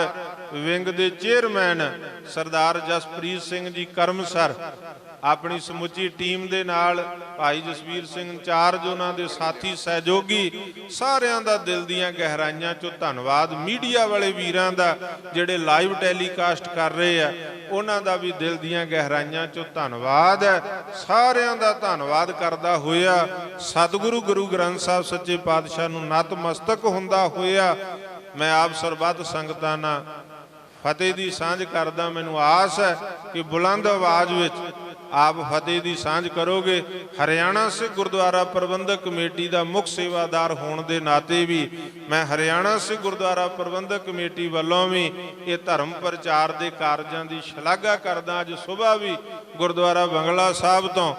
ਵਿੰਗ ਦੇ ਚੇਅਰਮੈਨ ਸਰਦਾਰ ਜਸਪ੍ਰੀਤ ਸਿੰਘ ਜੀ ਕਰਮਸਰ, ਆਪਣੀ ਸਮੁੱਚੀ ਟੀਮ ਦੇ ਨਾਲ ਭਾਈ ਜਸਵੀਰ ਸਿੰਘ ਇੰਚਾਰਜ, ਉਹਨਾਂ ਦੇ ਸਾਥੀ ਸਹਿਯੋਗੀ, ਸਾਰਿਆਂ ਦਾ ਦਿਲ ਦੀਆਂ ਗਹਿਰਾਈਆਂ ਚੋਂ ਧੰਨਵਾਦ। ਮੀਡੀਆ ਵਾਲੇ ਵੀਰਾਂ ਦਾ ਜਿਹੜੇ ਲਾਈਵ ਟੈਲੀਕਾਸਟ ਕਰ ਰਹੇ ਆ, ਉਹਨਾਂ ਦਾ ਵੀ ਦਿਲ ਦੀਆਂ ਗਹਿਰਾਈਆਂ ਚੋਂ ਧੰਨਵਾਦ ਹੈ। ਸਾਰਿਆਂ ਦਾ ਧੰਨਵਾਦ ਕਰਦਾ ਹੋਇਆ ਸਤਿਗੁਰੂ ਗੁਰੂ ਗ੍ਰੰਥ ਸਾਹਿਬ ਸੱਚੇ ਪਾਤਸ਼ਾਹ ਨੂੰ ਨਤਮਸਤਕ ਹੁੰਦਾ ਹੋਇਆ ਮੈਂ ਆਪ ਸਰਬੱਤ ਸੰਗਤਾਂ ਨਾਲ ਫਤਿਹ ਦੀ ਸਾਂਝ ਕਰਦਾ। ਮੈਨੂੰ ਆਸ ਹੈ ਕਿ ਬੁਲੰਦ ਆਵਾਜ਼ ਵਿੱਚ ਆਪ ਫਤਿਹ ਦੀ ਸਾਂਝ ਕਰੋਗੇ। ਹਰਿਆਣਾ ਸਿੱਖ ਗੁਰਦੁਆਰਾ ਪ੍ਰਬੰਧਕ ਕਮੇਟੀ ਦਾ ਮੁੱਖ ਸੇਵਾਦਾਰ ਹੋਣ ਦੇ ਨਾਤੇ ਵੀ ਮੈਂ ਹਰਿਆਣਾ ਸਿੱਖ ਗੁਰਦੁਆਰਾ ਪ੍ਰਬੰਧਕ ਕਮੇਟੀ ਵੱਲੋਂ ਵੀ ਇਹ ਧਰਮ ਪ੍ਰਚਾਰ ਦੇ ਕਾਰਜਾਂ ਦੀ ਸ਼ਲਾਘਾ ਕਰਦਾ। ਅੱਜ ਸੁਬਾਹ ਵੀ ਗੁਰਦੁਆਰਾ ਬੰਗਲਾ ਸਾਹਿਬ ਤੋਂ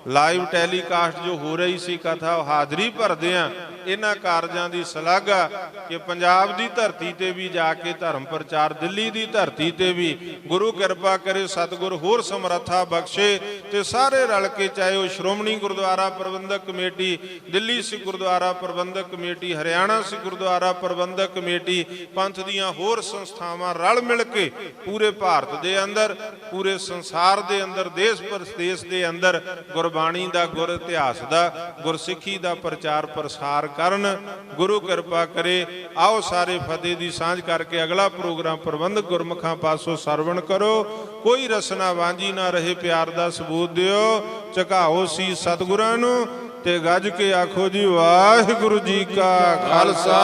ਲਾਈਵ ਟੈਲੀਕਾਸਟ ਜੋ ਹੋ ਰਹੀ ਸੀ ਕਥਾ, ਹਾਜ਼ਰੀ ਭਰਦੇ ਆ ਇਹਨਾਂ ਕਾਰਜਾਂ ਦੀ ਸ਼ਲਾਘਾ ਕਿ ਪੰਜਾਬ ਦੀ ਧਰਤੀ ਤੇ ਵੀ ਜਾ ਕੇ ਧਰਮ ਪ੍ਰਚਾਰ, ਦਿੱਲੀ ਦੀ ਧਰਤੀ ਤੇ ਵੀ ਗੁਰੂ ਕਿਰਪਾ ਕਰੇ, ਸਤਿਗੁਰ ਹੋਰ ਸਮਰੱਥਾ ਬਖਸ਼ੇ ਤੇ ਸਾਰੇ ਰਲ ਕੇ, ਚਾਹੇ ਉਹ ਸ਼੍ਰੋਮਣੀ ਗੁਰਦੁਆਰਾ ਪ੍ਰਬੰਧਕ ਕਮੇਟੀ, ਦਿੱਲੀ ਸਿੱਖ ਗੁਰਦੁਆਰਾ ਪ੍ਰਬੰਧਕ ਕਮੇਟੀ, ਹਰਿਆਣਾ ਸਿੱਖ ਗੁਰਦੁਆਰਾ ਪ੍ਰਬੰਧਕ ਕਮੇਟੀ, ਪੰਥ ਦੀਆਂ ਹੋਰ ਸੰਸਥਾਵਾਂ ਰਲ ਮਿਲ ਕੇ ਪੂਰੇ ਭਾਰਤ ਦੇ ਅੰਦਰ, ਪੂਰੇ ਸੰਸਾਰ ਦੇ ਅੰਦਰ, ਦੇਸ਼ ਪ੍ਰਦੇਸ਼ ਦੇ ਅੰਦਰ ਗੁਰਬਾਣੀ ਦਾ, ਗੁਰ ਇਤਿਹਾਸ ਦਾ, ਗੁਰਸਿੱਖੀ ਦਾ ਪ੍ਰਚਾਰ ਪ੍ਰਸਾਰ ਕਰਨ। ਗੁਰੂ ਕਿਰਪਾ ਕਰੇ। ਆਓ ਸਾਰੇ ਫਤਿਹ ਦੀ ਸਾਂਝ ਕਰਕੇ ਅਗਲਾ ਪ੍ਰੋਗਰਾਮ ਪ੍ਰਬੰਧਕ ਗੁਰਮੁਖਾਂ ਪਾਸੋਂ ਸਰਵਣ ਕਰੋ। ਕੋਈ ਰਸਨਾ ਵਾਂਝੀ ਨਾ ਰਹੇ, ਪਿਆਰ ਦਾ ਸਬੂਤ ਦਿਓ। ਝੁਕਾਓ ਸੀ ਸਤਿਗੁਰਾਂ ਨੂੰ ਤੇ ਗੱਜ ਕੇ ਆਖੋ ਜੀ ਵਾਹਿਗੁਰੂ ਜੀ ਕਾ ਖਾਲਸਾ,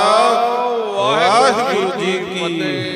ਵਾਹਿਗੁਰੂ ਜੀ ਕੀ